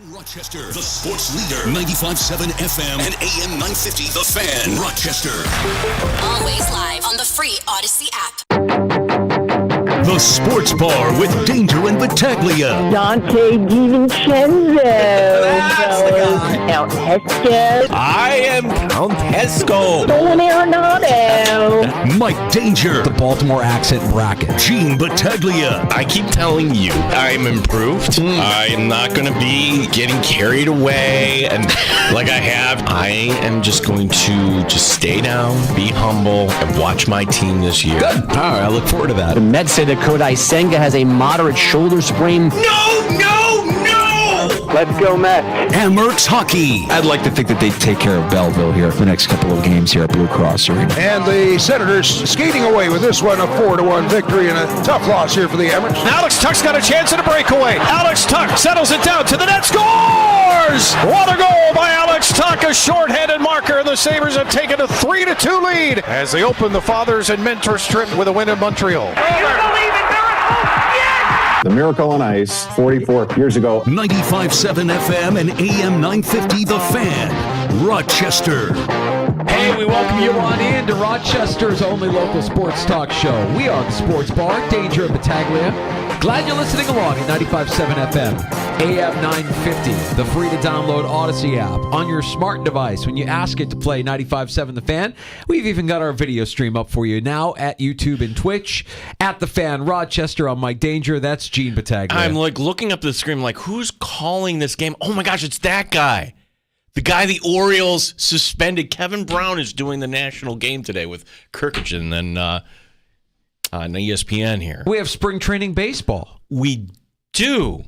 Rochester, the sports leader, 95.7 FM and AM 950, The Fan, Rochester. Always live on the free Odyssey app. The Sports Bar with Danger and Battaglia. Dante DiVincenzo. That's the guy. Count Hesco. I am Count Hesco. Tony Arnado. Mike Danger. The Baltimore accent bracket. Gene Battaglia. I keep telling you, I'm improved. I'm not going to be getting carried away and like I have. I am just going to just stay down, be humble, and watch my team this year. Good. All right, I look forward to that. The Mets say that Kodai Senga has a moderate shoulder sprain. No! Let's go Mets. Amherst Hockey. I'd like to think that they take care of Belleville here for the next couple of games here at Blue Cross Arena. And the Senators skating away with this one, a 4-1 victory and a tough loss here for the Amherst. Alex Tuck's got a chance at a breakaway. Alex Tuck settles it down to the net, scores! What a goal by Alex Tuck, a shorthanded marker, and the Sabres have taken a 3-2 lead as they open the Fathers and Mentors trip with a win in Montreal. The Miracle on Ice, 44 years ago. 95.7 FM and AM 950, The Fan, Rochester. Hey, we welcome you on in to Rochester's only local sports talk show. We are the Sports Bar, Danger and Battaglia. Glad you're listening along at 95.7 FM, AM 950, the free-to-download Odyssey app on your smart device. When you ask it to play 95.7 The Fan, we've even got our video stream up for you now at YouTube and Twitch, at The Fan Rochester. I'm Mike Danger. That's Gene Battaglia. I'm like looking up the screen like, who's calling this game? Oh my gosh, it's that guy. The guy the Orioles suspended. Kevin Brown is doing the national game today with Kirkagin and on ESPN here. We have spring training baseball. We do.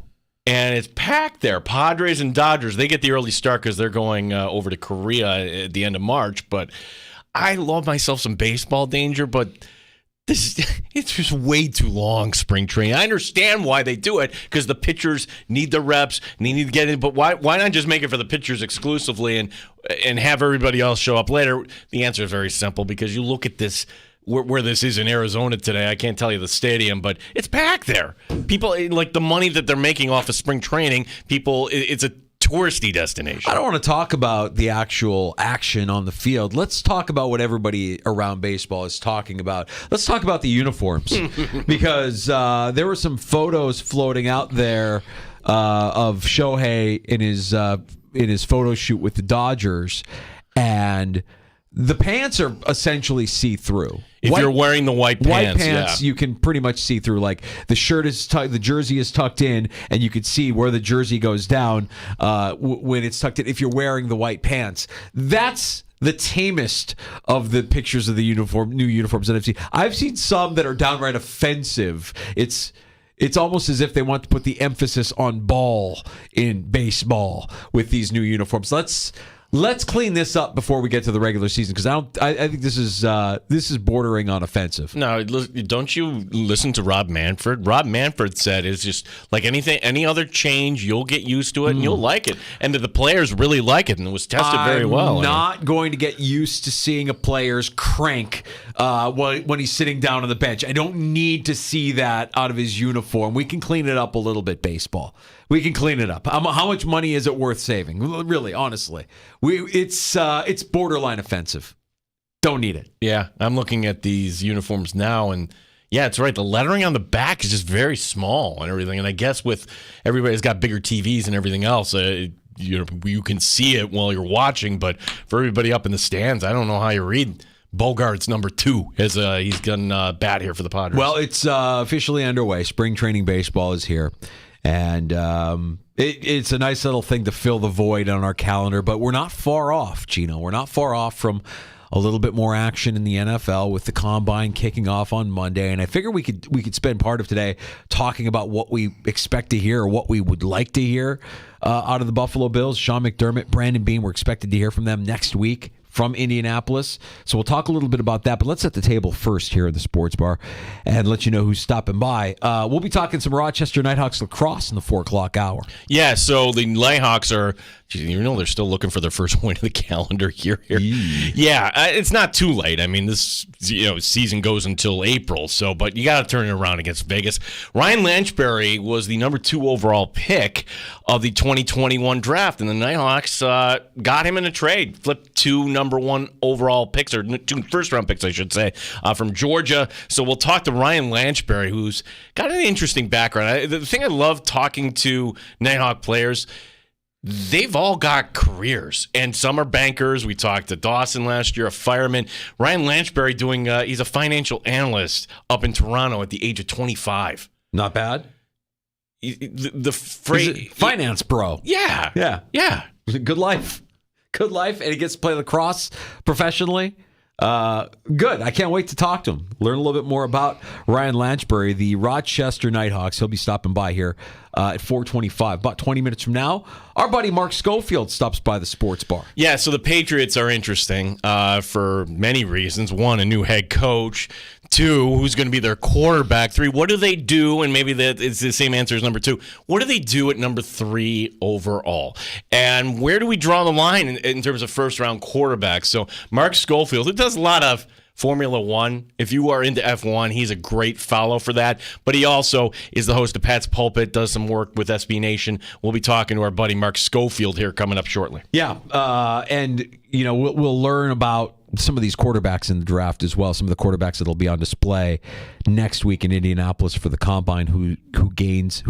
And it's packed there. Padres and Dodgers, they get the early start because they're going over to Korea at the end of March. But I love myself some baseball, Danger, but it's just way too long, spring training. I understand why they do it, because the pitchers need the reps, and they need to get in. But why not just make it for the pitchers exclusively and have everybody else show up later? The answer is very simple, because you look at this, where this is in Arizona today. I can't tell you the stadium, but it's packed there. People, like the money that they're making off of spring training, it's a touristy destination. I don't want to talk about the actual action on the field. Let's talk about what everybody around baseball is talking about. Let's talk about the uniforms, because there were some photos floating out there of Shohei in his photo shoot with the Dodgers, and the pants are essentially see-through. If you're wearing the white pants, you can pretty much see through. Like the shirt is the jersey is tucked in, and you can see where the jersey goes down when it's tucked in. If you're wearing the white pants, that's the tamest of the pictures of the new uniforms that I've seen. I've seen some that are downright offensive. It's almost as if they want to put the emphasis on ball in baseball with these new uniforms. Let's clean this up before we get to the regular season, because I think this is bordering on offensive. No, don't you listen to Rob Manfred? Rob Manfred said it's just like any other change, you'll get used to it and you'll like it. And the players really like it, and it was tested very well. I'm not going to get used to seeing a player's crank when he's sitting down on the bench. I don't need to see that out of his uniform. We can clean it up a little bit, baseball. We can clean it up. How much money is it worth saving? Really, honestly. It's borderline offensive. Don't need it. Yeah, I'm looking at these uniforms now, and yeah, it's right. The lettering on the back is just very small and everything. And I guess with everybody's got bigger TVs and everything else, you can see it while you're watching. But for everybody up in the stands, I don't know how you read Bogart's number 2 as he's gonna bat here for the Padres. Well, it's officially underway. Spring training baseball is here. And it's a nice little thing to fill the void on our calendar, but we're not far off, Gino. We're not far off from a little bit more action in the NFL with the Combine kicking off on Monday. And I figure we could spend part of today talking about what we expect to hear, or what we would like to hear out of the Buffalo Bills. Sean McDermott, Brandon Beane, we're expected to hear from them next week from Indianapolis. So we'll talk a little bit about that, but let's set the table first here at the Sports Bar and let you know who's stopping by. We'll be talking some Rochester Nighthawks lacrosse in the 4 o'clock hour. Yeah, so the Nighthawks are You know they're still looking for their first win of the calendar year here. Yeah, it's not too late. I mean, this season goes until April, but you got to turn it around against Vegas. Ryan Lanchbury was the number 2 overall pick of the 2021 draft, and the Nighthawks got him in a trade, flipped 2 number 1 overall picks, or 2 first-round picks, I should say, from Georgia. So we'll talk to Ryan Lanchbury, who's got an interesting background. The thing I love talking to Nighthawk players, they've all got careers, and some are bankers. We talked to Dawson last year, a fireman. Ryan Lanchbury he's a financial analyst up in Toronto at the age of 25. Not bad. The phrase finance bro. Yeah. Good life, and he gets to play lacrosse professionally. Good. I can't wait to talk to him. Learn a little bit more about Ryan Lanchbury, the Rochester Nighthawks. He'll be stopping by here at 4:25. About 20 minutes from now, our buddy Mark Schofield stops by the sports bar. Yeah, so the Patriots are interesting for many reasons. 1, a new head coach. 2, who's going to be their quarterback. 3, what do they do? And maybe it's the same answer as number 2. What do they do at number 3 overall? And where do we draw the line in terms of first-round quarterbacks? So Mark Schofield, who does a lot of Formula One. If you are into F1, he's a great follow for that. But he also is the host of Pat's Pulpit, does some work with SB Nation. We'll be talking to our buddy Mark Schofield here coming up shortly. Yeah, and we'll learn about some of these quarterbacks in the draft as well. Some of the quarterbacks that'll be on display next week in Indianapolis for the Combine. Who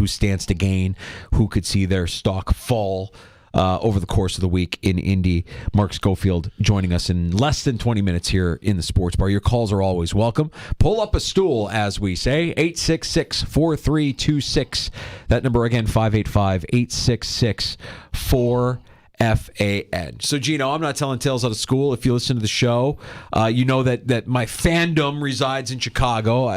stands to gain? Who could see their stock fall over the course of the week in Indy? Mark Schofield joining us in less than 20 minutes here in the sports bar. Your calls are always welcome. Pull up a stool, as we say. 866-4326. That number again, 585-866-4FAN. So, Gino, I'm not telling tales out of school. If you listen to the show, you know that my fandom resides in Chicago.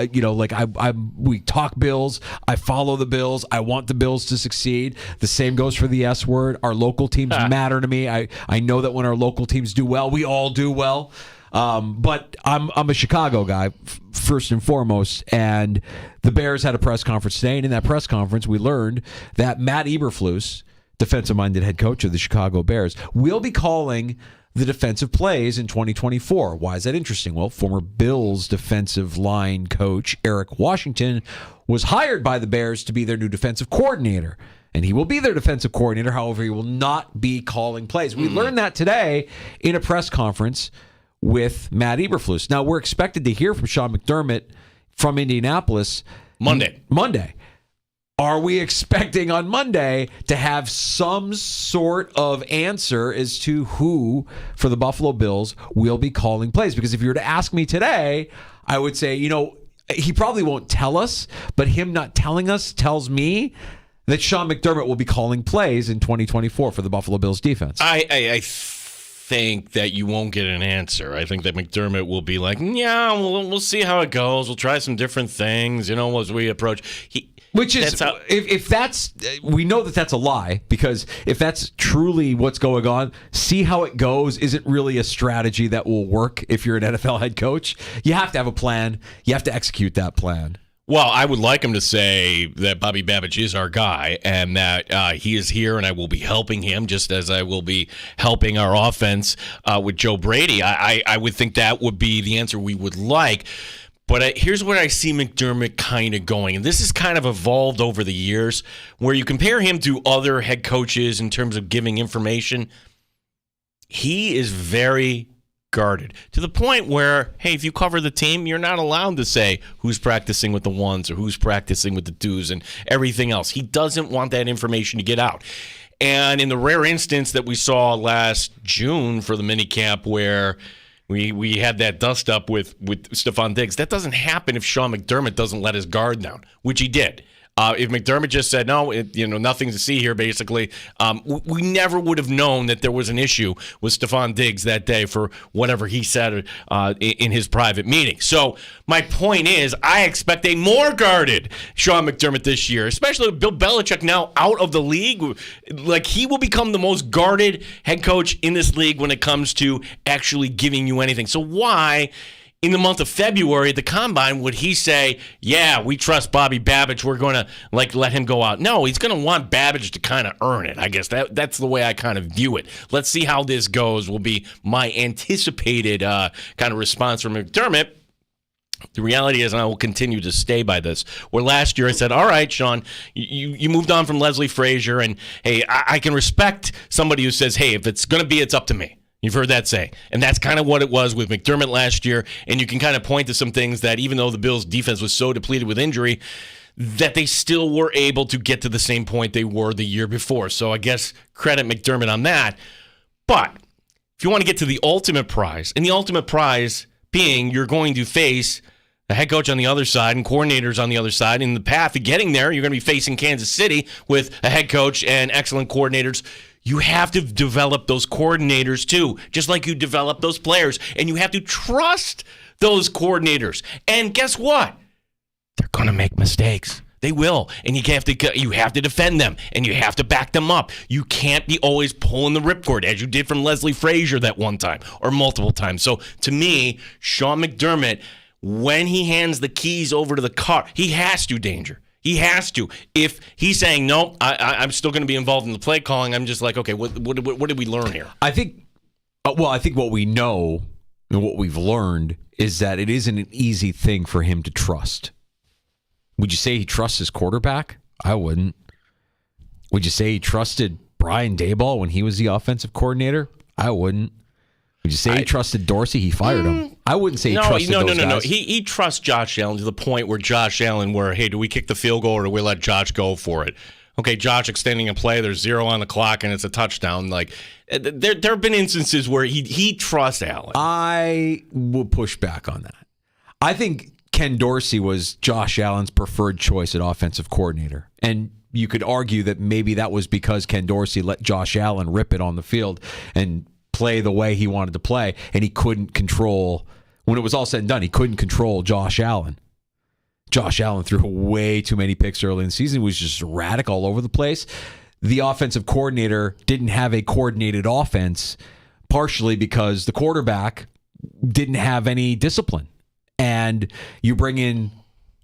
We talk Bills. I follow the Bills. I want the Bills to succeed. The same goes for the S word. Our local teams matter to me. I know that when our local teams do well, we all do well. But I'm a Chicago guy first and foremost, and the Bears had a press conference today, and in that press conference, we learned that Matt Eberflus, defensive-minded head coach of the Chicago Bears, will be calling the defensive plays in 2024. Why is that interesting? Well, former Bills defensive line coach Eric Washington was hired by the Bears to be their new defensive coordinator, and he will be their defensive coordinator. However, he will not be calling plays. We learned that today in a press conference with Matt Eberflus. Now, we're expected to hear from Sean McDermott from Indianapolis Monday. Are we expecting on Monday to have some sort of answer as to who, for the Buffalo Bills, will be calling plays? Because if you were to ask me today, I would say, he probably won't tell us, but him not telling us tells me that Sean McDermott will be calling plays in 2024 for the Buffalo Bills defense. I think that you won't get an answer. I think that McDermott will be like, yeah, we'll see how it goes. We'll try some different things, as we approach. Which is, if that's, we know that that's a lie, because if that's truly what's going on, see how it goes isn't really a strategy that will work if you're an NFL head coach. You have to have a plan. You have to execute that plan. Well, I would like him to say that Bobby Babich is our guy and that he is here and I will be helping him just as I will be helping our offense with Joe Brady. I would think that would be the answer we would like. But here's where I see McDermott kind of going. And this has kind of evolved over the years, where you compare him to other head coaches in terms of giving information. He is very guarded, to the point where, hey, if you cover the team, you're not allowed to say who's practicing with the ones or who's practicing with the twos and everything else. He doesn't want that information to get out. And in the rare instance that we saw last June for the minicamp where we had that dust up with Stephon Diggs, that doesn't happen if Sean McDermott doesn't let his guard down, which he did. If McDermott just said, no, nothing to see here, basically, we never would have known that there was an issue with Stephon Diggs that day for whatever he said in his private meeting. So my point is, I expect a more guarded Sean McDermott this year, especially with Bill Belichick now out of the league. Like, he will become the most guarded head coach in this league when it comes to actually giving you anything. So why in the month of February at the Combine, would he say, yeah, we trust Bobby Babbage, we're going to let him go out? No, he's going to want Babbage to kind of earn it. I guess that's the way I kind of view it. Let's see how this goes will be my anticipated kind of response from McDermott. The reality is, and I will continue to stay by this, where last year I said, all right, Sean, you moved on from Leslie Frazier, and hey, I can respect somebody who says, hey, if it's going to be, it's up to me. You've heard that say. And that's kind of what it was with McDermott last year. And you can kind of point to some things that even though the Bills' defense was so depleted with injury, that they still were able to get to the same point they were the year before. So I guess credit McDermott on that. But if you want to get to the ultimate prize, and the ultimate prize being you're going to face a head coach on the other side and coordinators on the other side. In the path to getting there, you're going to be facing Kansas City with a head coach and excellent coordinators. You have to develop those coordinators too, just like you develop those players. And you have to trust those coordinators. And guess what? They're going to make mistakes. They will. And you have to defend them, and you have to back them up. You can't be always pulling the ripcord, as you did from Leslie Frazier that one time or multiple times. So to me, Sean McDermott, when he hands the keys over to the car, he has to, Danger. He has to. If he's saying, no, I'm still going to be involved in the play calling, I'm just like, okay, what did we learn here? I think what we know and what we've learned is that it isn't an easy thing for him to trust. Would you say he trusts his quarterback? I wouldn't. Would you say he trusted Brian Daboll when he was the offensive coordinator? I wouldn't. Would you say he trusted Dorsey? He fired him. I wouldn't say he trusted those guys. No. He trusts Josh Allen to the point where Josh Allen, hey, do we kick the field goal or do we let Josh go for it? Okay, Josh extending a play, there's 0 on the clock and it's a touchdown. Like there have been instances where he trusts Allen. I will push back on that. I think Ken Dorsey was Josh Allen's preferred choice at offensive coordinator. And you could argue that maybe that was because Ken Dorsey let Josh Allen rip it on the field and play the way he wanted to play, and he couldn't control, when it was all said and done, he couldn't control Josh Allen. Josh Allen threw way too many picks early in the season. He was just erratic all over the place. The offensive coordinator didn't have a coordinated offense, partially because the quarterback didn't have any discipline. And you bring in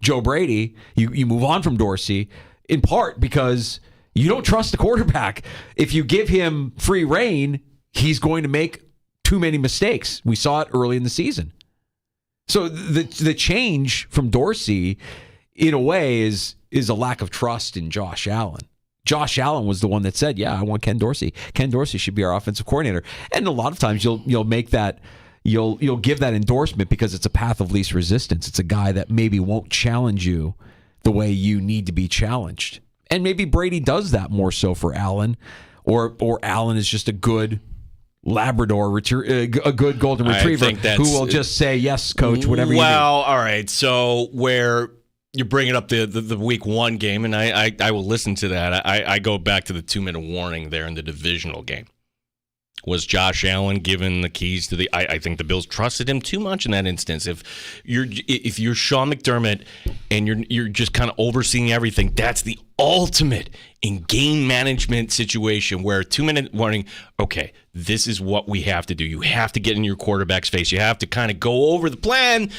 Joe Brady, you move on from Dorsey, in part because you don't trust the quarterback. If you give him free reign, he's going to make too many mistakes. We saw it early in the season. So the change from Dorsey, in a way, is a lack of trust in Josh Allen. Josh Allen was the one that said, yeah, I want Ken Dorsey. Ken Dorsey should be our offensive coordinator. And a lot of times you'll make that, you'll give that endorsement because it's a path of least resistance. It's a guy that maybe won't challenge you the way you need to be challenged. And maybe Brady does that more so for Allen, or Allen is just a good Labrador, a good golden retriever who will just say, yes, coach, whatever you need. Well, all right. So where you're bringing up the week 1 game, and I will listen to that. I go back to the 2-minute warning there in the divisional game. Was Josh Allen given the keys to the? I think the Bills trusted him too much in that instance. If you're Sean McDermott and you're just kind of overseeing everything, that's the ultimate in game management situation where 2-minute warning. Okay, this is what we have to do. You have to get in your quarterback's face. You have to kind of go over the plan.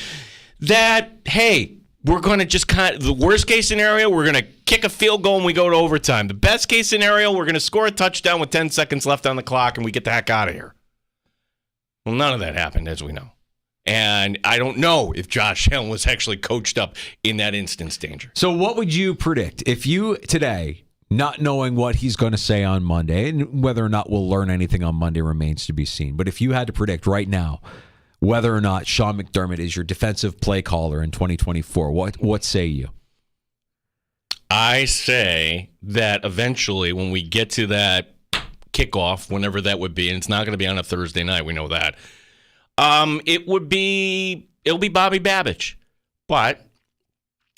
That hey, we're going to just the worst case scenario, we're going to kick a field goal and we go to overtime. The best case scenario, we're going to score a touchdown with 10 seconds left on the clock and we get the heck out of here. Well, none of that happened, as we know. And I don't know if Josh Allen was actually coached up in that instance, Danger. So what would you predict if you today, not knowing what he's going to say on Monday, and whether or not we'll learn anything on Monday remains to be seen, but if you had to predict right now whether or not Sean McDermott is your defensive play caller in 2024, what say you? I say that eventually when we get to that kickoff, whenever that would be, and it's not going to be on a Thursday night, we know that, it'll be Bobby Babbage. But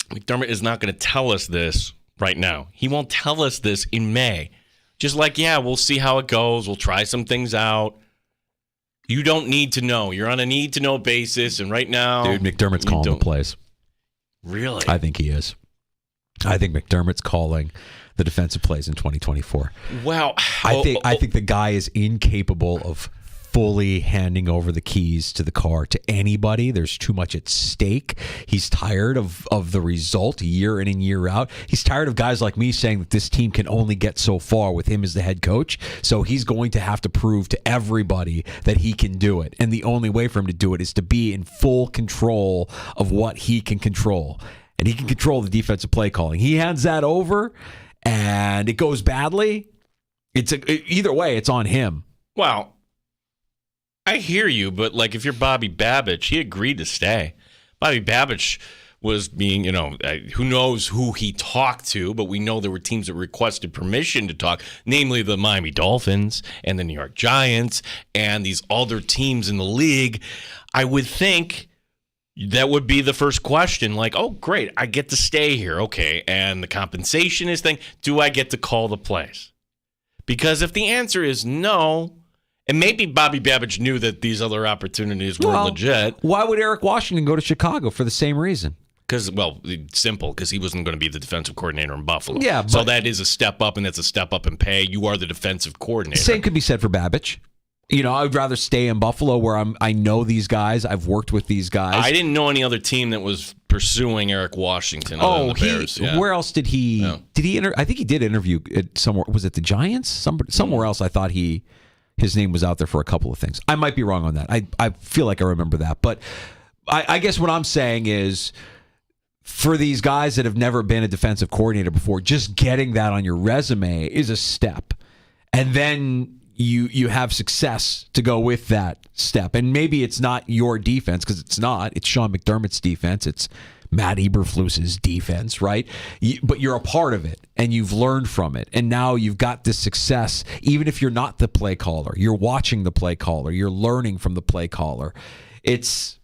McDermott is not going to tell us this right now. He won't tell us this in May. Just like, yeah, we'll see how it goes. We'll try some things out. You don't need to know. You're on a need-to-know basis, and right now... Dude, McDermott's calling the plays. Really? I think he is. I think McDermott's calling the defensive plays in 2024. Wow. I think the guy is incapable of fully handing over the keys to the car to anybody. There's too much at stake. He's tired of the result year in and year out. He's tired of guys like me saying that this team can only get so far with him as the head coach. So he's going to have to prove to everybody that he can do it. And the only way for him to do it is to be in full control of what he can control. And he can control the defensive play calling. He hands that over and it goes badly. Either way, it's on him. Well, I hear you, but like if you're Bobby Babich, he agreed to stay. Bobby Babich was being, who knows who he talked to, but we know there were teams that requested permission to talk, namely the Miami Dolphins and the New York Giants and these other teams in the league. I would think that would be the first question, like, oh, great, I get to stay here. Okay, and the compensation is thing, do I get to call the plays? Because if the answer is no, and maybe Bobby Babich knew that these other opportunities were legit. Why would Eric Washington go to Chicago for the same reason? Because, simple, because he wasn't going to be the defensive coordinator in Buffalo. Yeah, so that is a step up, and that's a step up in pay. You are the defensive coordinator. Same could be said for Babich. I'd rather stay in Buffalo where I know these guys. I've worked with these guys. I didn't know any other team that was pursuing Eric Washington other than the Bears. Yeah. Where else did he? No. Did he? I think he did interview at somewhere. Was it the Giants? Somewhere else. I thought his name was out there for a couple of things. I might be wrong on that. I feel like I remember that. But I guess what I'm saying is, for these guys that have never been a defensive coordinator before, just getting that on your resume is a step, and then you have success to go with that step. And maybe it's not your defense, because it's not. It's Sean McDermott's defense. It's Matt Eberflus's defense, right? But you're a part of it, and you've learned from it. And now you've got this success, even if you're not the play caller. You're watching the play caller. You're learning from the play caller. It's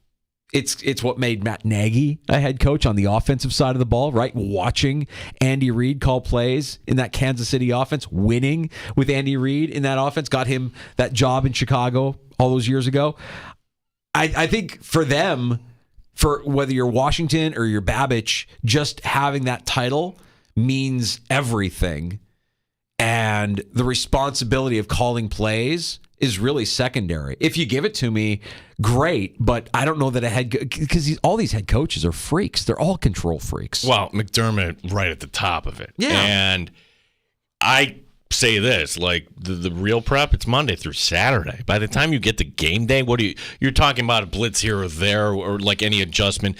what made Matt Nagy a head coach on the offensive side of the ball, right? Watching Andy Reid call plays in that Kansas City offense, winning with Andy Reid in that offense, got him that job in Chicago all those years ago. I think for them, for whether you're Washington or you're Babich, just having that title means everything. And the responsibility of calling plays is really secondary. If you give it to me, great, but I don't know that because all these head coaches are freaks. They're all control freaks. Well, McDermott right at the top of it. Yeah. And I say this, like the real prep, it's Monday through Saturday. By the time you get to game day, you're talking about a blitz here or there, or like any adjustment,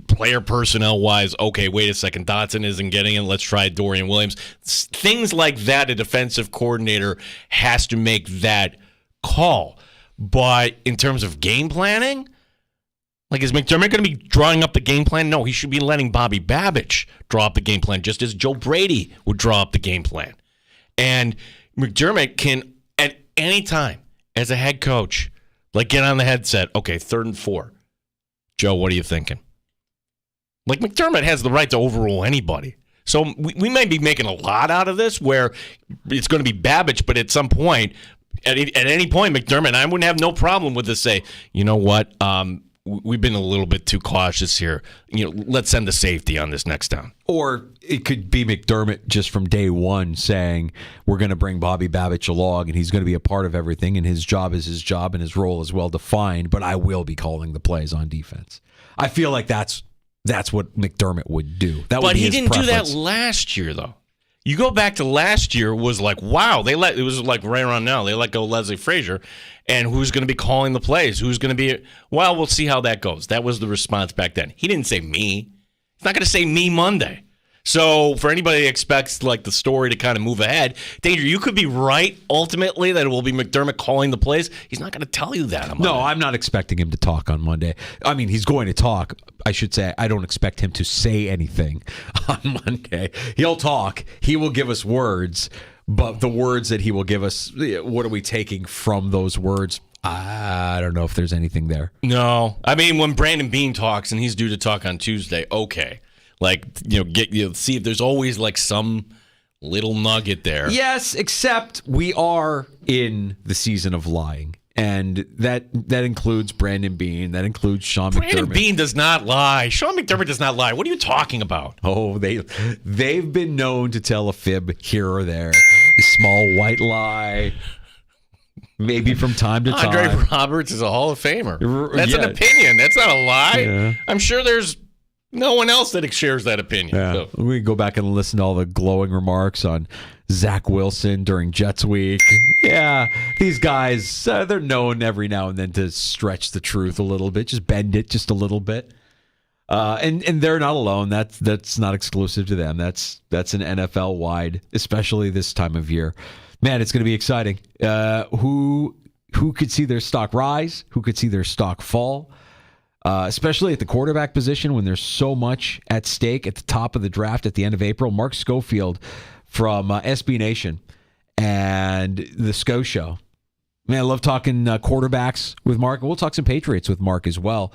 player personnel wise. Okay, wait a second, Dotson isn't getting it. Let's try Dorian Williams. Things like that, a defensive coordinator has to make that call. But in terms of game planning, like, is McDermott going to be drawing up the game plan? No, he should be letting Bobby Babich draw up the game plan, just as Joe Brady would draw up the game plan. And McDermott can, at any time, as a head coach, like, get on the headset. Okay, 3rd and 4. Joe, what are you thinking? Like, McDermott has the right to overrule anybody. So we may be making a lot out of this, where it's going to be Babich, but at some point, at any point, McDermott, I wouldn't have no problem with this. Say, you know what? We've been a little bit too cautious here. Let's send the safety on this next down. Or it could be McDermott just from day one saying, we're going to bring Bobby Babich along, and he's going to be a part of everything, and his job is his job, and his role is well defined, but I will be calling the plays on defense. I feel like that's what McDermott would do. That would be his preference. But he didn't do that last year, though. You go back to last year, was like, wow, it was like right around now. They let go Leslie Frazier, and who's going to be calling the plays? Who's going to be? Well, we'll see how that goes. That was the response back then. He didn't say me. He's not going to say me Monday. So for anybody that expects like the story to kind of move ahead, Danger, you could be right ultimately that it will be McDermott calling the plays. He's not going to tell you that on Monday. No, I'm not expecting him to talk on Monday. I mean, he's going to talk. I should say I don't expect him to say anything on Monday. He'll talk. He will give us words, but the words that he will give us, what are we taking from those words? I don't know if there's anything there. No. I mean, when Brandon Beane talks, and he's due to talk on Tuesday, okay. Like, see if there's always like some little nugget there. Yes, except we are in the season of lying. And that includes Brandon Beane. That includes Sean McDermott. Brandon Beane does not lie. Sean McDermott does not lie. What are you talking about? Oh, they've been known to tell a fib here or there. A small white lie. Maybe from time to time. Andre Roberts is a Hall of Famer. That's yeah. an opinion. That's not a lie. Yeah. I'm sure there's no one else that shares that opinion. Yeah. So. We go back and listen to all the glowing remarks on Zach Wilson during Jets week. Yeah, these guys, they're known every now and then to stretch the truth a little bit, just bend it just a little bit. And they're not alone. That's not exclusive to them. That's an NFL wide, especially this time of year. Man, it's going to be exciting. Who could see their stock rise? Who could see their stock fall? Especially at the quarterback position when there's so much at stake at the top of the draft at the end of April. Mark Schofield from SB Nation and the SCO Show. Man, I love talking quarterbacks with Mark. We'll talk some Patriots with Mark as well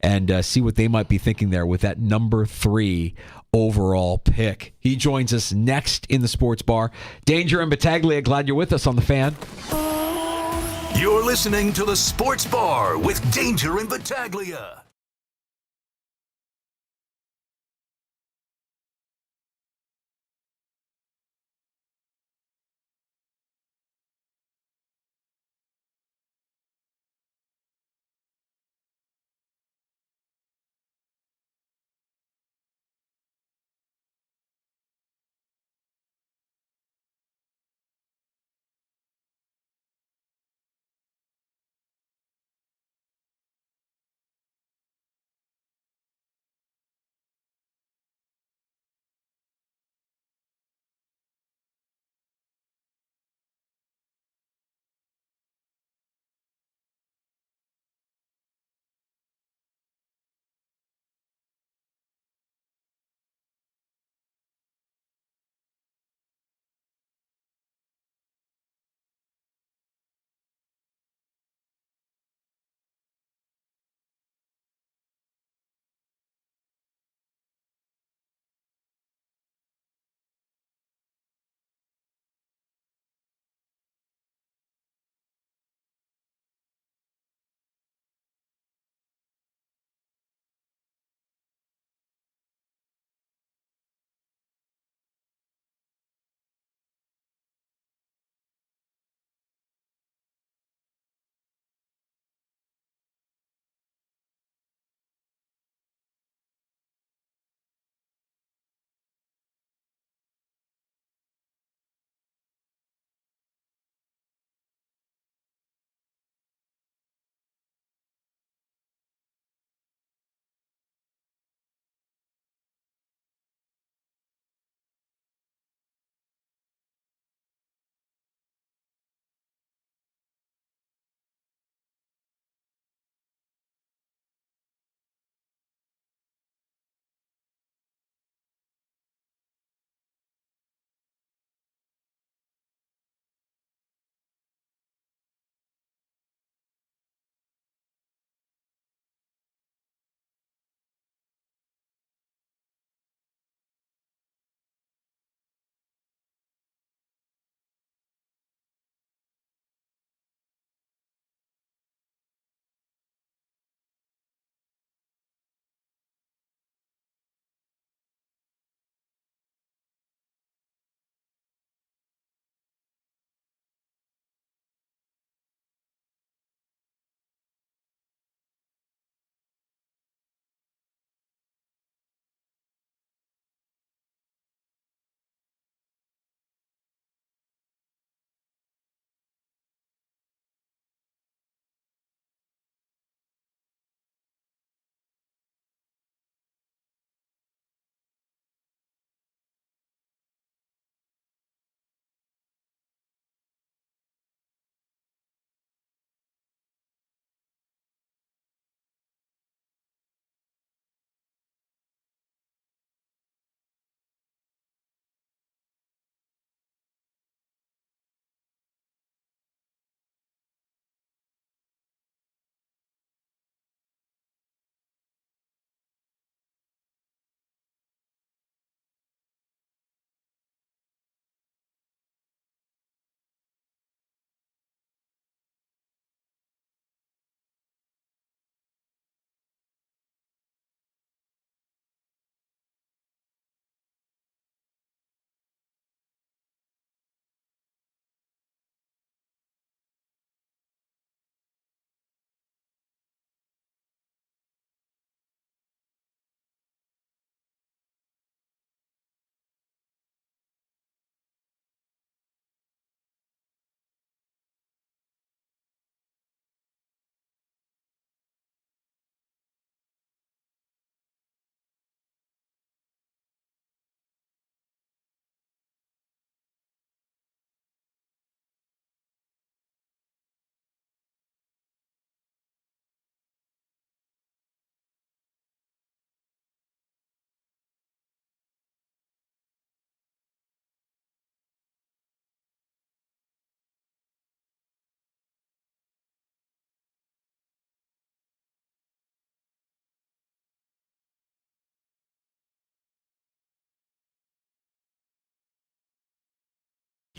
and see what they might be thinking there with that number 3 overall pick. He joins us next in the Sports Bar. Danger and Battaglia, glad you're with us on The Fan. You're listening to the Sports Bar with Danger and Battaglia.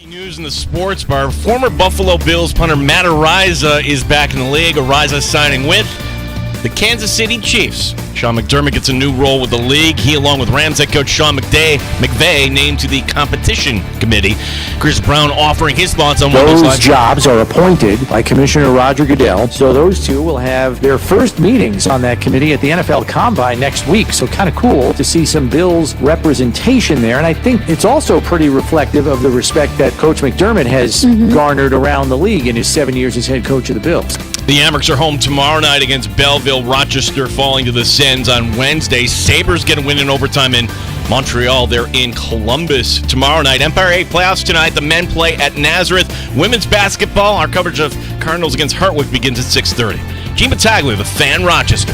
News in the sports bar. Former Buffalo Bills punter Matt Ariza is back in the league. Ariza signing with the Kansas City Chiefs. Sean McDermott gets a new role with the league. He, along with Rams head coach Sean McVay, named to the competition committee. Chris Brown offering his thoughts on those jobs are appointed by Commissioner Roger Goodell. So those two will have their first meetings on that committee at the NFL Combine next week. So kind of cool to see some Bills representation there. And I think it's also pretty reflective of the respect that Coach McDermott has garnered around the league in his 7 years as head coach of the Bills. The Amerks are home tomorrow night against Belleville. Rochester falling to the Sens on Wednesday. Sabres get a win in overtime in Montreal. They're in Columbus tomorrow night. Empire 8 playoffs tonight. The men play at Nazareth. Women's basketball, our coverage of Cardinals against Hartwick begins at 6:30. Gene Battaglia, the Fan, Rochester.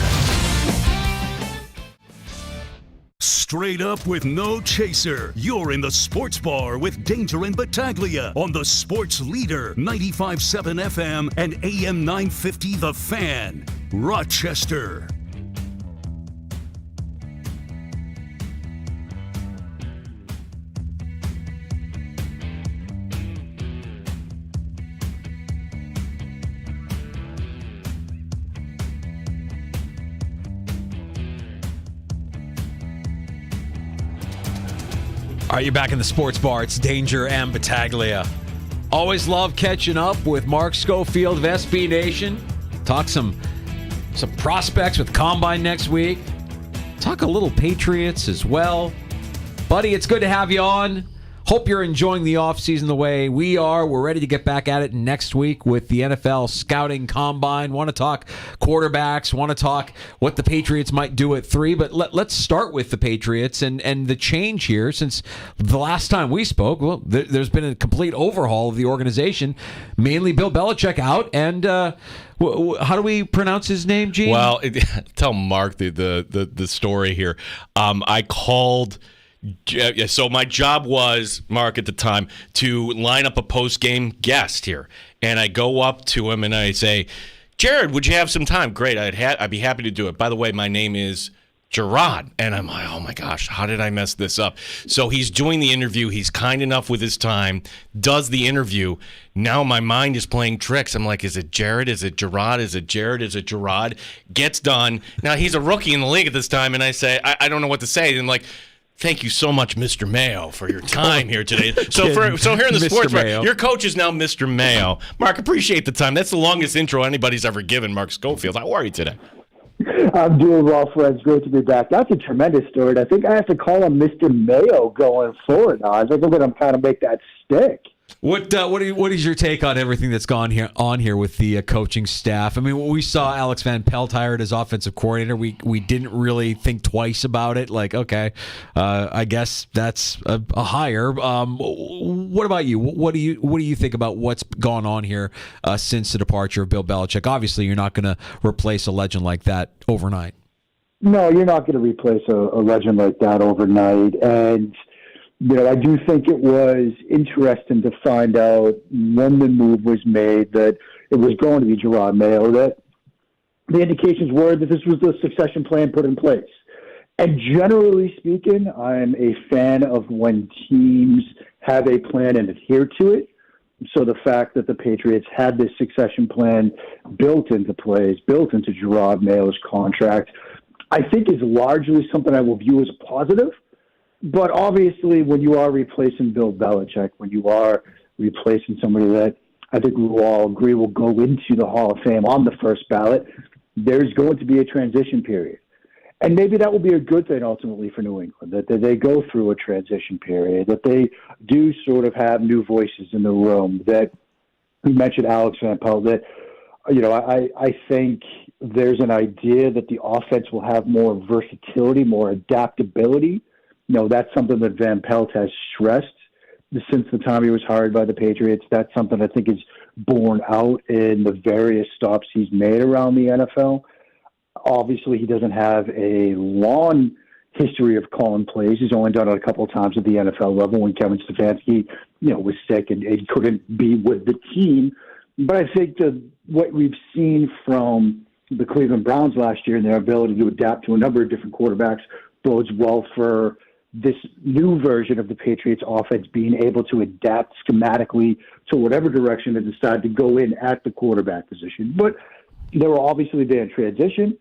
Straight up with no chaser. You're in the sports bar with Danger and Battaglia on the Sports Leader, 95.7 FM and AM 950 The Fan, Rochester. All right, you're back in the sports bar. It's Danger and Battaglia. Always love catching up with Mark Schofield of SB Nation. Talk some prospects with Combine next week. Talk a little Patriots as well. Buddy, it's good to have you on. Hope you're enjoying the offseason the way we are. We're ready to get back at it next week with the NFL Scouting Combine. Want to talk quarterbacks, want to talk what the Patriots might do at 3. But let's start with the Patriots and the change here since the last time we spoke. Well, there's been a complete overhaul of the organization, mainly Bill Belichick out. And how do we pronounce his name, Gene? Well, tell Mark the story here. I called... So my job was, Mark, at the time, to line up a post-game guest here. And I go up to him and I say, Jared, would you have some time? Great, I'd be happy to do it. By the way, my name is Gerard. And I'm like, oh my gosh, how did I mess this up? So he's doing the interview. He's kind enough with his time, does the interview. Now my mind is playing tricks. I'm like, is it Jared? Is it Gerard? Is it Jared? Is it Gerard? Gets done. Now he's a rookie in the league at this time. And I say, I don't know what to say. And like, thank you so much, Mr. Mayo, for your time here today. So here in the sports bar, your coach is now Mr. Mayo. Mark, appreciate the time. That's the longest intro anybody's ever given Mark Schofield. How are you today? I'm doing well, friends. Great to be back. That's a tremendous story. I think I have to call him Mr. Mayo going forward now. I think I'm going to kind of make that stick. What is your take on everything that's gone on here with the coaching staff? I mean, when we saw Alex Van Pelt hired as offensive coordinator, we didn't really think twice about it. Like, okay, I guess that's a hire. What about you? What do you think about what's gone on here since the departure of Bill Belichick? Obviously, you're not going to replace a legend like that overnight. No, you're not going to replace a legend like that overnight, and I do think it was interesting to find out when the move was made that it was going to be Gerard Mayo, that the indications were that this was the succession plan put in place. And generally speaking, I'm a fan of when teams have a plan and adhere to it. So the fact that the Patriots had this succession plan built into place, built into Gerard Mayo's contract, I think is largely something I will view as a positive. But obviously, when you are replacing Bill Belichick, when you are replacing somebody that I think we will all agree will go into the Hall of Fame on the first ballot, there's going to be a transition period. And maybe that will be a good thing ultimately for New England, that they go through a transition period, that they do sort of have new voices in the room, that we mentioned Alex Van Pelt, that, I think there's an idea that the offense will have more versatility, more adaptability. That's something that Van Pelt has stressed since the time he was hired by the Patriots. That's something I think is borne out in the various stops he's made around the NFL. Obviously, he doesn't have a long history of calling plays. He's only done it a couple of times at the NFL level when Kevin Stefanski, was sick and couldn't be with the team. But I think that what we've seen from the Cleveland Browns last year and their ability to adapt to a number of different quarterbacks bodes well for this new version of the Patriots offense being able to adapt schematically to whatever direction they decide to go in at the quarterback position. But they were obviously there in transition.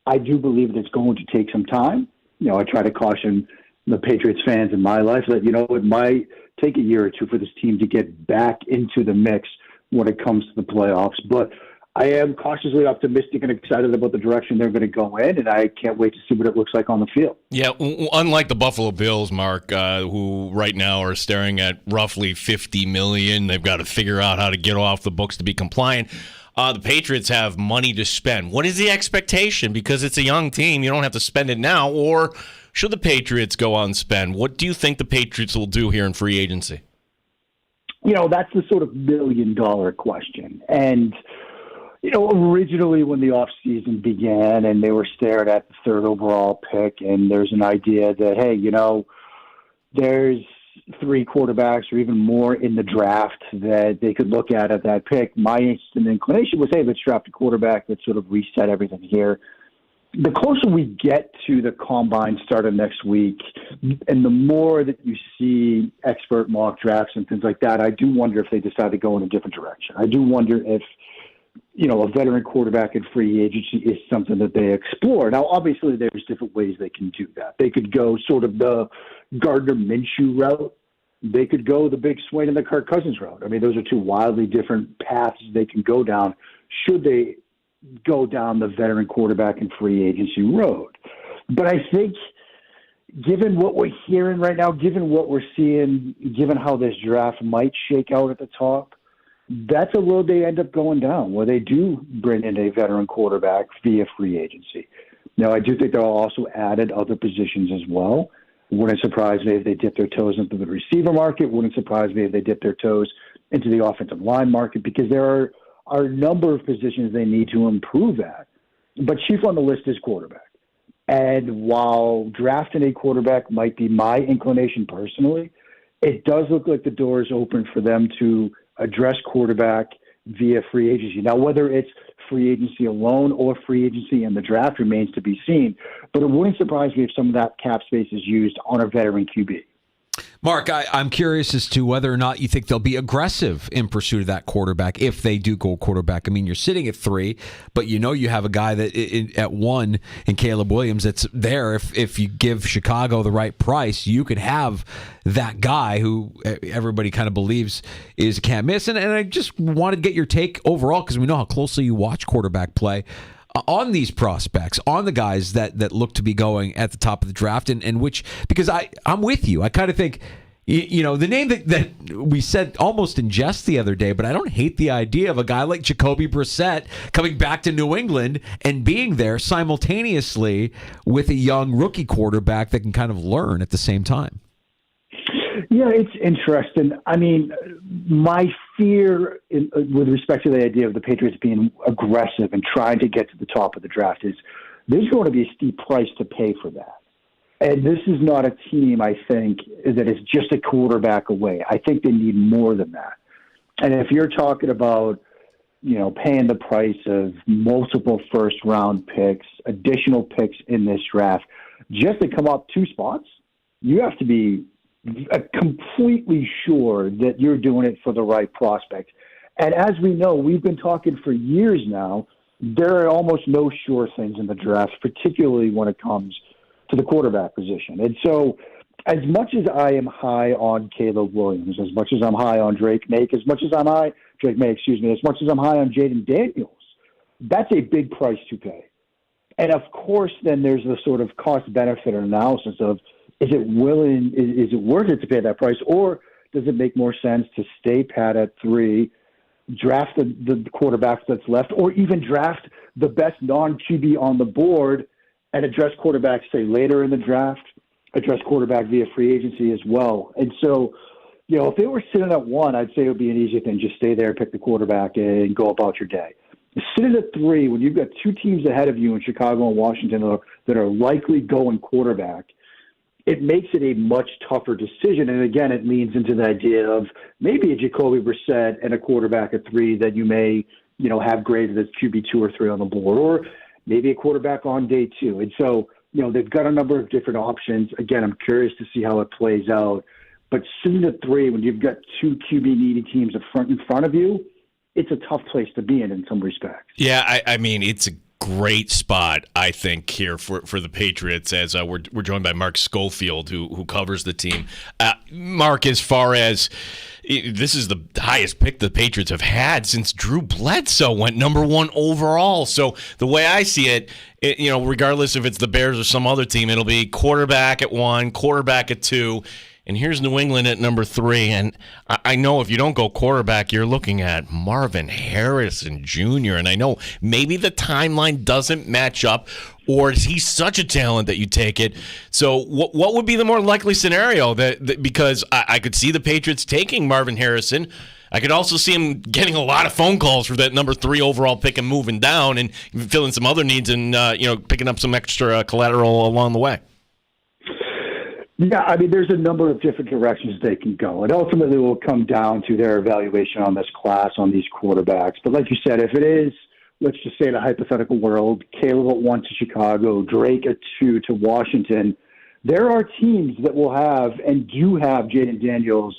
I do believe that it's going to take some time. I try to caution the Patriots fans in my life that, it might take a year or two for this team to get back into the mix when it comes to the playoffs. But I am cautiously optimistic and excited about the direction they're going to go in, and I can't wait to see what it looks like on the field. Yeah, unlike the Buffalo Bills, Mark, who right now are staring at roughly $50 million, they've got to figure out how to get off the books to be compliant. The Patriots have money to spend. What is the expectation? Because it's a young team, you don't have to spend it now, or should the Patriots go out and spend? What do you think the Patriots will do here in free agency? That's the sort of million-dollar question. And originally when the offseason began and they were staring at the third overall pick, and there's an idea that, hey, there's 3 quarterbacks or even more in the draft that they could look at that pick, my instant inclination was, hey, let's draft a quarterback. Let's sort of reset everything here. The closer we get to the combine starting next week, and the more that you see expert mock drafts and things like that, I do wonder if they decide to go in a different direction. I do wonder if a veteran quarterback in free agency is something that they explore. Now, obviously, there's different ways they can do that. They could go sort of the Gardner Minshew route. They could go the big swing and the Kirk Cousins route. I mean, those are 2 wildly different paths they can go down should they go down the veteran quarterback and free agency road. But I think given what we're hearing right now, given what we're seeing, given how this draft might shake out at the top, that's a road they end up going down, where they do bring in a veteran quarterback via free agency. Now, I do think they'll also added other positions as well. Wouldn't surprise me if they dip their toes into the receiver market. Wouldn't surprise me if they dip their toes into the offensive line market, because there are a number of positions they need to improve at. But chief on the list is quarterback. And while drafting a quarterback might be my inclination personally, it does look like the door is open for them to address quarterback via free agency. Now, whether it's free agency alone or free agency in the draft remains to be seen. But it wouldn't surprise me if some of that cap space is used on a veteran QB. Mark, I'm curious as to whether or not you think they'll be aggressive in pursuit of that quarterback if they do go quarterback. I mean, you're sitting at 3, but you have a guy that at 1 in Caleb Williams that's there. If you give Chicago the right price, you could have that guy who everybody kind of believes is a can't miss. And I just wanted to get your take overall, because we know how closely you watch quarterback play, on these prospects, on the guys that look to be going at the top of the draft, and which, because I'm with you. I kind of think, the name that we said almost in jest the other day, but I don't hate the idea of a guy like Jacoby Brissett coming back to New England and being there simultaneously with a young rookie quarterback that can kind of learn at the same time. Yeah, it's interesting. I mean, my fear with respect to the idea of the Patriots being aggressive and trying to get to the top of the draft is there's going to be a steep price to pay for that. And this is not a team, I think, that is just a quarterback away. I think they need more than that. And if you're talking about, paying the price of multiple first-round picks, additional picks in this draft, just to come up 2 spots, you have to be completely sure that you're doing it for the right prospect. And as we know, we've been talking for years now, there are almost no sure things in the draft, particularly when it comes to the quarterback position. And so as much as I am high on Caleb Williams, as much as I'm high on Drake May, as much as I'm high on Jaden Daniels, that's a big price to pay. And of course, then there's the sort of cost-benefit analysis of, is it worth it to pay that price, or does it make more sense to stay pat at 3, draft the quarterbacks that's left, or even draft the best non-QB on the board and address quarterbacks, say, later in the draft, address quarterback via free agency as well? And so, if they were sitting at 1, I'd say it would be an easy thing. Just stay there, pick the quarterback, and go about your day. Sitting at 3, when you've got 2 teams ahead of you in Chicago and Washington that are likely going quarterback, it makes it a much tougher decision. And again, it leans into the idea of maybe a Jacoby Brissett and a quarterback at 3 that you may, have graded as QB 2 or 3 on the board, or maybe a quarterback on day 2. And so, they've got a number of different options. Again, I'm curious to see how it plays out. But sitting at 3, when you've got 2 QB-needy teams in front of you, it's a tough place to be in some respects. Yeah, I mean, it's a great spot, I think, here for the Patriots, as we're joined by Mark Schofield, who covers the team. Mark, as far as this is the highest pick the Patriots have had since Drew Bledsoe went number 1 overall. So the way I see it, regardless if it's the Bears or some other team, it'll be quarterback at 1, quarterback at 2. And here's New England at number 3. And I know if you don't go quarterback, you're looking at Marvin Harrison Jr. And I know maybe the timeline doesn't match up, or is he such a talent that you take it? So what would be the more likely scenario? Because I could see the Patriots taking Marvin Harrison. I could also see him getting a lot of phone calls for that number 3 overall pick and moving down and filling some other needs and picking up some extra collateral along the way. Yeah, I mean, there's a number of different directions they can go. And ultimately will come down to their evaluation on this class, on these quarterbacks. But like you said, if it is, let's just say in a hypothetical world, Caleb at 1 to Chicago, Drake at 2 to Washington, there are teams that will have and do have Jaden Daniels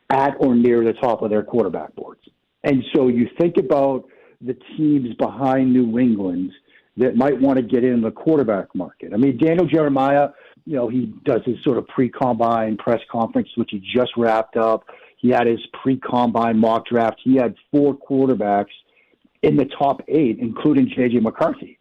at or near the top of their quarterback boards. And so you think about the teams behind New England that might want to get in the quarterback market. I mean, Daniel Jeremiah, he does his sort of pre-combine press conference, which he just wrapped up. He had his pre-combine mock draft. He had 4 quarterbacks in the top 8, including J.J. McCarthy.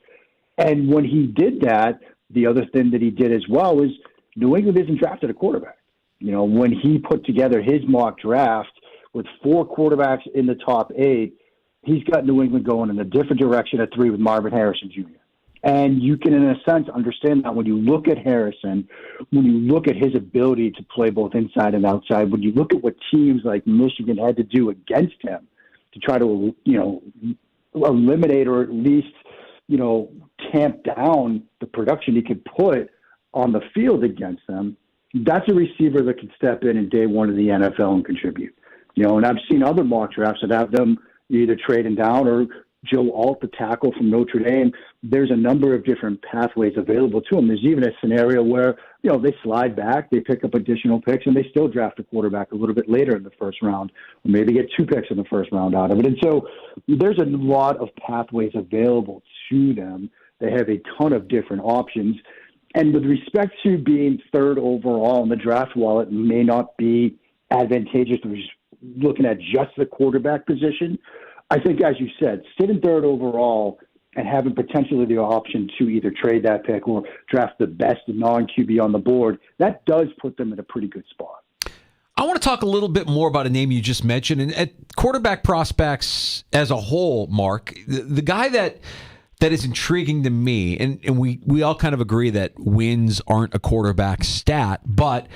And when he did that, the other thing that he did as well was New England isn't drafted a quarterback. When he put together his mock draft with 4 quarterbacks in the top 8, he's got New England going in a different direction at 3 with Marvin Harrison Jr. And you can, in a sense, understand that when you look at Harrison, when you look at his ability to play both inside and outside, when you look at what teams like Michigan had to do against him to try to, eliminate or at least, tamp down the production he could put on the field against them, that's a receiver that can step in day 1 of the NFL and contribute. And I've seen other mock drafts that have them either trading down or Joe Alt, the tackle from Notre Dame. There's a number of different pathways available to them. There's even a scenario where, they slide back, they pick up additional picks, and they still draft a quarterback a little bit later in the first round, or maybe get 2 picks in the first round out of it. And so there's a lot of pathways available to them. They have a ton of different options. And with respect to being 3rd overall in the draft, while it may not be advantageous looking at just the quarterback position, I think, as you said, sitting 3rd overall and having potentially the option to either trade that pick or draft the best non-QB on the board, that does put them in a pretty good spot. I want to talk a little bit more about a name you just mentioned. And at quarterback prospects as a whole, Mark, the guy that is intriguing to me, and we all kind of agree that wins aren't a quarterback stat, but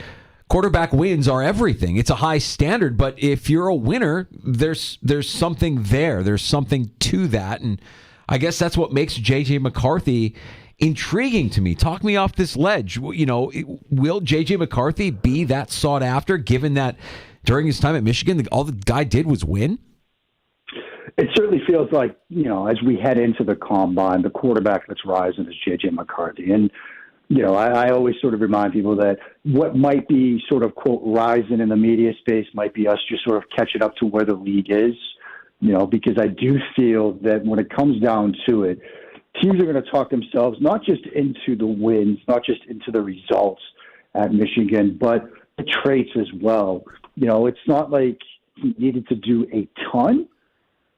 quarterback wins are everything. It's a high standard, but if you're a winner, there's something there. There's something to that, and I guess that's what makes J.J. McCarthy intriguing to me. Talk me off this ledge. Will J.J. McCarthy be that sought after, given that during his time at Michigan, all the guy did was win? It certainly feels like, as we head into the combine, the quarterback that's rising is J.J. McCarthy. And I always sort of remind people that what might be sort of, quote, rising in the media space might be us just sort of catching up to where the league is, because I do feel that when it comes down to it, teams are going to talk themselves not just into the wins, not just into the results at Michigan, but the traits as well. It's not like he needed to do a ton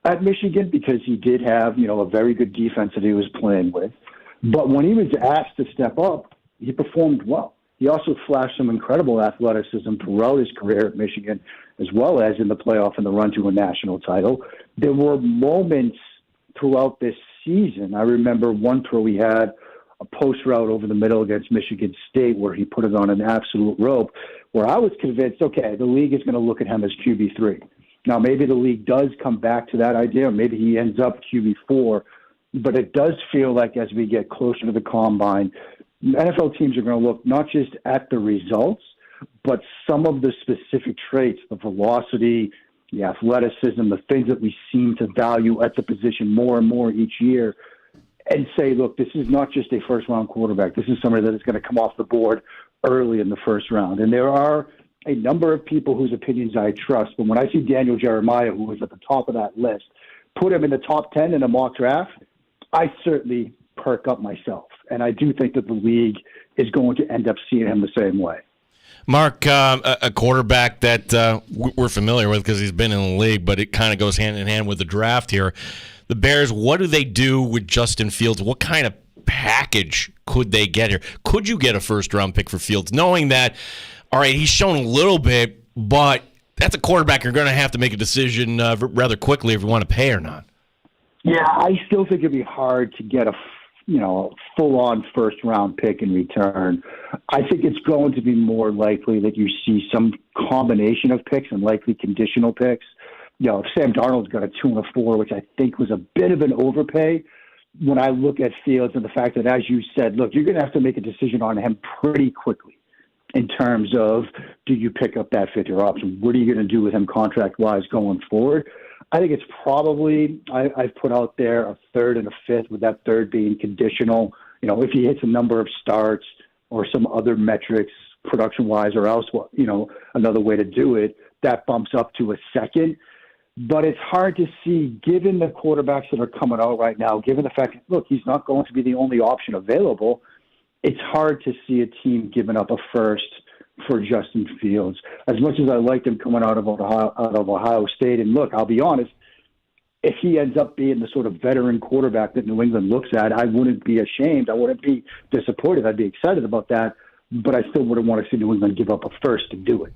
at Michigan because he did have, a very good defense that he was playing with. But when he was asked to step up, he performed well. He also flashed some incredible athleticism throughout his career at Michigan, as well as in the playoff and the run to a national title. There were moments throughout this season. I remember one throw he had a post route over the middle against Michigan State where he put it on an absolute rope, where I was convinced, okay, the league is going to look at him as QB3. Now, maybe the league does come back to that idea, or maybe he ends up QB4, but it does feel like as we get closer to the combine, NFL teams are going to look not just at the results, but some of the specific traits, the velocity, the athleticism, the things that we seem to value at the position more and more each year. and say, look, this is not just a first-round quarterback. This is somebody that is going to come off the board early in the first round. And there are a number of people whose opinions I trust. But when I see Daniel Jeremiah, who was at the top of that list, put him in the top 10 in a mock draft, I certainly perk up myself. And I do think that the league is going to end up seeing him the same way. Mark, a quarterback that we're familiar with because he's been in the league, but it kind of goes hand in hand with the draft here. The Bears, what do they do with Justin Fields? What kind of package could they get here? Could you get a first-round pick for Fields, knowing that, all right, he's shown a little bit, but that's a quarterback you're going to have to make a decision rather quickly if you want to pay or not? Yeah, I still think it'd be hard to get a full-on first-round pick in return. I think it's going to be more likely that you see some combination of picks and likely conditional picks. If Sam Darnold's got a 2 and a 4, which I think was a bit of an overpay, when I look at Fields and the fact that, as you said, look, you're going to have to make a decision on him pretty quickly in terms of, do you pick up that fifth-year option? What are you going to do with him contract-wise going forward? I think it's probably, I've put out there a third and a fifth, with that third being conditional. If he hits a number of starts or some other metrics production-wise or else, another way to do it, that bumps up to a second. But it's hard to see, given the quarterbacks that are coming out right now, given the fact that, look, he's not going to be the only option available, it's hard to see a team giving up a first for Justin Fields. As much as I liked him coming out of Ohio State, and look, I'll be honest, if he ends up being the sort of veteran quarterback that New England looks at, I wouldn't be ashamed. I wouldn't be disappointed. I'd be excited about that, but I still wouldn't want to see New England give up a first to do it.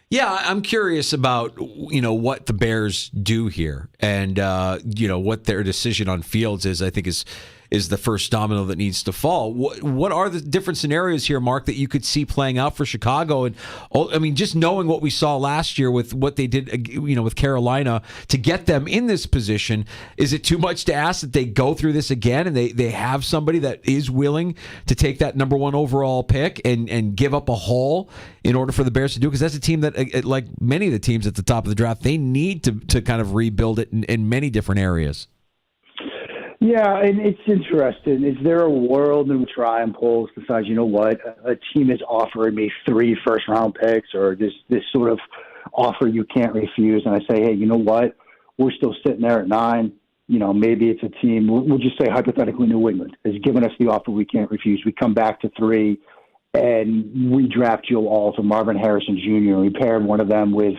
Yeah, I'm curious about, what the Bears do here, and, what their decision on Fields is, I think is the first domino that needs to fall. What are the different scenarios here, Mark, that you could see playing out for Chicago? And just knowing what we saw last year with what they did, with Carolina to get them in this position, is it too much to ask that they go through this again and they have somebody that is willing to take that number 1 overall pick and give up a haul in order for the Bears to do it? Because that's a team that, like many of the teams at the top of the draft, they need to kind of rebuild it in many different areas. Yeah, and it's interesting. Is there a world in which Ryan Poles decides, a team is offering me 3 first-round picks, or this sort of offer you can't refuse, and I say, hey, you know what? We're still sitting there at 9. Maybe it's a team, we'll just say hypothetically New England has given us the offer we can't refuse. We come back to 3, and we draft Joe Alt or Marvin Harrison Jr., and we pair one of them with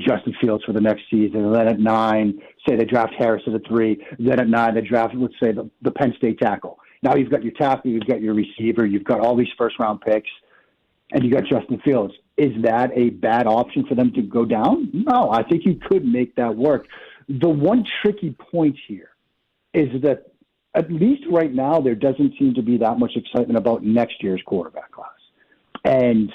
Justin Fields for the next season. And then at 9, say they draft Harrison at 3. Then at 9, they draft, let's say, the Penn State tackle. Now you've got your tackle, you've got your receiver, you've got all these first-round picks, and you got Justin Fields. Is that a bad option for them to go down? No, I think you could make that work. The one tricky point here is that, at least right now, there doesn't seem to be that much excitement about next year's quarterback class. And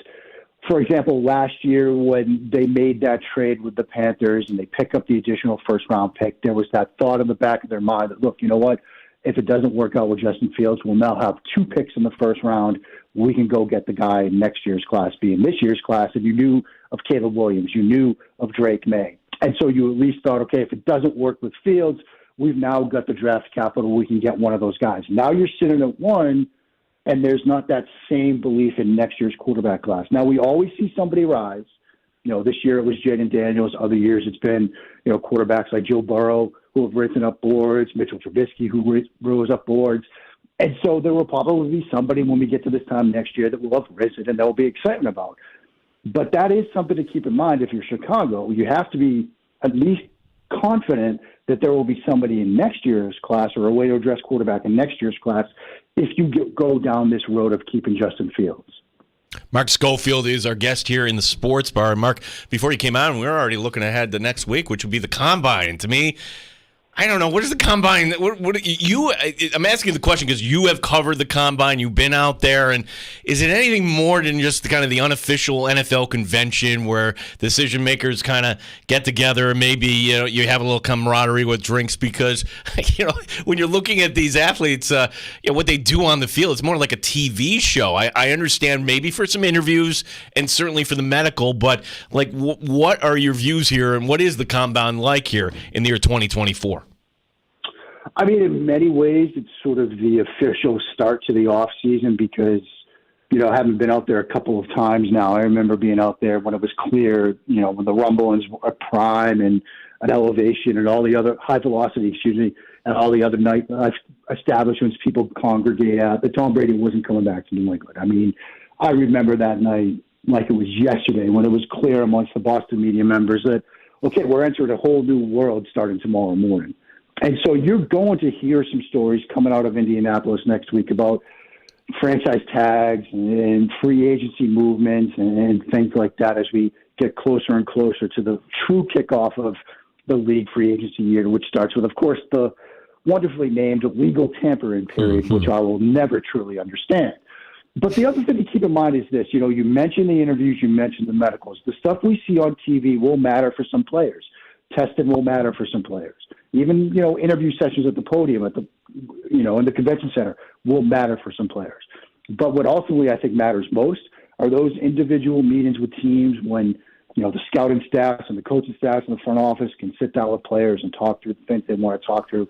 for example, last year when they made that trade with the Panthers and they pick up the additional first-round pick, there was that thought in the back of their mind that, look, you know what? If it doesn't work out with Justin Fields, we'll now have 2 picks in the first round. We can go get the guy in next year's class, being this year's class. And you knew of Caleb Williams. You knew of Drake May. And so you at least thought, okay, if it doesn't work with Fields, we've now got the draft capital. We can get one of those guys. Now you're sitting at 1. And there's not that same belief in next year's quarterback class. Now, we always see somebody rise. This year it was Jaden Daniels. Other years it's been, quarterbacks like Joe Burrow who have risen up boards, Mitchell Trubisky who rose up boards. And so there will probably be somebody when we get to this time next year that will have risen and there will be excitement about. But that is something to keep in mind if you're Chicago. You have to be at least confident that there will be somebody in next year's class or a way to address quarterback in next year's class if you go down this road of keeping Justin Fields. Mark Schofield is our guest here in the Sports Bar. Mark, before you came on, we were already looking ahead to next week, which would be the Combine. And to me, I don't know. What is the Combine? I'm asking you the question because you have covered the Combine. You've been out there. And is it anything more than just the unofficial NFL convention where decision makers kind of get together and maybe you have a little camaraderie with drinks? Because when you're looking at these athletes, what they do on the field, it's more like a TV show. I understand maybe for some interviews and certainly for the medical, but what are your views here and what is the Combine like here in the year 2024? I mean, in many ways, it's sort of the official start to the off season because, I haven't been out there a couple of times now. I remember being out there when it was clear, when the Rumblings were at prime and at Elevation and all the other high velocity, and all the other night establishments people congregate at. But Tom Brady wasn't coming back to New England. I mean, I remember that night like it was yesterday when it was clear amongst the Boston media members that, okay, we're entering a whole new world starting tomorrow morning. And so you're going to hear some stories coming out of Indianapolis next week about franchise tags and free agency movements and things like that as we get closer and closer to the true kickoff of the league free agency year, which starts with, of course, the wonderfully named legal tampering period, which I will never truly understand. But the other thing to keep in mind is this, you mentioned the interviews, you mentioned the medicals. The stuff we see on TV will matter for some players. Testing will matter for some players. Even, interview sessions at the podium, at the, in the convention center will matter for some players. But what ultimately I think matters most are those individual meetings with teams when, the scouting staffs and the coaching staffs in the front office can sit down with players and talk through the things they want to talk through,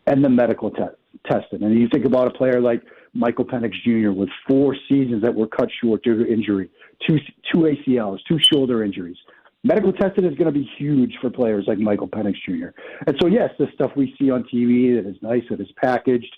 and the medical testing. And you think about a player like Michael Penix Jr. with 4 seasons that were cut short due to injury, two ACLs, 2 shoulder injuries. Medical testing is going to be huge for players like Michael Penix Jr. And so, yes, the stuff we see on TV that is nice, that is packaged,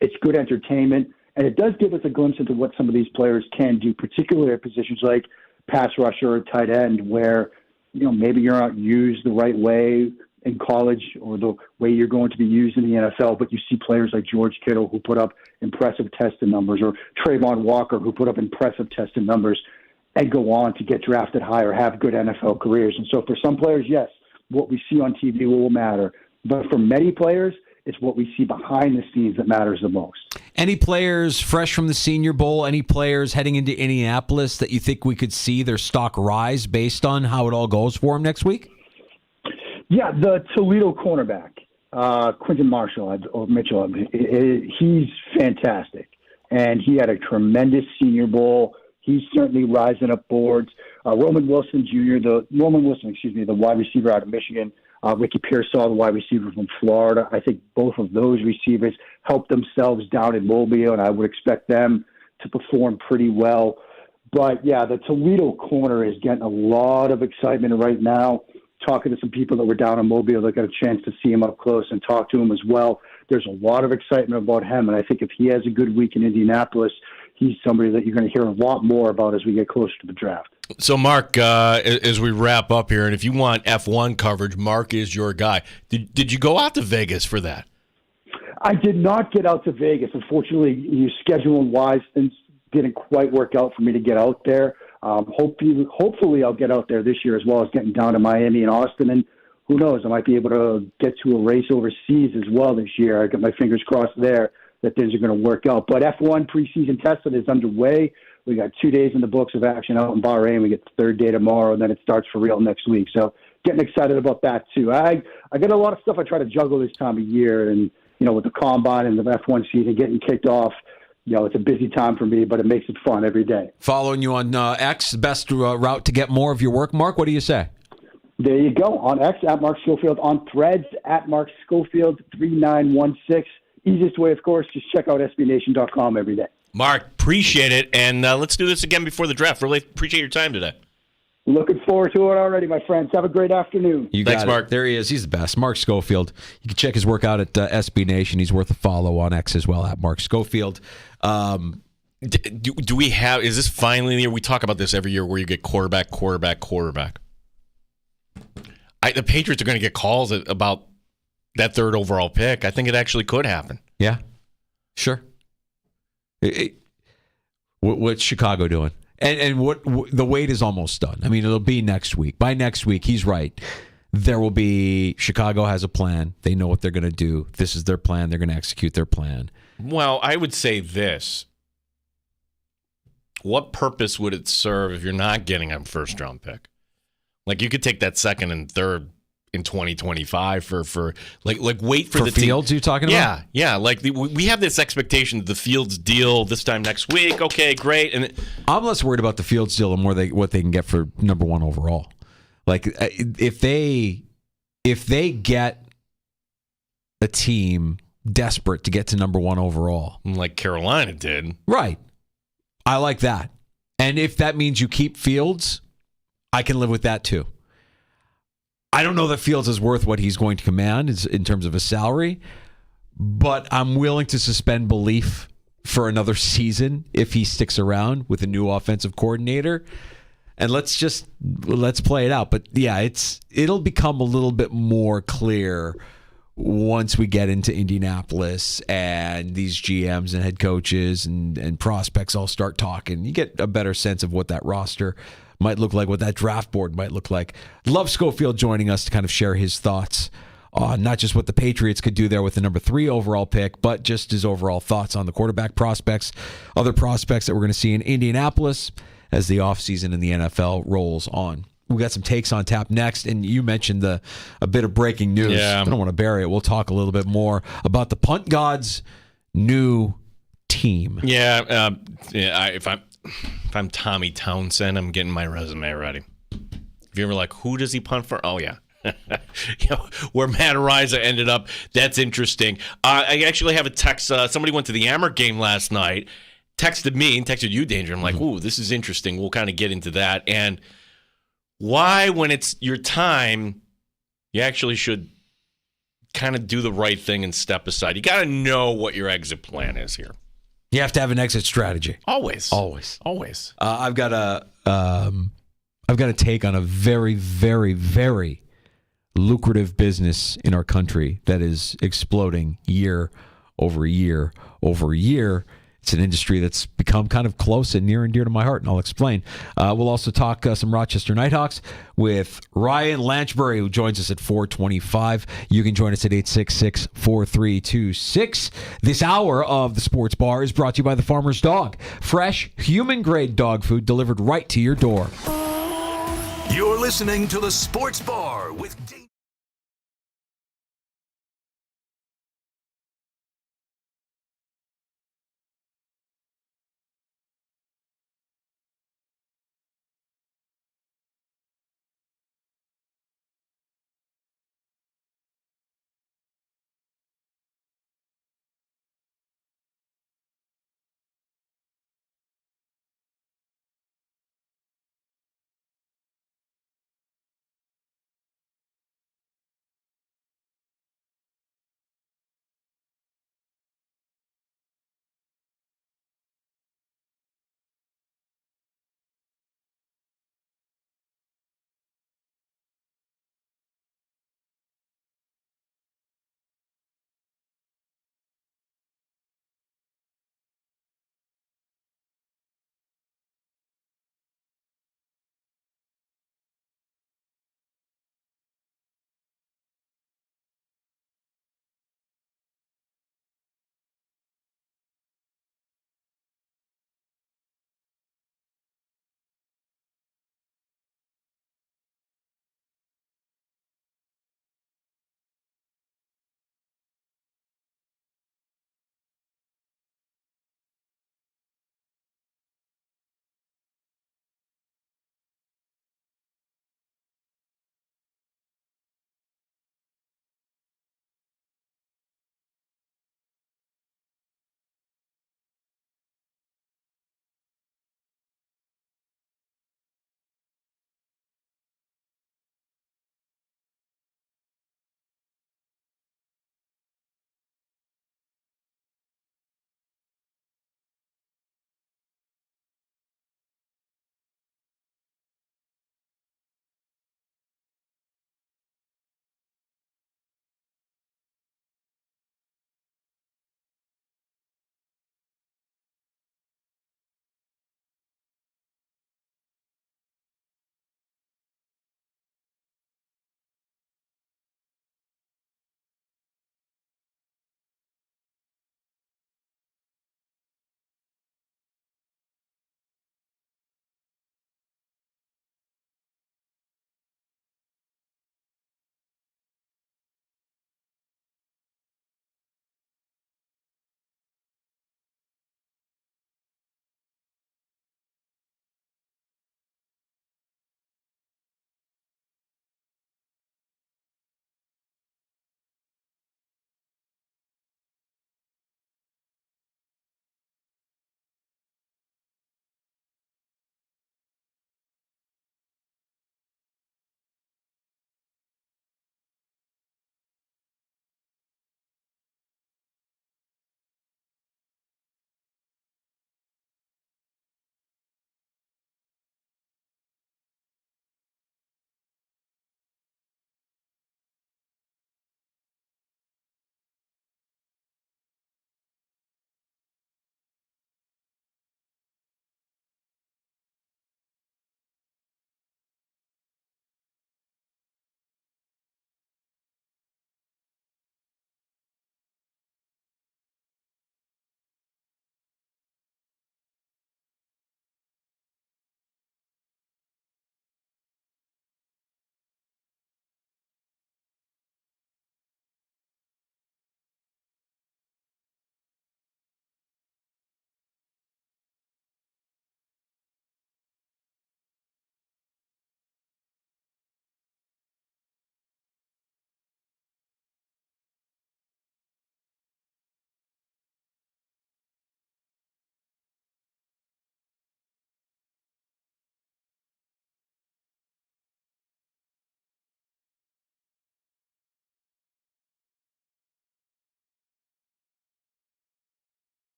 it's good entertainment, and it does give us a glimpse into what some of these players can do, particularly at positions like pass rusher or tight end, where maybe you're not used the right way in college or the way you're going to be used in the NFL, but you see players like George Kittle who put up impressive testing numbers, or Trayvon Walker who put up impressive testing numbers and go on to get drafted higher, have good NFL careers. And so for some players, yes, what we see on TV will matter. But for many players, it's what we see behind the scenes that matters the most. Any players fresh from the Senior Bowl, any players heading into Indianapolis that you think we could see their stock rise based on how it all goes for them next week? Yeah, the Toledo cornerback, Quinton Mitchell, he's fantastic. And he had a tremendous Senior Bowl. He's certainly rising up boards. Roman Wilson, the wide receiver out of Michigan. Ricky Pearsall, the wide receiver from Florida. I think both of those receivers helped themselves down in Mobile, and I would expect them to perform pretty well. But, yeah, the Toledo corner is getting a lot of excitement right now. Talking to some people that were down in Mobile that got a chance to see him up close and talk to him as well. There's a lot of excitement about him, and I think if he has a good week in Indianapolis, he's somebody that you're going to hear a lot more about as we get closer to the draft. So, Mark, as we wrap up here, and if you want F1 coverage, Mark is your guy. Did you go out to Vegas for that? I did not get out to Vegas. Unfortunately, scheduling-wise, things didn't quite work out for me to get out there. Hopefully, I'll get out there this year as well as getting down to Miami and Austin. And who knows, I might be able to get to a race overseas as well this year. I got my fingers crossed there that things are going to work out. But F1 preseason testing is underway. We got 2 days in the books of action out in Bahrain. We get the 3rd day tomorrow, and then it starts for real next week. So getting excited about that too. I got a lot of stuff I try to juggle this time of year, and with the combine and the F1 season getting kicked off, it's a busy time for me, but it makes it fun every day. Following you on X, best route to get more of your work, Mark. What do you say? There you go. On X, at Mark Schofield. On Threads, at Mark Schofield 3916. Easiest way, of course, just check out SBNation.com every day. Mark, appreciate it, and let's do this again before the draft. Really appreciate your time today. Looking forward to it already, my friends. Have a great afternoon. Thanks, Mark. There he is. He's the best. Mark Schofield. You can check his work out at SB Nation. He's worth a follow on X as well, at Mark Schofield. Do we have, is this finally the year? We talk about this every year where you get quarterback. The Patriots are going to get calls about that 3rd overall pick. I think it actually could happen. Yeah, sure. What's Chicago doing? And what the wait is almost done. I mean, it'll be next week. By next week, he's right. There will be, Chicago has a plan. They know what they're going to do. This is their plan. They're going to execute their plan. Well, I would say this. What purpose would it serve if you're not getting a 1st-round pick? Like, you could take that 2nd and 3rd in 2025 for wait for the Fields team. you're talking about? Yeah. Like we have this expectation that the Fields deal this time next week. Okay, great. And I'm less worried about the Fields deal and more what they can get for number 1 overall. Like if they get a team desperate to get to number 1 overall. Like Carolina did. Right. I like that. And if that means you keep Fields, I can live with that too. I don't know that Fields is worth what he's going to command in terms of a salary, but I'm willing to suspend belief for another season if he sticks around with a new offensive coordinator. And let's play it out. But yeah, it'll become a little bit more clear once we get into Indianapolis and these GMs and head coaches and prospects all start talking. You get a better sense of what that roster might look like, what that draft board might look like. Love Schofield joining us to kind of share his thoughts on not just what the Patriots could do there with the number 3 overall pick, but just his overall thoughts on the quarterback prospects, other prospects that we're going to see in Indianapolis as the offseason in the NFL rolls on. We got some takes on tap next, and you mentioned a bit of breaking news. Yeah. I don't want to bury it. We'll talk a little bit more about the Punt Gods' new team. Yeah, if I'm Tommy Townsend, I'm getting my resume ready. If you ever like, who does he punt for? Oh yeah, where Matt Ariza ended up. That's interesting. I actually have a text. Somebody went to the Ammer game last night. Texted me and texted you, Danger. I'm like, ooh, this is interesting. We'll kind of get into that. And why, when it's your time, you actually should kind of do the right thing and step aside. You got to know what your exit plan is here. You have to have an exit strategy. Always. I've got a take on a very, very, very lucrative business in our country that is exploding year over year over year. It's an industry that's become kind of close and near and dear to my heart, and I'll explain. We'll also talk some Rochester Nighthawks with Ryan Lanchbury, who joins us at 4:25. You can join us at 866-4326. This hour of the Sports Bar is brought to you by the Farmer's Dog. Fresh, human-grade dog food delivered right to your door. You're listening to the Sports Bar with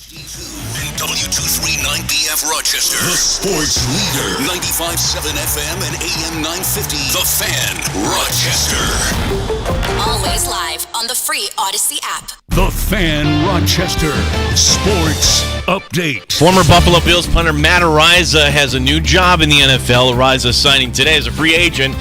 And W239BF Rochester. The sports leader. 95.7 FM and AM 950. The Fan, Rochester. Always live on the free Odyssey app. The Fan, Rochester. Sports update. Former Buffalo Bills punter Matt Araiza has a new job in the NFL. Araiza signing today as a free agent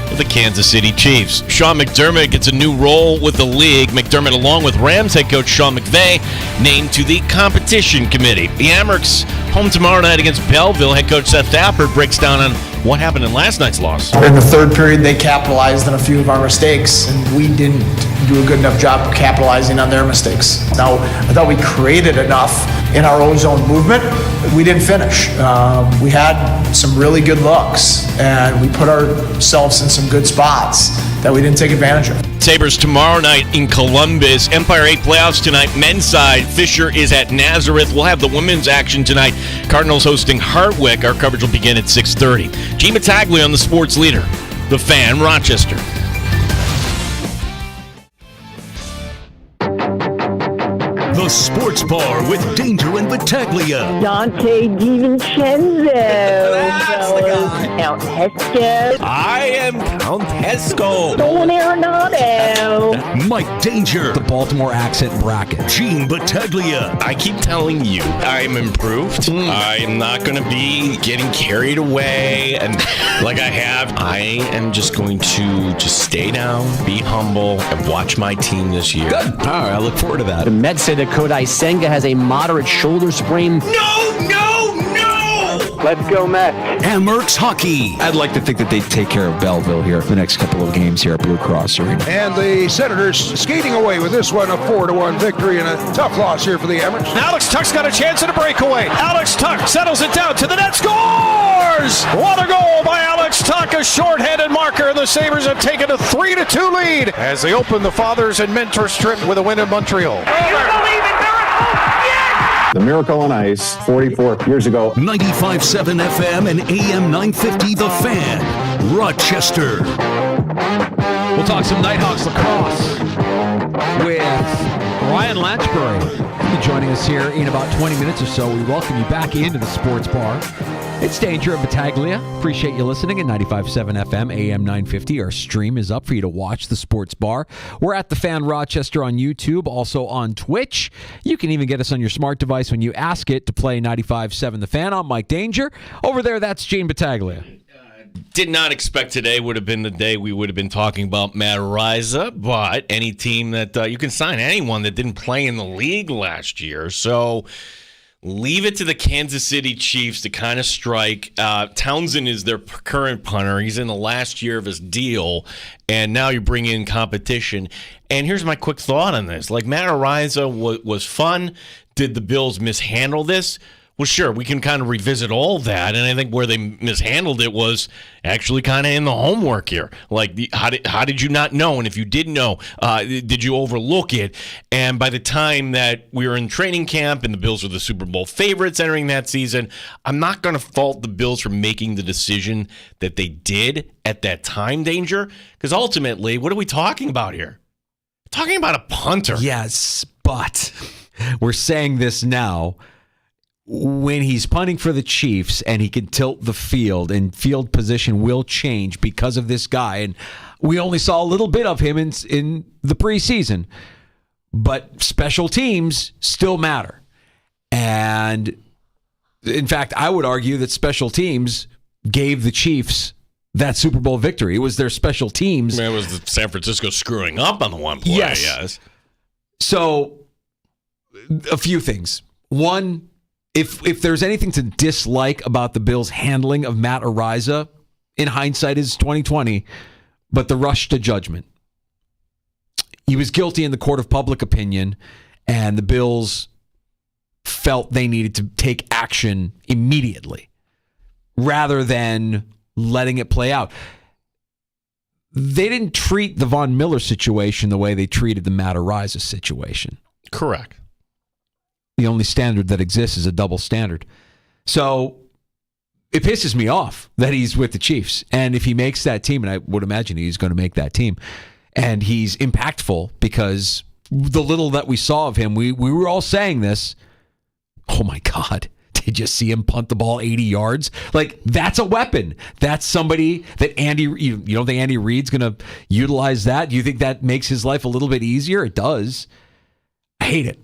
with the Kansas City Chiefs. Sean McDermott gets a new role with the league. McDermott, along with Rams head coach Sean McVay, named to the competition committee. The Amerks home tomorrow night against Belleville. Head coach Seth Thappert breaks down on what happened in last night's loss. In the third period, they capitalized on a few of our mistakes, and we didn't do a good enough job of capitalizing on their mistakes. Now, I thought we created enough in our ozone movement. We didn't finish. We had some really good looks, and we put ourselves in some good spots that we didn't take advantage of. Sabres tomorrow night in Columbus. Empire 8 playoffs tonight. Men's side, Fisher is at Nazareth. We'll have the women's action tonight. Cardinals hosting Hartwick. Our coverage will begin at 6:30. Gene Battaglia on the sports leader, The Fan, Rochester. The Sports Bar with Danger and Battaglia. Dante DiVincenzo. That's the guy. Count Hesco. I am Count Hesco. Don Arenado. Mike Danger. The Baltimore accent bracket. Gene Battaglia. I keep telling you, I'm improved. I'm not going to be getting carried away and like I have. I am just going to just stay down, be humble, and watch my team this year. Good. All right, I look forward to that. The Mets say that Kodai Senga has a moderate shoulder sprain. No! Let's go, Mets. Amerks Hockey. I'd like to think that they take care of Belleville here for the next couple of games here at Blue Cross Arena. And the Senators skating away with this one, a 4-1 victory and a tough loss here for the Amerks. Alex Tuck's got a chance at a breakaway. Alex Tuck settles it down to the net, scores! What a goal by Alex Tuck, a short-handed marker, and the Sabres have taken a 3-2 lead as they open the Fathers and Mentors trip with a win in Montreal. The Miracle on Ice, 44 years ago. 95.7 FM and AM 950 The Fan, Rochester. We'll talk some Nighthawks lacrosse with Ryan Latchbury. He'll be joining us here in about 20 minutes or so. We welcome you back into the Sports Bar. It's Danger and Battaglia. Appreciate you listening at 95.7 FM, AM 950. Our stream is up for you to watch the Sports Bar. We're at The Fan Rochester on YouTube, also on Twitch. You can even get us on your smart device when you ask it to play 95.7 The Fan. I'm Mike Danger. Over there, that's Gene Battaglia. Did not expect today would have been the day we would have been talking about Matt Araiza, but any team that you can sign anyone that didn't play in the league last year. So leave it to the Kansas City Chiefs to kind of strike. Townsend is their current punter. He's in the last year of his deal, and now you bring in competition. And here's my quick thought on this. Like, Matt Araiza was fun. Did the Bills mishandle this? Well, sure, we can kind of revisit all that, and I think where they mishandled it was actually kind of in the homework here. Like, how did you not know? And if you did know, did you overlook it? And by the time that we were in training camp and the Bills were the Super Bowl favorites entering that season, I'm not going to fault the Bills for making the decision that they did at that time, Danger, because ultimately, what are we talking about here? We're talking about a punter. Yes, but we're saying this now. When he's punting for the Chiefs and he can tilt the field and field position will change because of this guy. And we only saw a little bit of him in the preseason. But special teams still matter. And in fact, I would argue that special teams gave the Chiefs that Super Bowl victory. It was their special teams. It was the San Francisco screwing up on the one play. Yes. So a few things. One, If there's anything to dislike about the Bills' handling of Matt Araiza, in hindsight is 2020, but the rush to judgment. He was guilty in the court of public opinion, and the Bills felt they needed to take action immediately rather than letting it play out. They didn't treat the Von Miller situation the way they treated the Matt Araiza situation. Correct. The only standard that exists is a double standard. So it pisses me off that he's with the Chiefs. And if he makes that team, and I would imagine he's going to make that team, and he's impactful because the little that we saw of him, we were all saying this, Oh my God. Did you see him punt the ball 80 yards? Like, that's a weapon. That's somebody that you don't think Andy Reid's going to utilize that? Do you think that makes his life a little bit easier? It does. I hate it.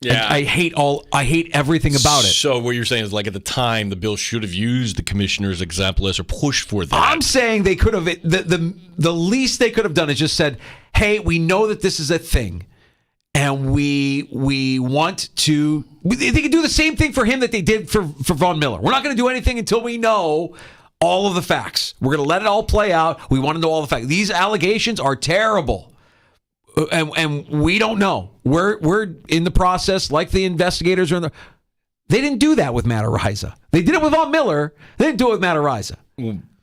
Yeah. I hate everything about it. So what you're saying is, like, at the time, the Bills should have used the commissioner's example list or pushed for that. I'm saying they could have, the least they could have done is just said, hey, we know that this is a thing. And we want to. They can do the same thing for him that they did for Von Miller. We're not going to do anything until we know all of the facts. We're going to let it all play out. We want to know all the facts. These allegations are terrible, and we don't know. We're in the process, like the investigators are in the. They didn't do that with Matt Araiza. They did it with Von Miller. They didn't do it with Matt Araiza.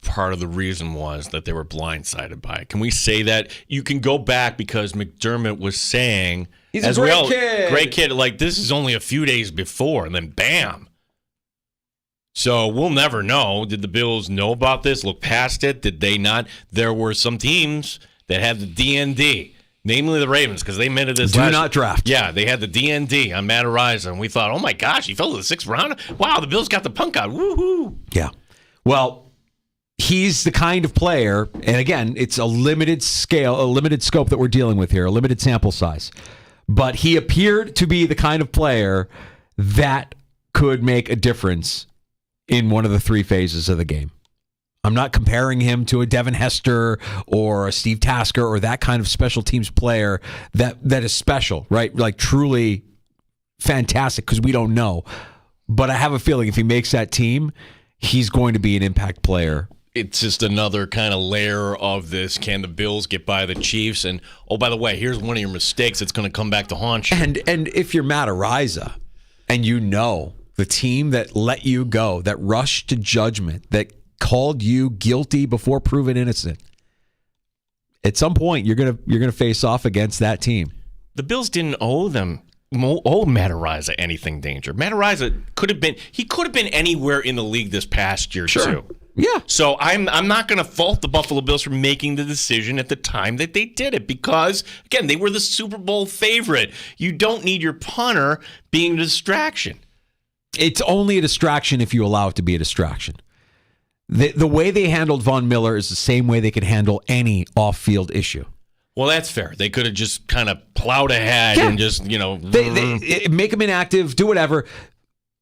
Part of the reason was that they were blindsided by it. Can we say that? You can go back because McDermott was saying, he's a great kid. Great kid. Like, this is only a few days before, and then bam. So we'll never know. Did the Bills know about this? Look past it? Did they not? There were some teams that had the DND, namely the Ravens, because they admitted this. Do not draft. Yeah, they had the DND on Matt Araiza, and we thought, oh my gosh, he fell to the 6th round. Wow, the Bills got the punk out. Woohoo! Yeah. Well, he's the kind of player, and again, it's a limited scale, a limited scope that we're dealing with here, a limited sample size. But he appeared to be the kind of player that could make a difference in one of the 3 phases of the game. I'm not comparing him to a Devin Hester or a Steve Tasker or that kind of special teams player that is special, right? Like truly fantastic, because we don't know. But I have a feeling if he makes that team, he's going to be an impact player. It's just another kind of layer of this. Can the Bills get by the Chiefs? And, oh, by the way, here's one of your mistakes that's going to come back to haunt you. And if you're Matt Araiza and you know the team that let you go, that rushed to judgment, that called you guilty before proven innocent, at some point you're gonna face off against that team. The Bills didn't owe Matt Araiza anything, Danger. Matt Araiza could have been anywhere in the league this past year, too. Yeah. So I'm not going to fault the Buffalo Bills for making the decision at the time that they did it because, again, they were the Super Bowl favorite. You don't need your punter being a distraction. It's only a distraction if you allow it to be a distraction. The way they handled Von Miller is the same way they could handle any off-field issue. Well, that's fair. They could have just kind of plowed ahead and just, They make him inactive, do whatever.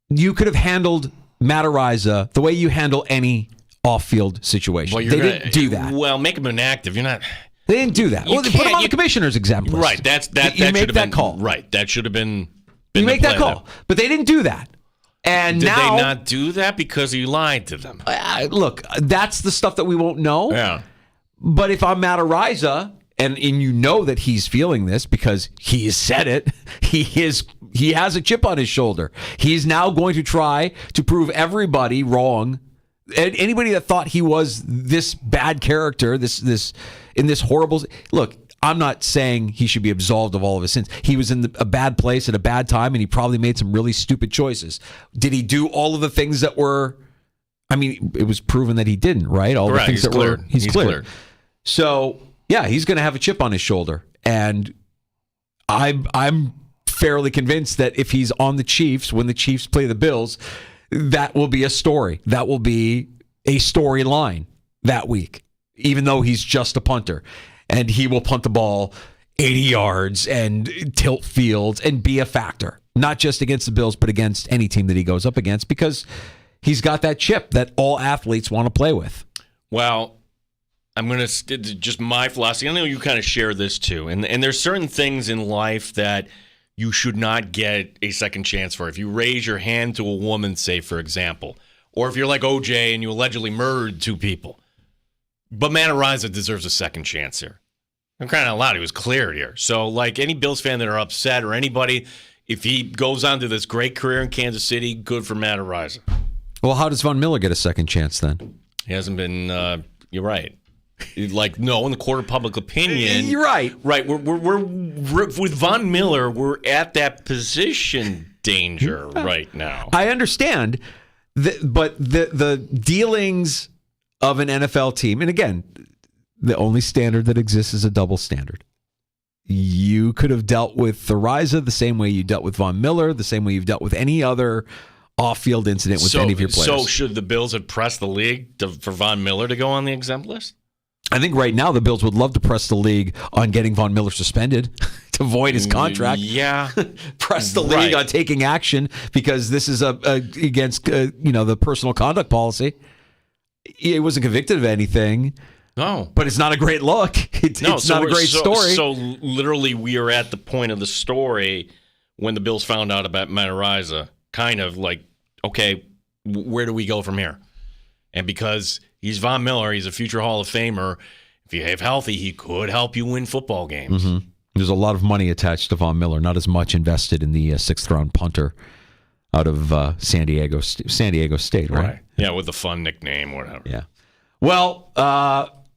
You could have handled Matt Araiza the way you handle any off-field situation. Well, didn't do that. Well, make him inactive. You're not. They didn't do that. Well, they put him on the commissioner's exempt list. Right. You make that call. Right. That should have been. You make that call, but they didn't do that. And did now, they not do that because you lied to them? Look, that's the stuff that we won't know. Yeah. But if I'm Matt Araiza, and you know that he's feeling this because he has said it, he has a chip on his shoulder. He's now going to try to prove everybody wrong. And anybody that thought he was this bad character, this horrible look. I'm not saying he should be absolved of all of his sins. He was in a bad place at a bad time, and he probably made some really stupid choices. Did he do all of the things that were? I mean, it was proven that he didn't, right? All the things he's cleared. So yeah, he's going to have a chip on his shoulder, and I'm fairly convinced that if he's on the Chiefs when the Chiefs play the Bills, that will be a story. That will be a storyline that week, even though he's just a punter. And he will punt the ball 80 yards and tilt fields and be a factor, not just against the Bills, but against any team that he goes up against, because he's got that chip that all athletes want to play with. Well, I'm going to just my philosophy. I know you kind of share this too. And there's certain things in life that you should not get a second chance for. If you raise your hand to a woman, say, for example, or if you're like OJ and you allegedly murdered 2 people. But Matt Araiza deserves a second chance here. I'm crying out loud. He was cleared here. So, like any Bills fan that are upset or anybody, if he goes on to this great career in Kansas City, good for Matt Araiza. Well, how does Von Miller get a second chance then? He hasn't been. You're right. Like no, in the court of public opinion. You're right. Right. We're with Von Miller. We're at that position danger right now. I understand, but the dealings of an NFL team, and again, the only standard that exists is a double standard. you could have dealt with Ariza the same way you dealt with Von Miller, the same way you've dealt with any other off-field incident with any of your players. So should the Bills have pressed the league for Von Miller to go on the exempt list? I think right now the Bills would love to press the league on getting Von Miller suspended to void his contract. Yeah. Press the league on taking action because this is against the personal conduct policy. He wasn't convicted of anything. No. But it's not a great look. It's not a great story. So literally we are at the point of the story when the Bills found out about Matt Ariza, kind of like, okay, where do we go from here? And because he's Von Miller, he's a future Hall of Famer. If you have healthy, he could help you win football games. Mm-hmm. There's a lot of money attached to Von Miller, not as much invested in the sixth-round punter out of San Diego State, right? Yeah, with a fun nickname, whatever. Yeah. Well,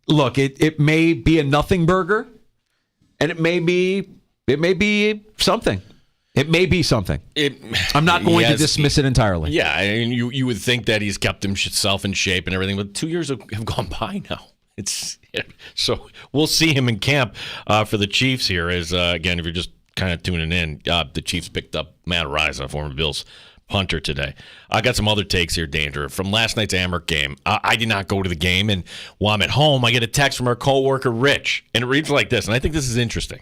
look, it may be a nothing burger, and it may be something. It may be something. I'm not going to dismiss it entirely. Yeah, and you would think that he's kept himself in shape and everything, but 2 years have gone by now. So we'll see him in camp for the Chiefs here. As again, if you're just kind of tuning in, the Chiefs picked up Matt Ariza, former Bills punter, today. I got some other takes here, Danger, from last night's Amherst game. I did not go to the game, and while I'm at home, I get a text from our coworker Rich, and it reads like this, and I think this is interesting.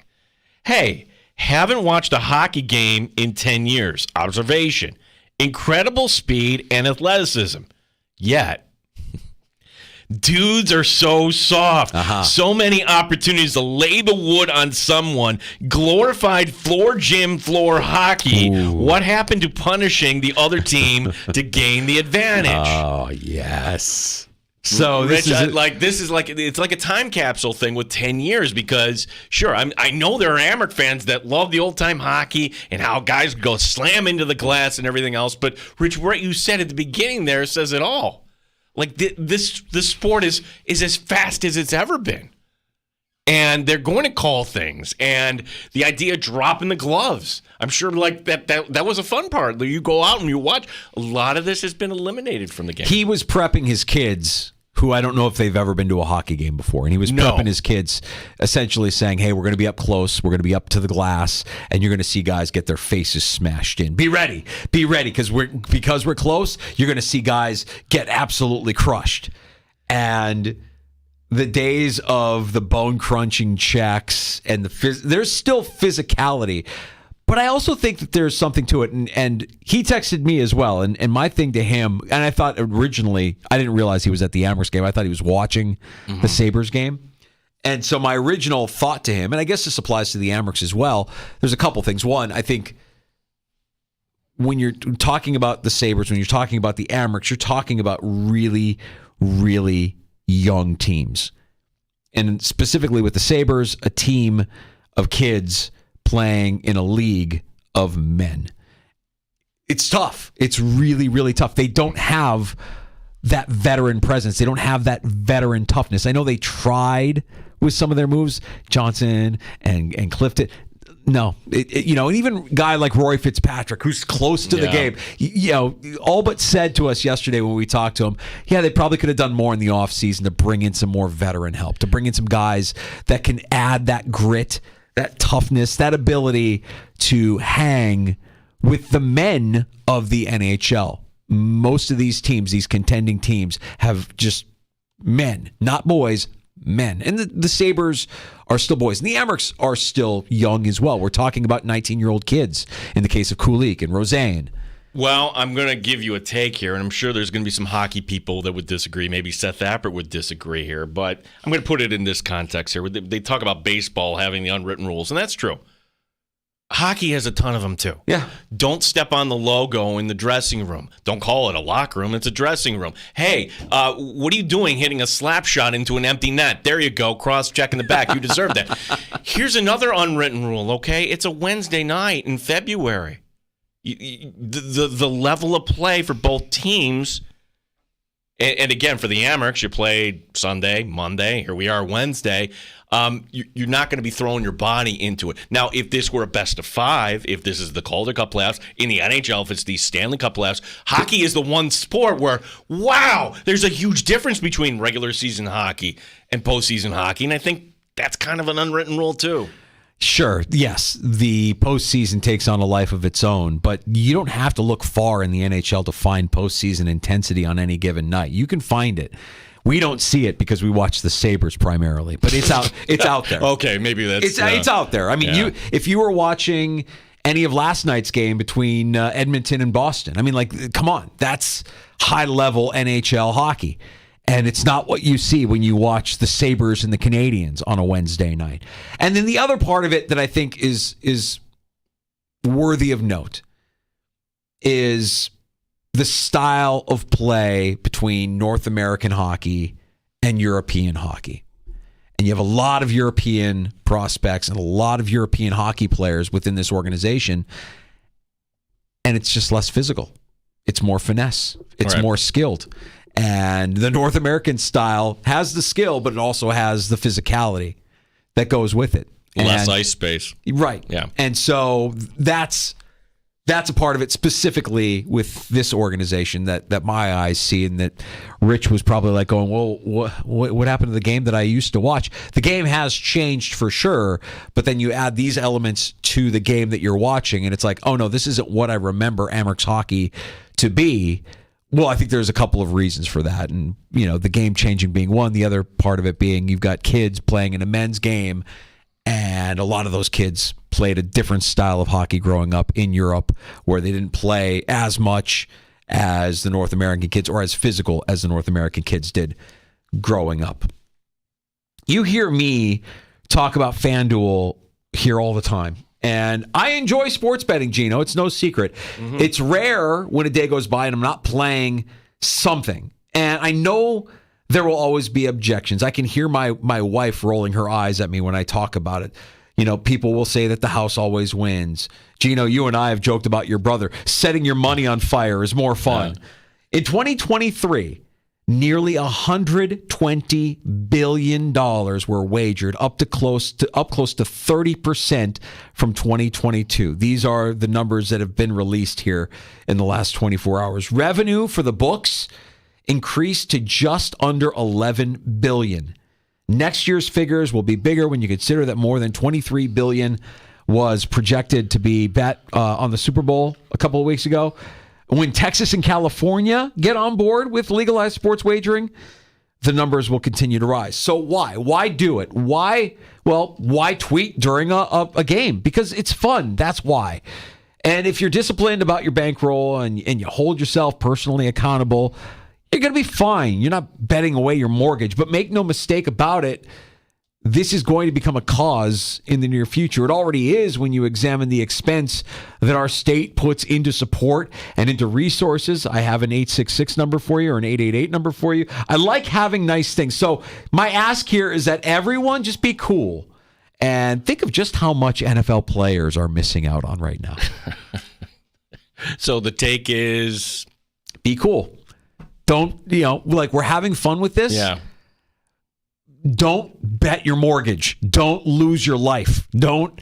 Hey, haven't watched a hockey game in 10 years. Observation. Incredible speed and athleticism. Yet, dudes are so soft. So many opportunities to lay the wood on someone. Glorified gym floor hockey. Ooh. What happened to punishing the other team to gain the advantage? Oh, yes. So Rich, it's like a time capsule thing with 10 years because sure, I know there are Amherst fans that love the old time hockey and how guys go slam into the glass and everything else. But Rich, what you said at the beginning there says it all. Like this sport is as fast as it's ever been, and they're going to call things. And the idea of dropping the gloves, I'm sure like that was a fun part. You go out and you watch. A lot of this has been eliminated from the game. He was prepping his kids, who I don't know if they've ever been to a hockey game before. And he was prepping his kids, essentially saying, hey, we're going to be up close. We're going to be up to the glass. And you're going to see guys get their faces smashed in. Be ready. Be ready. Because we're close, you're going to see guys get absolutely crushed. And the days of the bone-crunching checks and there's still physicality. But I also think that there's something to it, and he texted me as well, and my thing to him, and I thought originally, I didn't realize he was at the Amherst game. I thought he was watching the Sabres game. And so my original thought to him, and I guess this applies to the Amherst as well, there's a couple things. One, I think when you're talking about the Sabres, when you're talking about the Amherst, you're talking about really, really young teams. And specifically with the Sabres, a team of kids playing in a league of men. It's tough. It's really, really tough. They don't have that veteran presence. They don't have that veteran toughness. I know they tried with some of their moves, Johnson and Clifton. No, and even a guy like Roy Fitzpatrick, who's close to the game, all but said to us yesterday when we talked to him, they probably could have done more in the offseason to bring in some more veteran help, to bring in some guys that can add that grit, that toughness, that ability to hang with the men of the NHL. Most of these teams, these contending teams, have just men, not boys, men. And the Sabres are still boys. And the Amherst are still young as well. We're talking about 19-year-old kids in the case of Kulik and Roseanne. Well, I'm going to give you a take here, and I'm sure there's going to be some hockey people that would disagree. Maybe Seth Appert would disagree here, but I'm going to put it in this context here. They talk about baseball having the unwritten rules, and that's true. Hockey has a ton of them, too. Yeah. Don't step on the logo in the dressing room. Don't call it a locker room. It's a dressing room. Hey, what are you doing hitting a slap shot into an empty net? There you go. Cross-check in the back. You deserve that. Here's another unwritten rule, okay? It's a Wednesday night in February. The level of play for both teams, and again, for the Amherst, you played Sunday, Monday, here we are Wednesday. You're not going to be throwing your body into it. Now, if this were a best of 5, if this is the Calder Cup playoffs, in the NHL, if it's the Stanley Cup playoffs, hockey is the one sport where, wow, there's a huge difference between regular season hockey and postseason hockey, and I think that's kind of an unwritten rule too. Sure, yes, the postseason takes on a life of its own, but you don't have to look far in the NHL to find postseason intensity on any given night. You can find it. We don't see it because we watch the Sabres primarily, but it's out. It's out there. Okay, maybe that's it's out there. I mean, if you were watching any of last night's game between Edmonton and Boston, I mean, like, come on, that's high level NHL hockey. And it's not what you see when you watch the Sabres and the Canadiens on a Wednesday night. And then the other part of it that I think is worthy of note is the style of play between North American hockey and European hockey. And you have a lot of European prospects and a lot of European hockey players within this organization. And it's just less physical. It's more finesse. It's more skilled. And the North American style has the skill, but it also has the physicality that goes with it. Less ice space. Right. Yeah. And so that's a part of it specifically with this organization that my eyes see, and that Rich was probably like going, well, what happened to the game that I used to watch? The game has changed for sure, but then you add these elements to the game that you're watching, and it's like, oh no, this isn't what I remember Amerks hockey to be. Well, I think there's a couple of reasons for that. And, the game changing being one, the other part of it being you've got kids playing in a men's game, and a lot of those kids played a different style of hockey growing up in Europe, where they didn't play as much as the North American kids, or as physical as the North American kids did growing up. You hear me talk about FanDuel here all the time. And I enjoy sports betting, Gino. It's no secret. Mm-hmm. It's rare when a day goes by and I'm not playing something. And I know there will always be objections. I can hear my wife rolling her eyes at me when I talk about it. People will say that the house always wins. Gino, you and I have joked about your brother. Setting your money on fire is more fun. In 2023, nearly $120 billion were wagered, up close to 30% from 2022. These are the numbers that have been released here in the last 24 hours. Revenue for the books increased to just under $11 billion. Next year's figures will be bigger when you consider that more than $23 billion was projected to be bet on the Super Bowl a couple of weeks ago. When Texas and California get on board with legalized sports wagering, the numbers will continue to rise. So why? Why do it? Why tweet during a game? Because it's fun. That's why. And if you're disciplined about your bankroll and you hold yourself personally accountable, you're going to be fine. You're not betting away your mortgage. But make no mistake about it, this is going to become a cause in the near future. It already is when you examine the expense that our state puts into support and into resources. I have an 866 number for you, or an 888 number for you. I like having nice things. So my ask here is that everyone just be cool and think of just how much NFL players are missing out on right now. So the take is be cool. Don't, we're having fun with this. Yeah. Don't bet your mortgage. Don't lose your life. Don't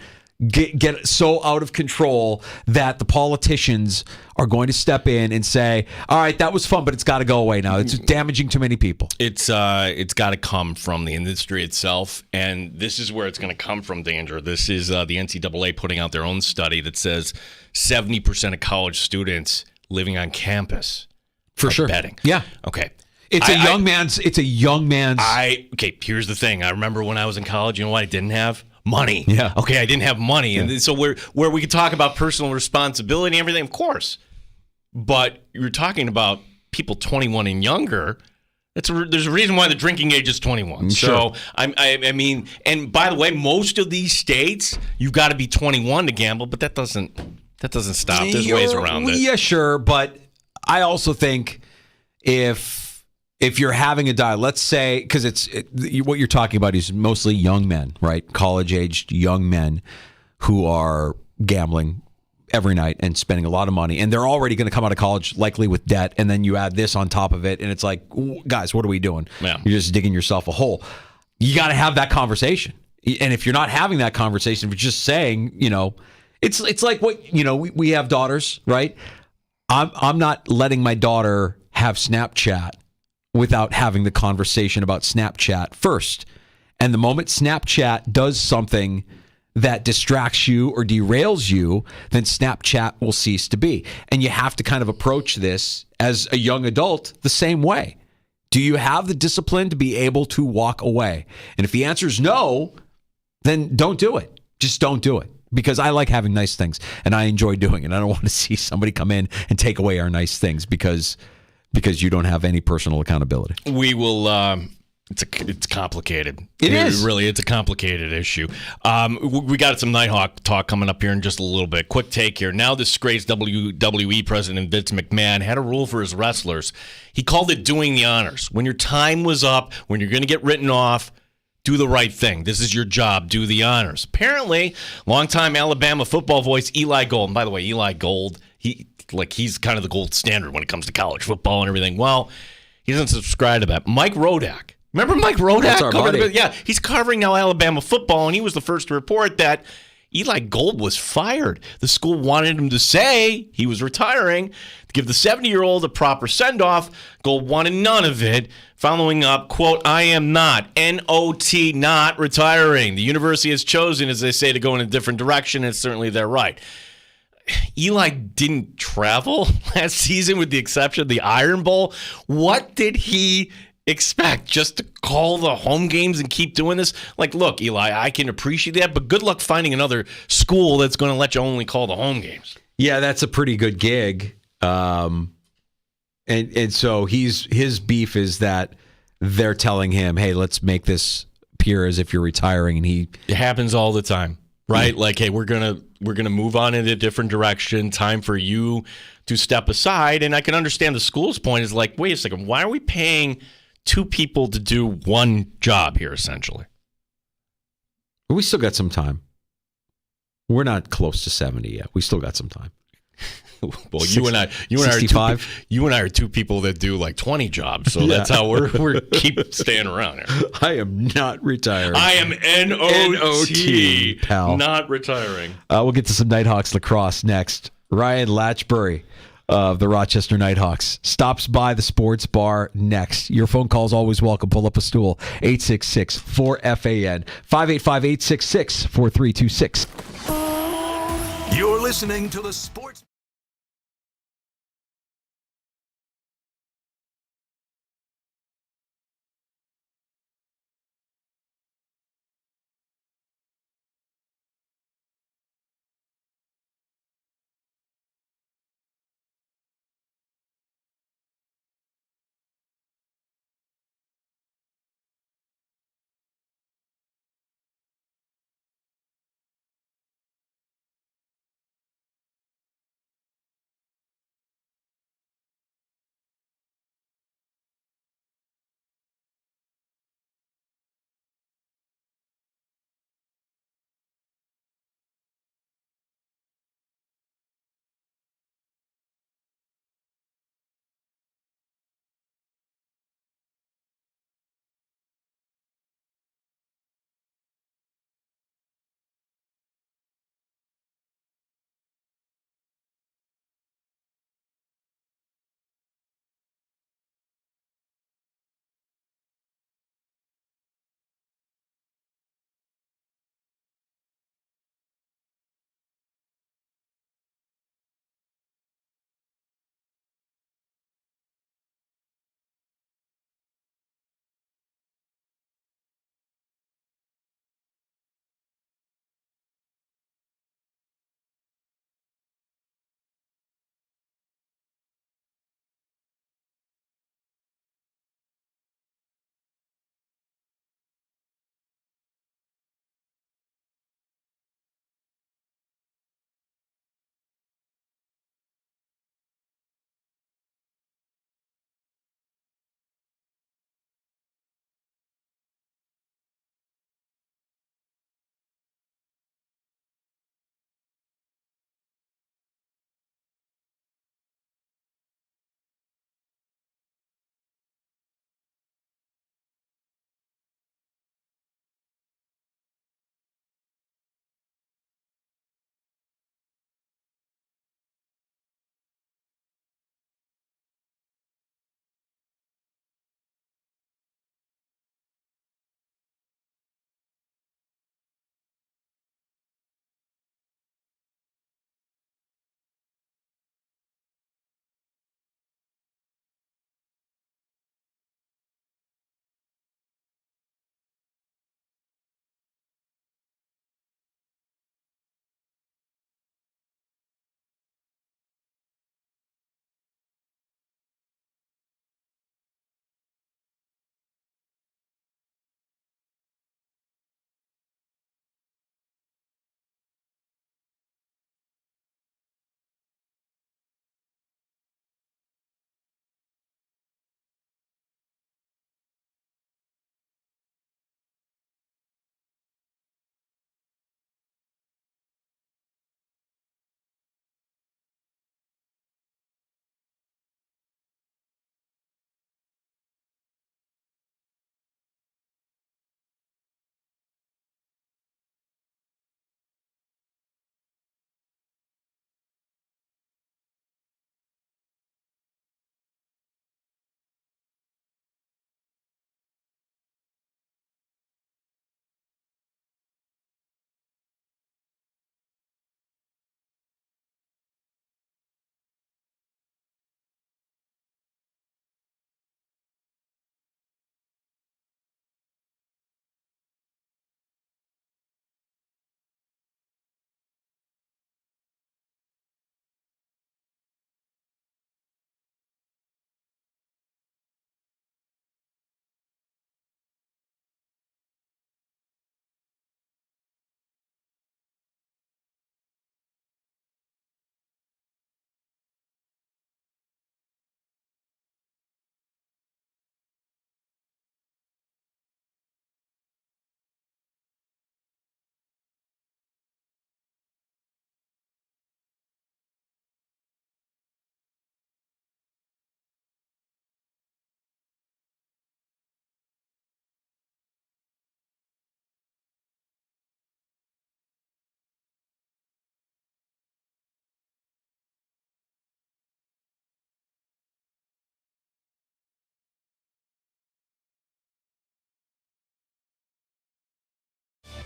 get so out of control that the politicians are going to step in and say, all right, that was fun, but it's got to go away now. It's damaging too many people. It's got to come from the industry itself, and this is where it's going to come from, Danger. This is the NCAA putting out their own study that says 70% of college students living on campus for sure betting. Yeah. Okay. It's a young man's. Okay, here's the thing. I remember when I was in college, you know what I didn't have? Money. Yeah. Okay, I didn't have money. Yeah. And so where we could talk about personal responsibility and everything, of course. But you're talking about people 21 and younger. There's a reason why the drinking age is 21. Sure. So, I mean, and by the way, most of these states, you've got to be 21 to gamble, but that doesn't stop. There's ways around it. Yeah, sure. But I also think if you're having a diet, let's say, because what you're talking about is mostly young men, right? College-aged young men who are gambling every night and spending a lot of money, and they're already going to come out of college likely with debt, and then you add this on top of it, and it's like, guys, what are we doing? Yeah. You're just digging yourself a hole. You got to have that conversation, and if you're not having that conversation, if you're just saying, it's like what we have daughters, right? I'm not letting my daughter have Snapchat without having the conversation about Snapchat first. And the moment Snapchat does something that distracts you or derails you, then Snapchat will cease to be. And you have to kind of approach this as a young adult the same way. Do you have the discipline to be able to walk away? And if the answer is no, then don't do it. Just don't do it. Because I like having nice things and I enjoy doing it. I don't want to see somebody come in and take away our nice things because you don't have any personal accountability. We will. It's complicated. It is. Really, it's a complicated issue. We got some Nighthawk talk coming up here in just a little bit. Quick take here. Now disgraced WWE President Vince McMahon had a rule for his wrestlers. He called it doing the honors. When your time was up, when you're going to get written off, do the right thing. This is your job. Do the honors. Apparently, longtime Alabama football voice Eli Gold. And by the way, Eli Gold, he's kind of the gold standard when it comes to college football and everything. Well, he doesn't subscribe to that. Mike Rodak. Remember Mike Rodak? That's our buddy. Yeah, he's covering now Alabama football, and he was the first to report that Eli Gold was fired. The school wanted him to say he was retiring, to give the 70-year-old a proper send-off. Gold wanted none of it, following up, quote, I am not, N-O-T, not retiring. The university has chosen, as they say, to go in a different direction, and certainly they're right. Eli didn't travel last season with the exception of the Iron Bowl. What did he expect? Just to call the home games and keep doing this? Like, look, Eli, I can appreciate that, but good luck finding another school that's going to let you only call the home games. Yeah, that's a pretty good gig. And so his beef is that they're telling him, hey, let's make this appear as if you're retiring, and it happens all the time. Right? Like, hey, we're gonna move on in a different direction. Time for you to step aside. And I can understand the school's point is like, wait a second, why are we paying two people to do one job here, essentially? We still got some time. We're not close to 70 yet. We still got some time. Well, you and I are two people that do like 20 jobs, so that's how we're keep staying around here. I am not retiring. I am N-O-T, pal. Not retiring. We'll get to some Nighthawks lacrosse next. Ryan Latchbury of the Rochester Nighthawks stops by the sports bar next. Your phone call is always welcome. Pull up a stool. 866-4FAN. 585-866-4326. You're listening to the Sports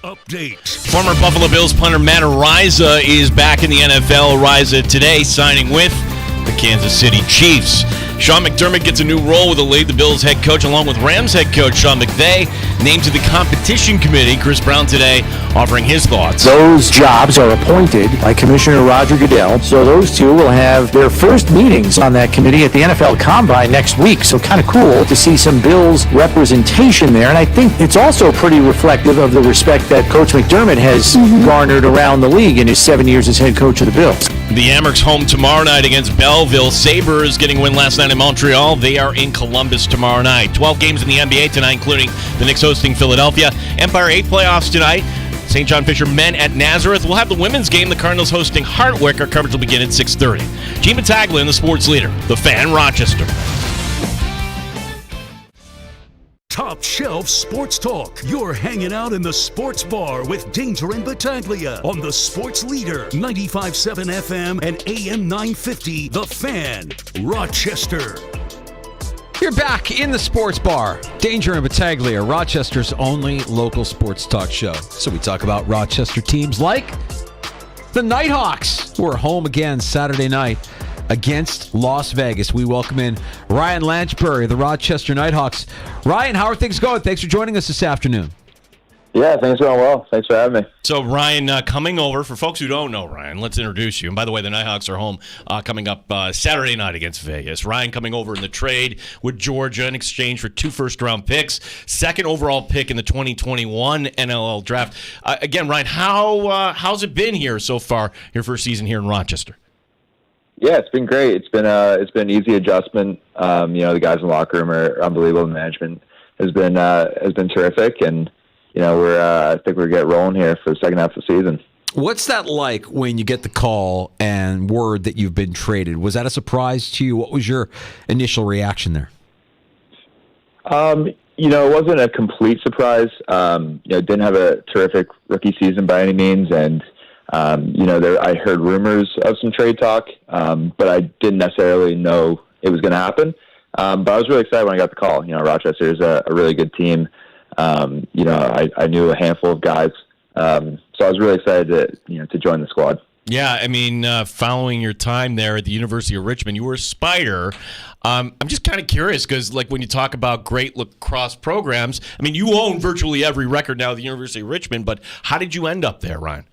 update. Former Buffalo Bills punter Matt Araiza is back in the NFL. Araiza today signing with the Kansas City Chiefs. Sean McDermott gets a new role with the Bills head coach, along with Rams head coach Sean McVay, named to the competition committee. Chris Brown today offering his thoughts. Those jobs are appointed by Commissioner Roger Goodell, so those two will have their first meetings on that committee at the NFL Combine next week. So kind of cool to see some Bills representation there, and I think it's also pretty reflective of the respect that Coach McDermott has garnered around the league in his 7 years as head coach of the Bills. The Amerks home tomorrow night against Belleville. Sabres getting a win last night in Montreal. They are in Columbus tomorrow night. 12 games in the NBA tonight, including the Knicks hosting Philadelphia. Empire 8 playoffs tonight. St. John Fisher men at Nazareth. We'll have the women's game. The Cardinals hosting Hartwick. Our coverage will begin at 6:30. Gene Battaglia, the sports leader. The Fan, Rochester. Top Shelf Sports Talk. You're hanging out in the sports bar with Danger and Battaglia on the Sports Leader, 95.7 FM and AM 950, The Fan, Rochester. You're back in the sports bar. Danger and Battaglia, Rochester's only local sports talk show. So we talk about Rochester teams like the Nighthawks, who are home again Saturday night against Las Vegas. We welcome in Ryan Lanchbury, the Rochester Nighthawks. Ryan, how are things going? Thanks for joining us this afternoon. Yeah, things are going well. Thanks for having me. So, Ryan, coming over, for folks who don't know Ryan, let's introduce you. And by the way, the Nighthawks are home coming up Saturday night against Vegas. Ryan coming over in the trade with Georgia in exchange for 2 first-round picks, second overall pick in the 2021 NLL draft. Again, Ryan, how's it been here so far, your first season here in Rochester? Yeah, it's been great. It's been an easy adjustment. The guys in the locker room are unbelievable. The management has been terrific, and I think we're get rolling here for the second half of the season. What's that like when you get the call and word that you've been traded? Was that a surprise to you? What was your initial reaction there? It wasn't a complete surprise. Didn't have a terrific rookie season by any means, and I heard rumors of some trade talk, but I didn't necessarily know it was going to happen. But I was really excited when I got the call. Rochester is a really good team. I knew a handful of guys, so I was really excited to join the squad. Yeah, I mean, following your time there at the University of Richmond, you were a Spider. I'm just kind of curious because, when you talk about great lacrosse programs, I mean, you own virtually every record now at the University of Richmond, but how did you end up there, Ryan?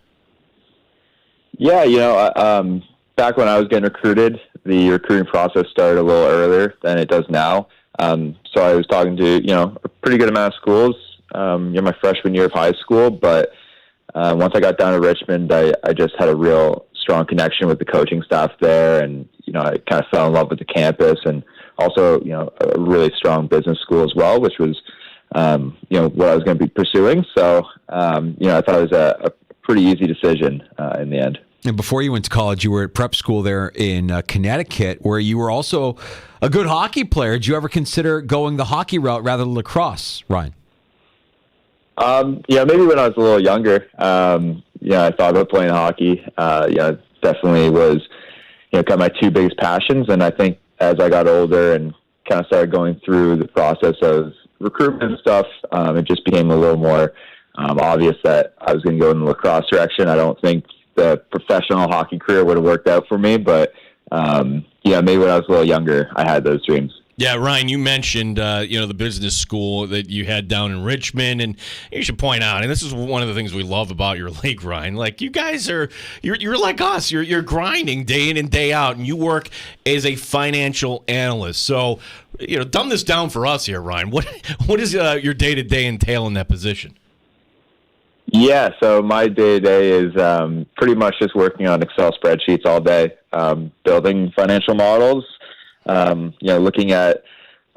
Yeah, back when I was getting recruited, the recruiting process started a little earlier than it does now. So I was talking to, a pretty good amount of schools, my freshman year of high school. But once I got down to Richmond, I just had a real strong connection with the coaching staff there. And, I kind of fell in love with the campus and also, a really strong business school as well, which was, what I was going to be pursuing. So, I thought it was a pretty easy decision in the end. And before you went to college, you were at prep school there in Connecticut, where you were also a good hockey player. Did you ever consider going the hockey route rather than lacrosse, Ryan? Maybe when I was a little younger, I thought about playing hockey. Definitely was, kind of my two biggest passions. And I think as I got older and kind of started going through the process of recruitment and stuff, it just became a little more obvious that I was going to go in the lacrosse direction. I don't think the professional hockey career would have worked out for me, but maybe when I was a little younger, I had those dreams. Yeah, Ryan, you mentioned the business school that you had down in Richmond, and you should point out, and this is one of the things we love about your league, Ryan. Like, you guys you're like us. You're grinding day in and day out, and you work as a financial analyst. So, dumb this down for us here, Ryan. What does your day-to-day entail in that position? Yeah, so my day-to-day is pretty much just working on Excel spreadsheets all day, building financial models, looking at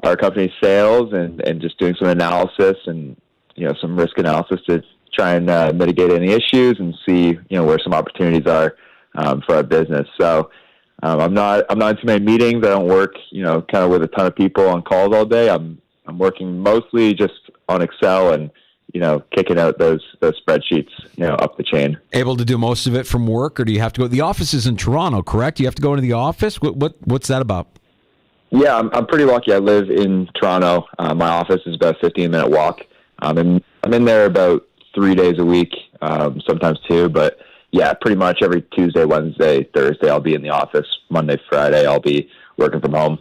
our company's sales and just doing some analysis and, some risk analysis to try and mitigate any issues and see, where some opportunities are for our business. So I'm not in too many meetings. I don't work, kind of with a ton of people on calls all day. I'm working mostly just on Excel and kicking out those spreadsheets, up the chain. Able to do most of it from work, or do you have to go? The office is in Toronto, correct? You have to go into the office? What's that about? Yeah, I'm pretty lucky. I live in Toronto. My office is about a 15-minute walk. I'm in there about 3 days a week, sometimes 2. But yeah, pretty much every Tuesday, Wednesday, Thursday, I'll be in the office. Monday, Friday, I'll be working from home.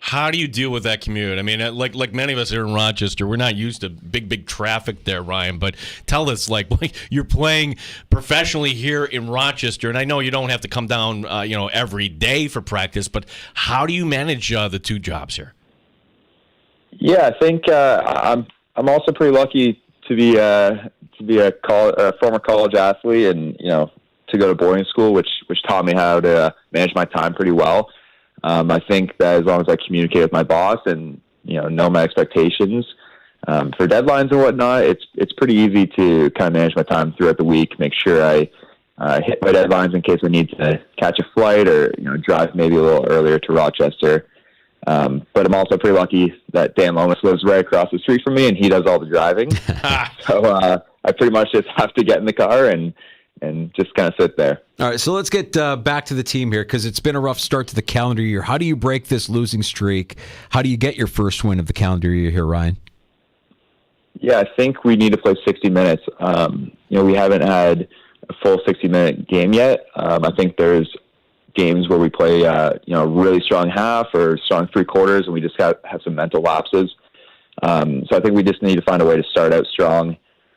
How do you deal with that commute? I mean, like many of us here in Rochester, we're not used to big traffic there, Ryan. But tell us, like you're playing professionally here in Rochester, and I know you don't have to come down, every day for practice. But how do you manage the 2 jobs here? Yeah, I think I'm also pretty lucky to be a former college athlete, and to go to boarding school, which taught me how to manage my time pretty well. I think that as long as I communicate with my boss and know my expectations for deadlines and whatnot, it's pretty easy to kind of manage my time throughout the week. Make sure I hit my deadlines in case I need to catch a flight or drive maybe a little earlier to Rochester. But I'm also pretty lucky that Dan Lomas lives right across the street from me, and he does all the driving. So I pretty much just have to get in the car and just kind of sit there. All right, so let's get back to the team here because it's been a rough start to the calendar year. How do you break this losing streak? How do you get your first win of the calendar year here, Ryan? Yeah, I think we need to play 60 minutes. We haven't had a full 60-minute game yet. I think there's games where we play, really strong half or strong 3 quarters, and we just have some mental lapses. So I think we just need to find a way to start out strong.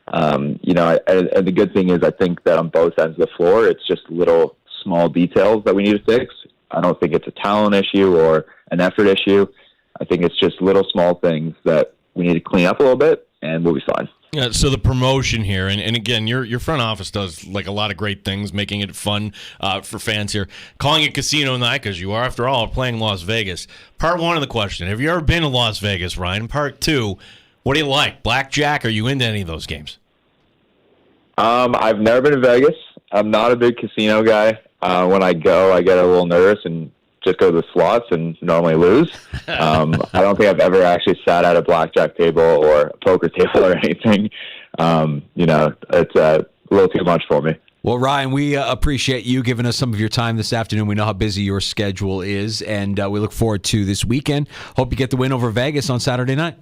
And the good thing is I think that on both ends of the floor, it's just little small details that we need to fix. I don't think it's a talent issue or an effort issue. I think it's just little small things that we need to clean up a little bit, and we'll be fine. Yeah, so the promotion here, and again, your front office does like a lot of great things, making it fun for fans here. Calling it casino night because you are, after all, playing Las Vegas. Part 1 of the question: have you ever been to Las Vegas, Ryan? Part 2: what do you like? Blackjack? Are you into any of those games? I've never been to Vegas. I'm not a big casino guy. When I go, I get a little nervous and just go to the slots and normally lose. I don't think I've ever actually sat at a blackjack table or a poker table or anything. It's a little too much for me. Well, Ryan, we appreciate you giving us some of your time this afternoon. We know how busy your schedule is, and we look forward to this weekend. Hope you get the win over Vegas on Saturday night.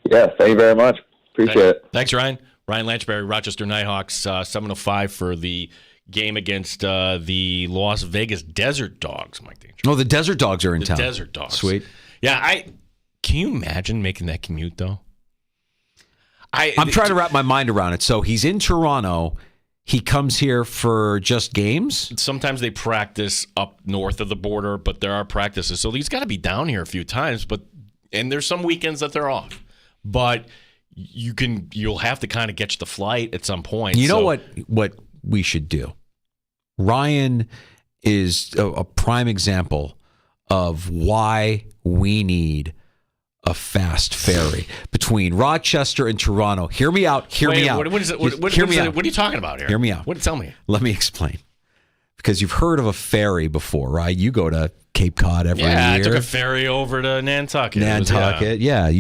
Yeah, thank you very much. Appreciate it. Thanks, Ryan. Ryan Lanchberry, Rochester Nighthawks, 7:05 for the game against the Las Vegas Desert Dogs, Mike Danger. Oh, the Desert Dogs are in town. The Desert Dogs. Sweet. Yeah, can you imagine making that commute, though? I'm trying to wrap my mind around it. So he's in Toronto. He comes here for just games? Sometimes they practice up north of the border, but there are practices. So he's got to be down here a few times, and there's some weekends that they're off. But you'll have to kind of catch the flight at some point. You know what we should do? Ryan is a prime example of why we need a fast ferry between Rochester and Toronto. Hear me out. Hear me out. What are you talking about here? Hear me out. Tell me. Let me explain. Because you've heard of a ferry before, right? You go to Cape Cod every year. Yeah, I took a ferry over to Nantucket. Nantucket, yeah.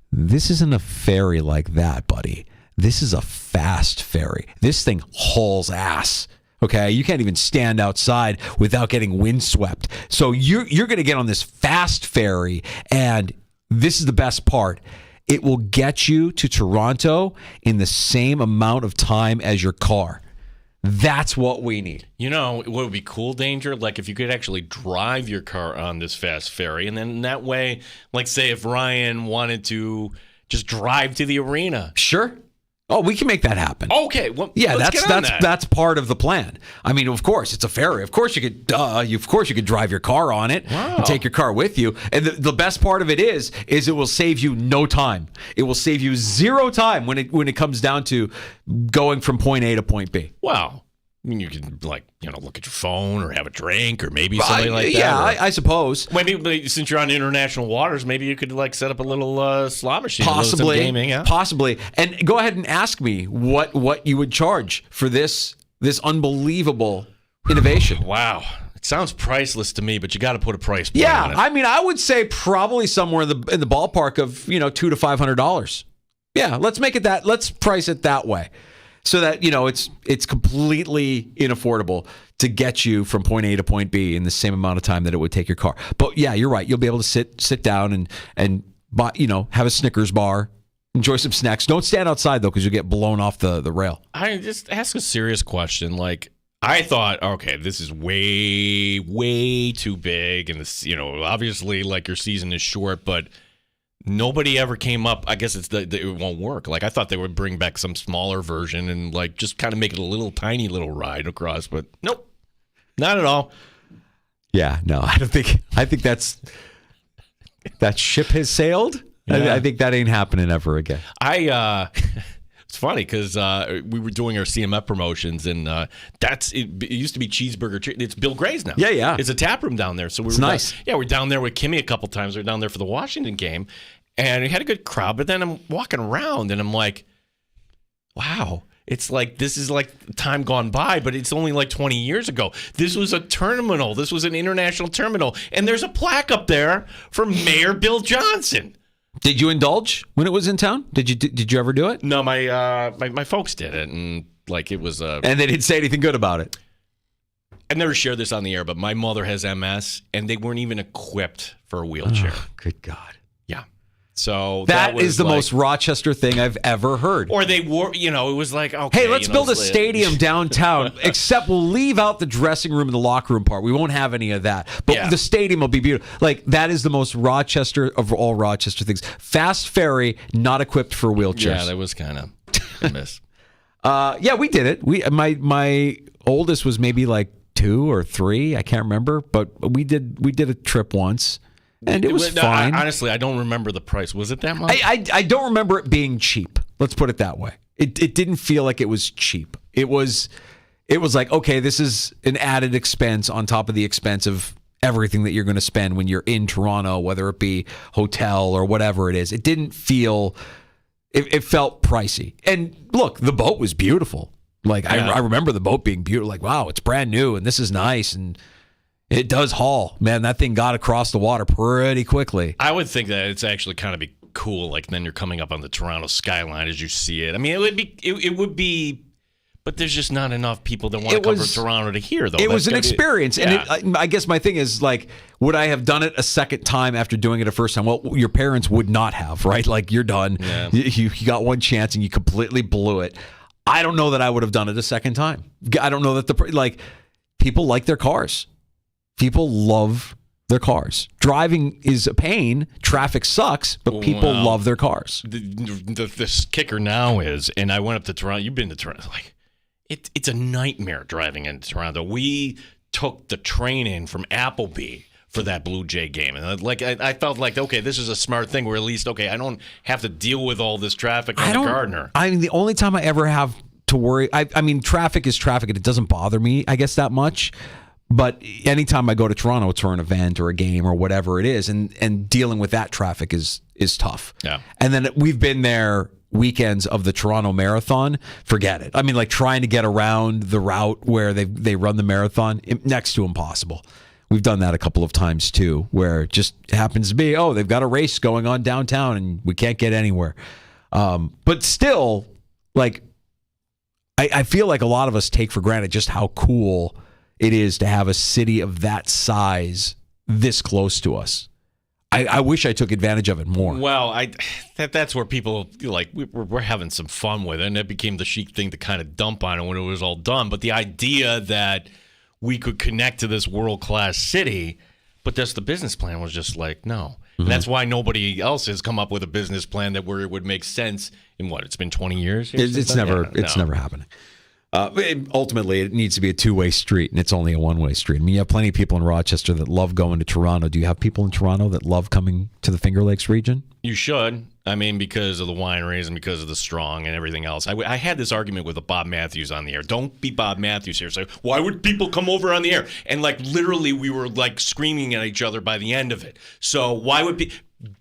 This isn't a ferry like that, buddy. This is a fast ferry. This thing hauls ass. Okay, you can't even stand outside without getting windswept. So you're going to get on this fast ferry, and this is the best part. It will get you to Toronto in the same amount of time as your car. That's what we need. You know, what would be cool, Danger? Like if you could actually drive your car on this fast ferry, and then that way, like say if Ryan wanted to just drive to the arena. Sure. Oh, we can make that happen. Okay. Well, yeah, let's get on that. That's part of the plan. I mean, of course, it's a ferry. Of course you could. Of course you could drive your car on it and take your car with you. And the best part of it is it will save you no time. It will save you zero time when it comes down to going from point A to point B. Wow. I mean, you can look at your phone or have a drink or maybe something like that. Yeah, I suppose. Maybe since you're on international waters, maybe you could set up a little slot machine. Possibly, gaming, yeah? Possibly. And go ahead and ask me what you would charge for this unbelievable innovation. Wow. It sounds priceless to me, but you got to put a price point on it. I mean, I would say probably somewhere in the ballpark of $200 to $500. Yeah, let's make it that. Let's price it that way. So that, it's completely inaffordable to get you from point A to point B in the same amount of time that it would take your car. But yeah, you're right. You'll be able to sit down and buy, have a Snickers bar, Enjoy some snacks. Don't stand outside, though, because you'll get blown off the rail. I just ask a serious question. Like, I thought, okay, this is way, way too big. And, this, obviously, like, your season is short, but nobody ever came up. I guess it won't work. Like, I thought they would bring back some smaller version and, like, just kind of make it a tiny little ride across. But nope, not at all. Yeah, no, I think that ship has sailed. Yeah. I think that ain't happening ever again. It's funny because we were doing our CMF promotions, and it used to be Cheeseburger. It's Bill Gray's now. Yeah. It's a tap room down there. So it's nice. We're down there with Kimmy a couple times. We were down there for the Washington game, and we had a good crowd. But then I'm walking around, and I'm like, wow. It's like, this is like time gone by, but it's only like 20 years ago. This was a terminal. This was an international terminal. And there's a plaque up there for Mayor Bill Johnson. Did you indulge when it was in town? Did you ever do it? No, my folks did it, and like it was and they didn't say anything good about it. I've never shared this on the air, but my mother has MS, and they weren't even equipped for a wheelchair. Oh, good God. Yeah. So that is the most Rochester thing I've ever heard. Or they were, it was like, okay. Hey, let's build a stadium downtown, except we'll leave out the dressing room and the locker room part. We won't have any of that. But the stadium will be beautiful. Like, that is the most Rochester of all Rochester things. Fast ferry, not equipped for wheelchairs. Yeah, that was kind of a miss. Yeah, we did it. My oldest was maybe like 2 or 3. I can't remember. But we did a trip once. And it was fine. Honestly, I don't remember the price. Was it that much? I don't remember it being cheap. Let's put it that way. It didn't feel like it was cheap. It was like, okay, this is an added expense on top of the expense of everything that you're going to spend when you're in Toronto, whether it be hotel or whatever it is. It didn't feel, it felt pricey. And look, the boat was beautiful. Like, yeah. I remember the boat being beautiful. Like, wow, it's brand new and this is nice. And it does haul. Man, that thing got across the water pretty quickly. I would think that it's actually kind of be cool. Like, then you're coming up on the Toronto skyline as you see it. I mean, it would be, but there's just not enough people that want to come from Toronto to hear, though. It was an experience. Yeah. And I guess my thing is, like, would I have done it a second time after doing it a first time? Well, your parents would not have, right? Like, you're done. Yeah. You got one chance and you completely blew it. I don't know that I would have done it a second time. I don't know that people like their cars. People love their cars. Driving is a pain. Traffic sucks, but people love their cars. The kicker now is, and I went up to Toronto. You've been to Toronto. Like, it's a nightmare driving into Toronto. We took the train in from Appleby for that Blue Jay game. And I felt like, okay, this is a smart thing where at least, okay, I don't have to deal with all this traffic on the Gardner. I mean, the only time I ever have to worry, I mean, traffic is traffic and it doesn't bother me, I guess, that much. But anytime I go to Toronto, it's for an event or a game or whatever it is, and dealing with that traffic is tough. Yeah. And then we've been there weekends of the Toronto Marathon. Forget it. I mean, like, trying to get around the route where they run the marathon, next to impossible. We've done that a couple of times too, where it just happens to be, they've got a race going on downtown and we can't get anywhere. But still, like, I feel like a lot of us take for granted just how cool it is to have a city of that size this close to us. I wish I took advantage of it more. Well, that's where people, like, we're having some fun with it, and it became the chic thing to kind of dump on it when it was all done. But the idea that we could connect to this world-class city, but that's the business plan was just like, no. Mm-hmm. And that's why nobody else has come up with a business plan where it would make sense in it's been 20 years? It's never happening. Ultimately, it needs to be a two-way street, and it's only a one-way street. I mean, you have plenty of people in Rochester that love going to Toronto. Do you have people in Toronto that love coming to the Finger Lakes region? You should. I mean, because of the wineries and because of the strong and everything else. I had this argument with Bob Matthews on the air. Don't be Bob Matthews here. So why would people come over on the air? And, like, literally we were, like, screaming at each other by the end of it. So why would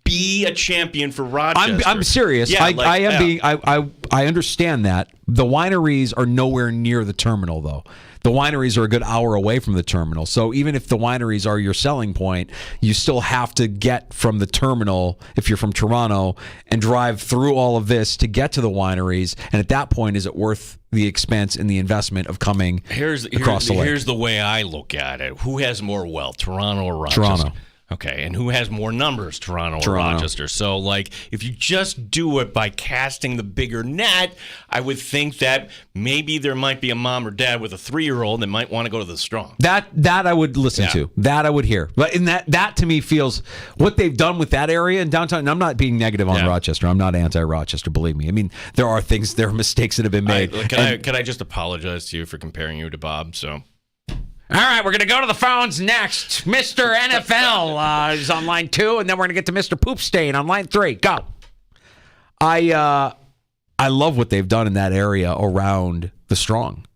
be a champion for Rochester? I'm serious. Yeah, I understand that. The wineries are nowhere near the terminal, though. The wineries are a good hour away from the terminal. So even if the wineries are your selling point, you still have to get from the terminal, if you're from Toronto, and drive through all of this to get to the wineries. And at that point, is it worth the expense and the investment of coming across the lake? Here's the way I look at it. Who has more wealth, Toronto or Rochester? Toronto. Okay, and who has more numbers, Toronto or Rochester? So, like, if you just do it by casting the bigger net, I would think that maybe there might be a mom or dad with a 3-year-old that might want to go to the Strong. That I would listen to. That I would hear. But in that to me feels what they've done with that area in downtown. And I'm not being negative on Rochester. I'm not anti-Rochester. Believe me. I mean, there are mistakes that have been made. Can I just apologize to you for comparing you to Bob? So. All right, we're going to go to the phones next. Mr. NFL is on line 2, and then we're going to get to Mr. Poopstain on line 3. Go. I love what they've done in that area around the Strong.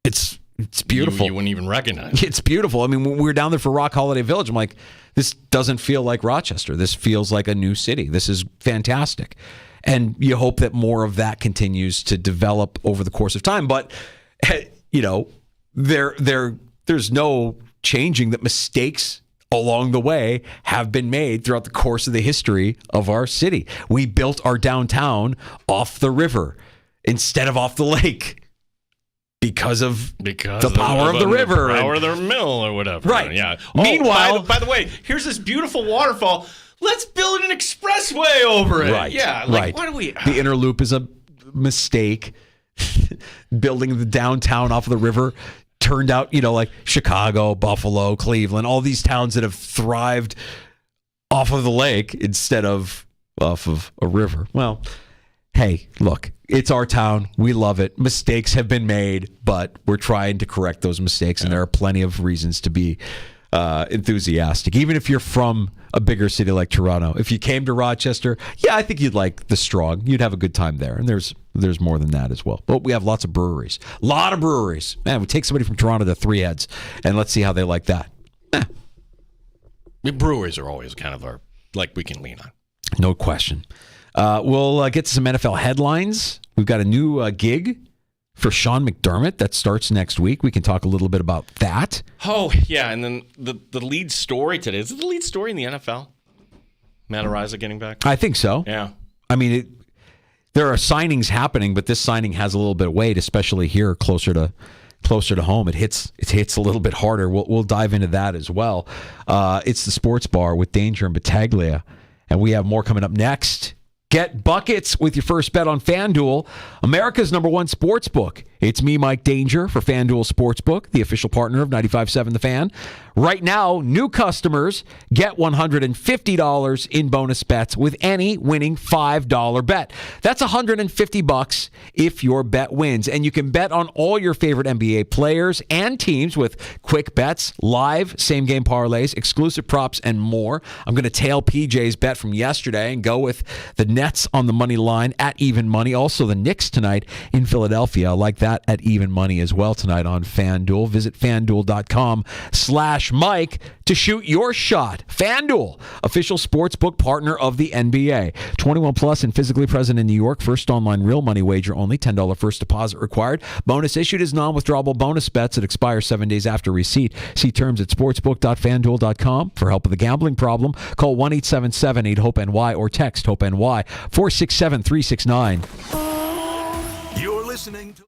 It's beautiful. You wouldn't even recognize it. It's beautiful. I mean, when we were down there for Rock Holiday Village, I'm like, this doesn't feel like Rochester. This feels like a new city. This is fantastic. And you hope that more of that continues to develop over the course of time. But, you know, there's no changing that mistakes along the way have been made throughout the course of the history of our city. We built our downtown off the river instead of off the lake because of the power of the river. The power of the mill or whatever. Right. Yeah. Meanwhile, by the way, here's this beautiful waterfall. Let's build an expressway over it. Right. Yeah. Right. Why do we... The inner loop is a mistake. Building the downtown off of the river turned out, you know, like Chicago, Buffalo, Cleveland, all these towns that have thrived off of the lake instead of off of a river. Well, hey, look, it's our town. We love it. Mistakes have been made, but we're trying to correct those mistakes, and there are plenty of reasons to be enthusiastic. Even if you're from a bigger city like Toronto, if you came to Rochester, yeah, I think you'd like the Strong. You'd have a good time there, and there's more than that as well. But we have lots of breweries. A lot of breweries. Man, we take somebody from Toronto to Three Heads, and let's see how they like that. The breweries are always kind of we can lean on. No question. We'll get to some NFL headlines. We've got a new gig for Sean McDermott that starts next week. We can talk a little bit about that. Oh, yeah, and then the lead story today. Is it the lead story in the NFL? Matt Araiza getting back? I think so. Yeah. I mean, there are signings happening, but this signing has a little bit of weight, especially here closer to home. It hits a little bit harder. We'll dive into that as well. It's the Sports Bar with Danger and Battaglia, and we have more coming up next. Get buckets with your first bet on FanDuel, America's #1 sports book. It's me, Mike Danger, for FanDuel Sportsbook, the official partner of 95.7 The Fan. Right now, new customers get $150 in bonus bets with any winning $5 bet. That's $150 if your bet wins. And you can bet on all your favorite NBA players and teams with quick bets, live same-game parlays, exclusive props, and more. I'm going to tail PJ's bet from yesterday and go with the Nets on the money line at even money. Also, the Knicks tonight in Philadelphia. I like that at even money as well tonight on FanDuel. Visit FanDuel.com/Mike to shoot your shot. FanDuel, official sportsbook partner of the NBA. 21 plus and physically present in New York. First online real money wager only. $10 first deposit required. Bonus issued is non-withdrawable bonus bets that expire 7 days after receipt. See terms at sportsbook.fanduel.com. For help with a gambling problem, call 1-877-8-HOPE-NY or text HOPE-NY 467-369. You're listening to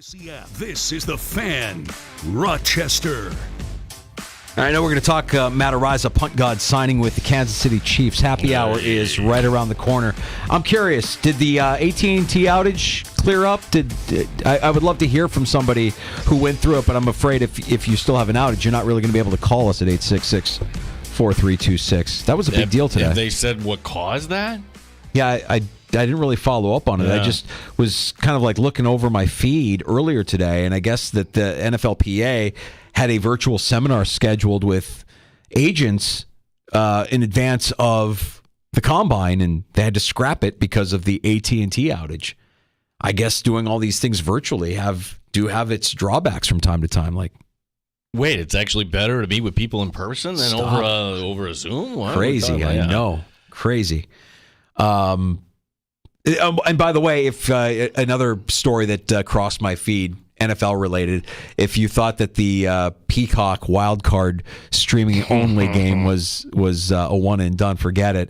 This is The Fan, Rochester. I know we're going to talk Matt Araiza, punt god, signing with the Kansas City Chiefs. Happy hour is right around the corner. I'm curious, did the AT&T outage clear up? I would love to hear from somebody who went through it, but I'm afraid if you still have an outage, you're not really going to be able to call us at 866-4326. That was a big deal today. Have they said what caused that? Yeah, I didn't really follow up on it. Yeah. I just was kind of like looking over my feed earlier today, and I guess that the NFLPA had a virtual seminar scheduled with agents in advance of the combine, and they had to scrap it because of the AT&T outage. I guess doing all these things virtually do have its drawbacks from time to time. Like, wait, it's actually better to meet with people in person than over a Zoom? What? Crazy, I know. Crazy. And by the way, if another story that crossed my feed, NFL related, if you thought that the Peacock wildcard streaming only game was a one and done, forget it.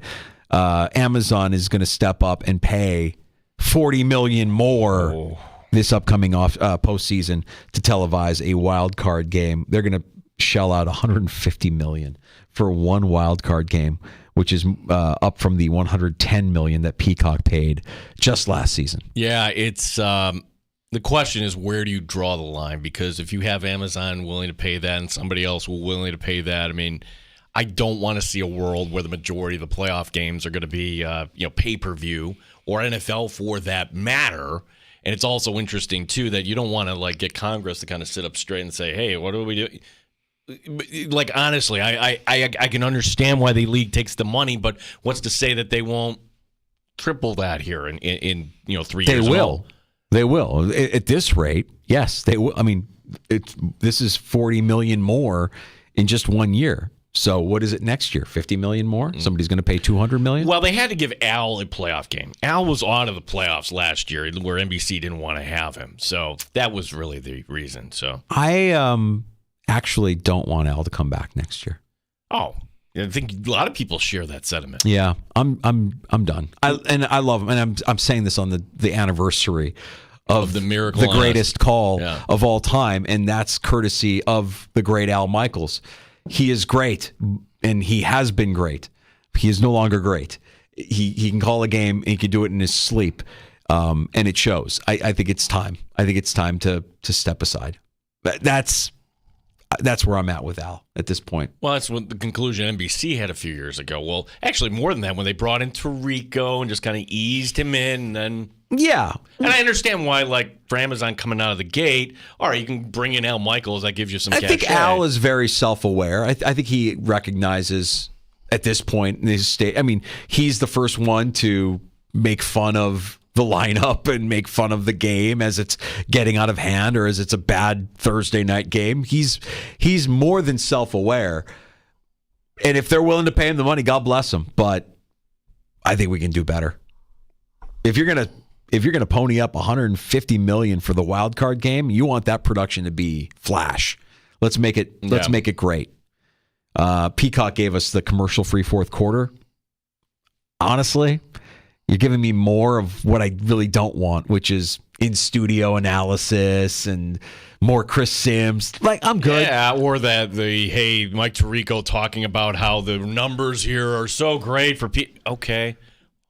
Amazon is going to step up and pay $40 million more this upcoming postseason to televise a wildcard game. They're going to shell out $150 million for one wildcard game, which is up from the $110 million that Peacock paid just last season. Yeah, it's the question is, where do you draw the line? Because if you have Amazon willing to pay that and somebody else willing to pay that, I mean, I don't want to see a world where the majority of the playoff games are going to be pay-per-view or NFL for that matter. And it's also interesting too that you don't want to get Congress to kind of sit up straight and say, "Hey, what do we do?" Like, honestly, I can understand why the league takes the money, but what's to say that they won't triple that here in 3 years? They will. They will. At this rate, yes, they will. I mean, this is $40 million more in just 1 year. So what is it next year? $50 million more? Somebody's going to pay $200 million? Well, they had to give Al a playoff game. Al was out of the playoffs last year where NBC didn't want to have him. So that was really the reason. So I actually don't want Al to come back next year. Oh, I think a lot of people share that sentiment. Yeah, I'm done. I love him, and I'm saying this on the anniversary of the miracle, the greatest call Yeah. of all time, and that's courtesy of the great Al Michaels. He is great, and he has been great. He is no longer great. He can call a game, and he can do it in his sleep, and it shows. I think it's time. I think it's time to step aside. That's where I'm at with Al at this point. Well, that's what the conclusion NBC had a few years ago. Well, actually, more than that, when they brought in Tirico and just kind of eased him in, and then yeah, and I understand why, for Amazon coming out of the gate, all right, you can bring in Al Michaels, that gives you some. I think cachet. Al is very self-aware. I think he recognizes at this point in his state. I mean, he's the first one to make fun of the lineup and make fun of the game as it's getting out of hand or as it's a bad Thursday night game. He's more than self-aware. And if they're willing to pay him the money, God bless him. But I think we can do better. If you're gonna pony up $150 million for the wild card game, you want that production to be flash. Let's make it great. Peacock gave us the commercial-free fourth quarter. Honestly, you're giving me more of what I really don't want, which is in-studio analysis and more Chris Sims. I'm good. Yeah, or Mike Tirico talking about how the numbers here are so great for okay.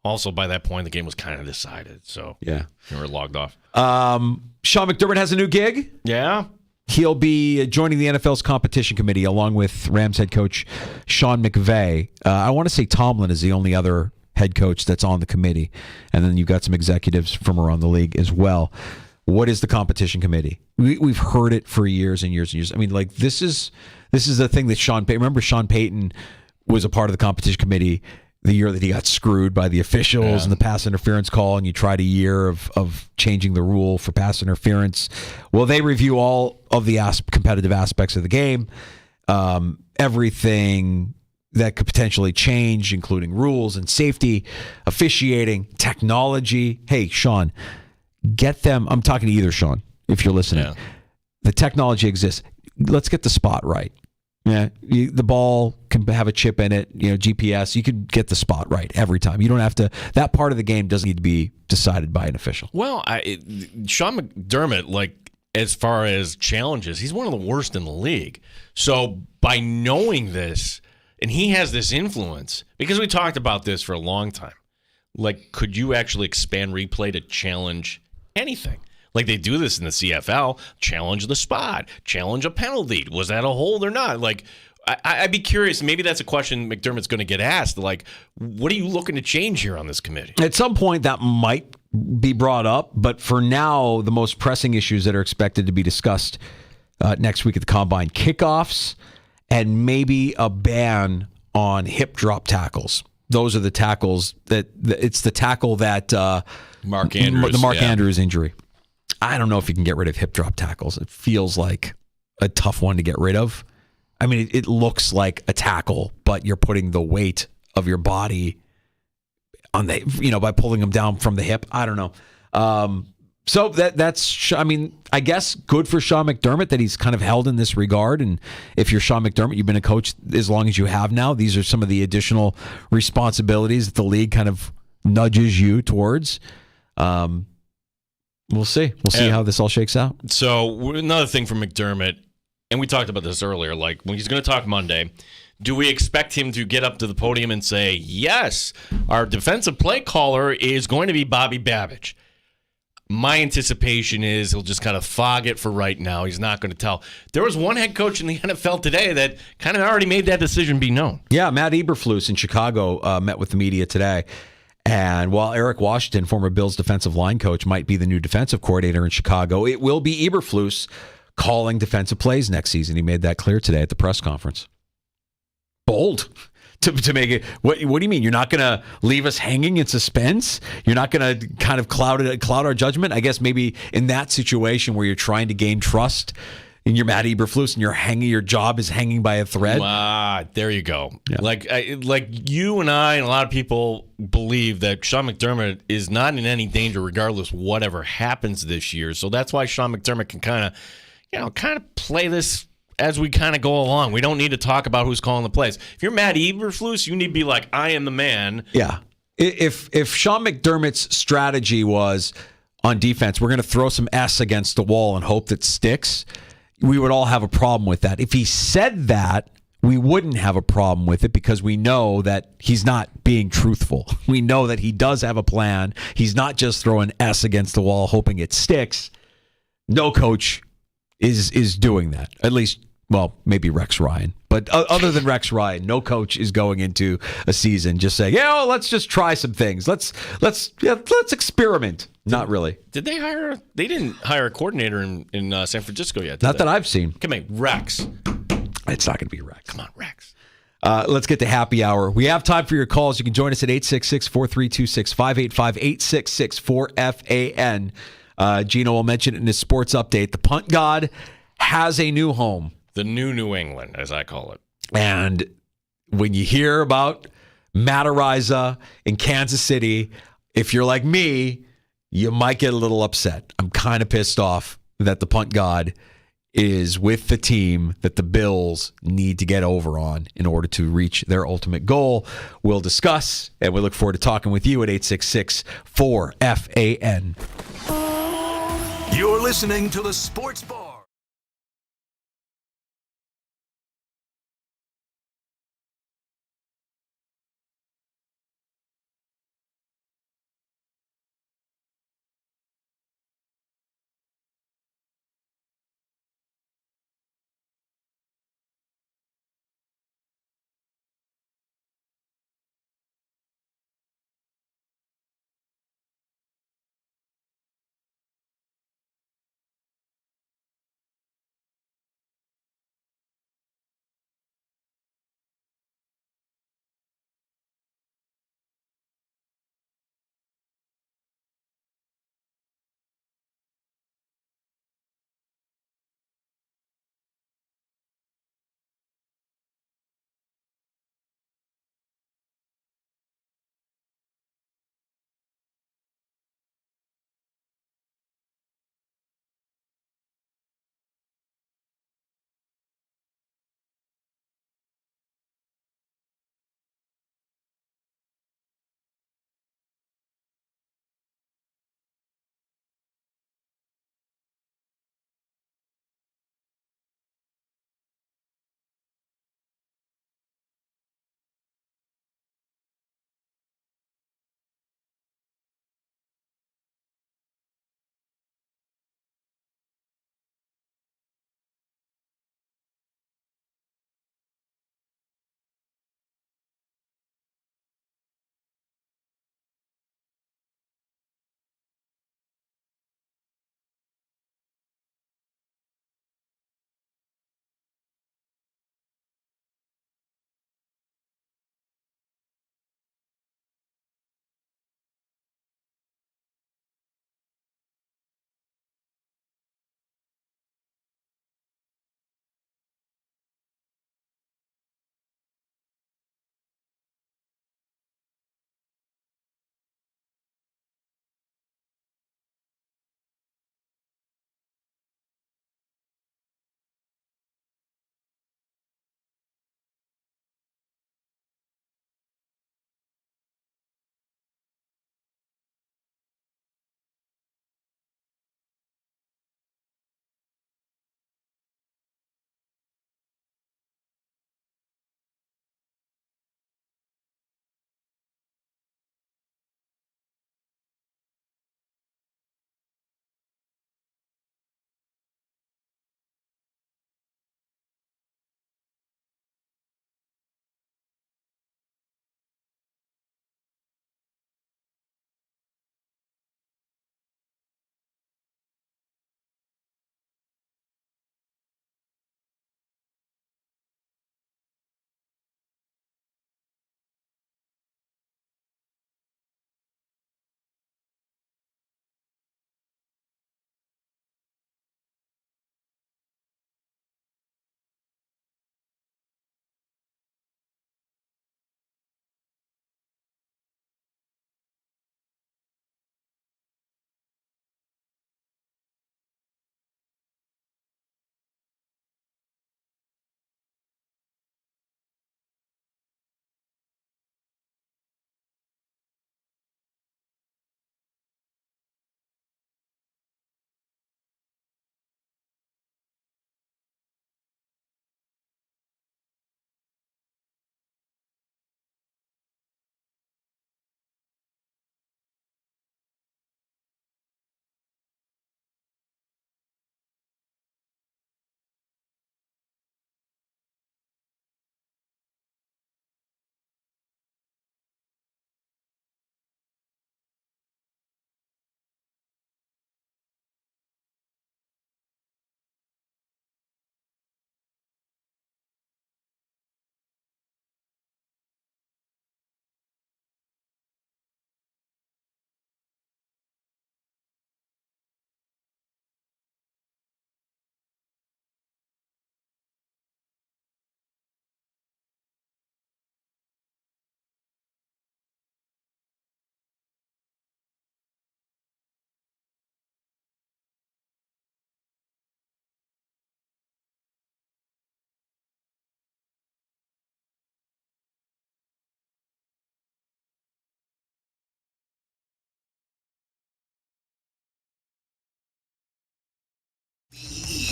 Also, by that point, the game was kind of decided. So yeah, you were logged off. Sean McDermott has a new gig. Yeah. He'll be joining the NFL's competition committee along with Rams head coach Sean McVay. I want to say Tomlin is the only other head coach that's on the committee. And then you've got some executives from around the league as well. What is the competition committee? We've heard it for years and years and years. I mean, this is the thing that Sean Payton, remember Sean Payton was a part of the competition committee the year that he got screwed by the officials and the pass interference call, and you tried a year of changing the rule for pass interference. Well, they review all of the competitive aspects of the game, everything that could potentially change, including rules and safety, officiating, technology. Hey, Sean, get them. I'm talking to either Sean, if you're listening. Yeah. The technology exists. Let's get the spot right. Yeah, the ball can have a chip in it, GPS. You can get the spot right every time. You don't have to. That part of the game doesn't need to be decided by an official. Well, Sean McDermott, as far as challenges. He's one of the worst in the league. So by knowing this, and he has this influence, because we talked about this for a long time, like, could you actually expand replay to challenge anything? Like they do this in the CFL, challenge the spot, challenge a penalty. Was that a hold or not? Like, I'd be curious. Maybe that's a question McDermott's going to get asked. Like, what are you looking to change here on this committee? At some point, that might be brought up. But for now, the most pressing issues that are expected to be discussed next week at the Combine, kickoffs and maybe a ban on hip drop tackles. Those are the tackles it's the tackle that Mark Andrews injury. I don't know if you can get rid of hip drop tackles. It feels like a tough one to get rid of. I mean, it looks like a tackle, but you're putting the weight of your body on by pulling them down from the hip. I don't know. So that's, I mean, I guess good for Sean McDermott that he's kind of held in this regard. And if you're Sean McDermott, you've been a coach as long as you have now. These are some of the additional responsibilities that the league kind of nudges you towards. We'll see. We'll see how this all shakes out. So another thing from McDermott, and we talked about this earlier, like when he's going to talk Monday, do we expect him to get up to the podium and say, yes, our defensive play caller is going to be Bobby Babbage? My anticipation is he'll just kind of fog it for right now. He's not going to tell. There was one head coach in the NFL today that kind of already made that decision be known. Yeah, Matt Eberflus in Chicago met with the media today. And while Eric Washington, former Bills defensive line coach, might be the new defensive coordinator in Chicago, it will be Eberflus calling defensive plays next season. He made that clear today at the press conference. Bold to make it. What do you mean? You're not going to leave us hanging in suspense? You're not going to kind of cloud our judgment? I guess maybe in that situation where you're trying to gain trust and you're Matt Eberflus and your job is hanging by a thread. There you go. Yeah. Like you and I and a lot of people believe that Sean McDermott is not in any danger regardless whatever happens this year. So that's why Sean McDermott can kind of play this as we kind of go along. We don't need to talk about who's calling the plays. If you're Matt Eberflus, you need to be like, I am the man. Yeah. If Sean McDermott's strategy was on defense, we're going to throw some S against the wall and hope that sticks, we would all have a problem with that. If he said that, we wouldn't have a problem with it because we know that he's not being truthful. We know that he does have a plan. He's not just throwing S against the wall hoping it sticks. No coach is doing that. At least, well, maybe Rex Ryan. But other than Rex Ryan, no coach is going into a season just saying, let's just try some things. Let's experiment. Not really. Did they hire? They didn't hire a coordinator in San Francisco yet. Not that I've seen. Come on, Rex. It's not going to be Rex. Come on, Rex. Let's get to happy hour. We have time for your calls. You can join us at 866-432-6585, 866-4FAN. Gino will mention it in his sports update. The punt god has a new home. The New England, as I call it. And when you hear about Matt Araiza in Kansas City, if you're like me, you might get a little upset. I'm kind of pissed off that the punt god is with the team that the Bills need to get over on in order to reach their ultimate goal. We'll discuss, and we look forward to talking with you at 866-4FAN. You're listening to the Sports Bar.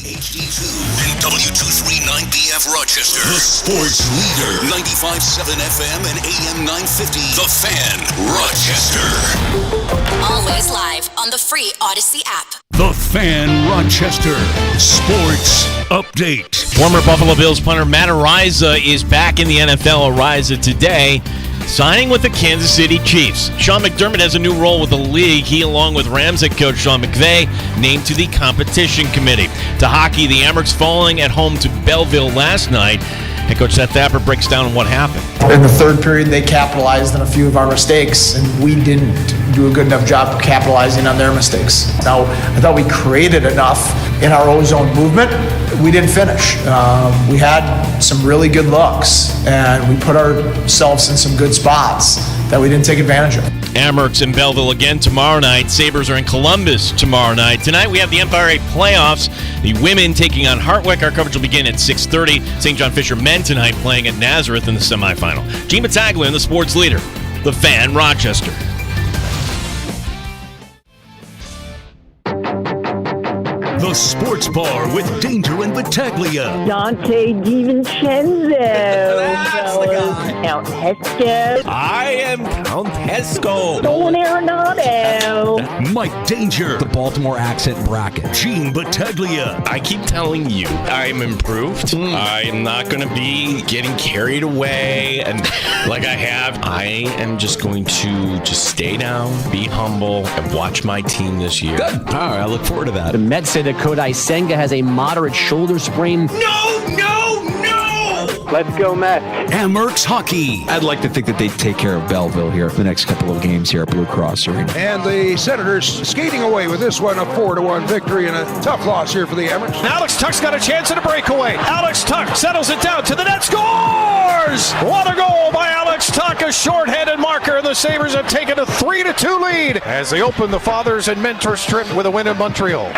HD2 and W239BF Rochester. The sports leader. 95.7 FM and AM 950. The Fan, Rochester. Always live on the free Odyssey app. The Fan, Rochester. Sports update. Former Buffalo Bills punter Matt Araiza is back in the NFL. Araiza today signing with the Kansas City Chiefs. Sean McDermott has a new role with the league. He, along with Rams head coach Sean McVay, named to the competition committee. To hockey, the Amerks falling at home to Belleville last night. Head coach Seth Thapper breaks down what happened. In the third period, they capitalized on a few of our mistakes, and we didn't do a good enough job of capitalizing on their mistakes. Now, I thought we created enough in our ozone movement. We didn't finish. We had some really good looks, and we put ourselves in some good spots that we didn't take advantage of. Amerks in Belleville again tomorrow night. Sabres are in Columbus tomorrow night. Tonight we have the Empire 8 playoffs. The women taking on Hartwick. Our coverage will begin at 6:30. St. John Fisher men tonight playing at Nazareth in the semifinal. Gene Battaglia in the sports leader. The Fan, Rochester. The Sports Bar with Danger and Battaglia. Dante DiVincenzo. That's the guy. Count Hesco. I am Count Hesco. Don Arenado. Mike Danger. The Baltimore accent bracket. Gene Battaglia. I keep telling you, I'm improved. I am not going to be getting carried away and like I have. I am just going to stay down, be humble, and watch my team this year. Good. All right, I look forward to that. The Mets say that Kodai Senga has a moderate shoulder sprain. No! Let's go, Mets. Amerks hockey. I'd like to think that they take care of Belleville here the next couple of games here at Blue Cross Arena. And the Senators skating away with this one, a 4-1 victory and a tough loss here for the Amerks. Alex Tuck's got a chance at a breakaway. Alex Tuck settles it down to the net, scores! What a goal by Alex Tuck, a short-handed marker, and the Sabres have taken a 3-2 lead as they open the Fathers and Mentors trip with a win in Montreal.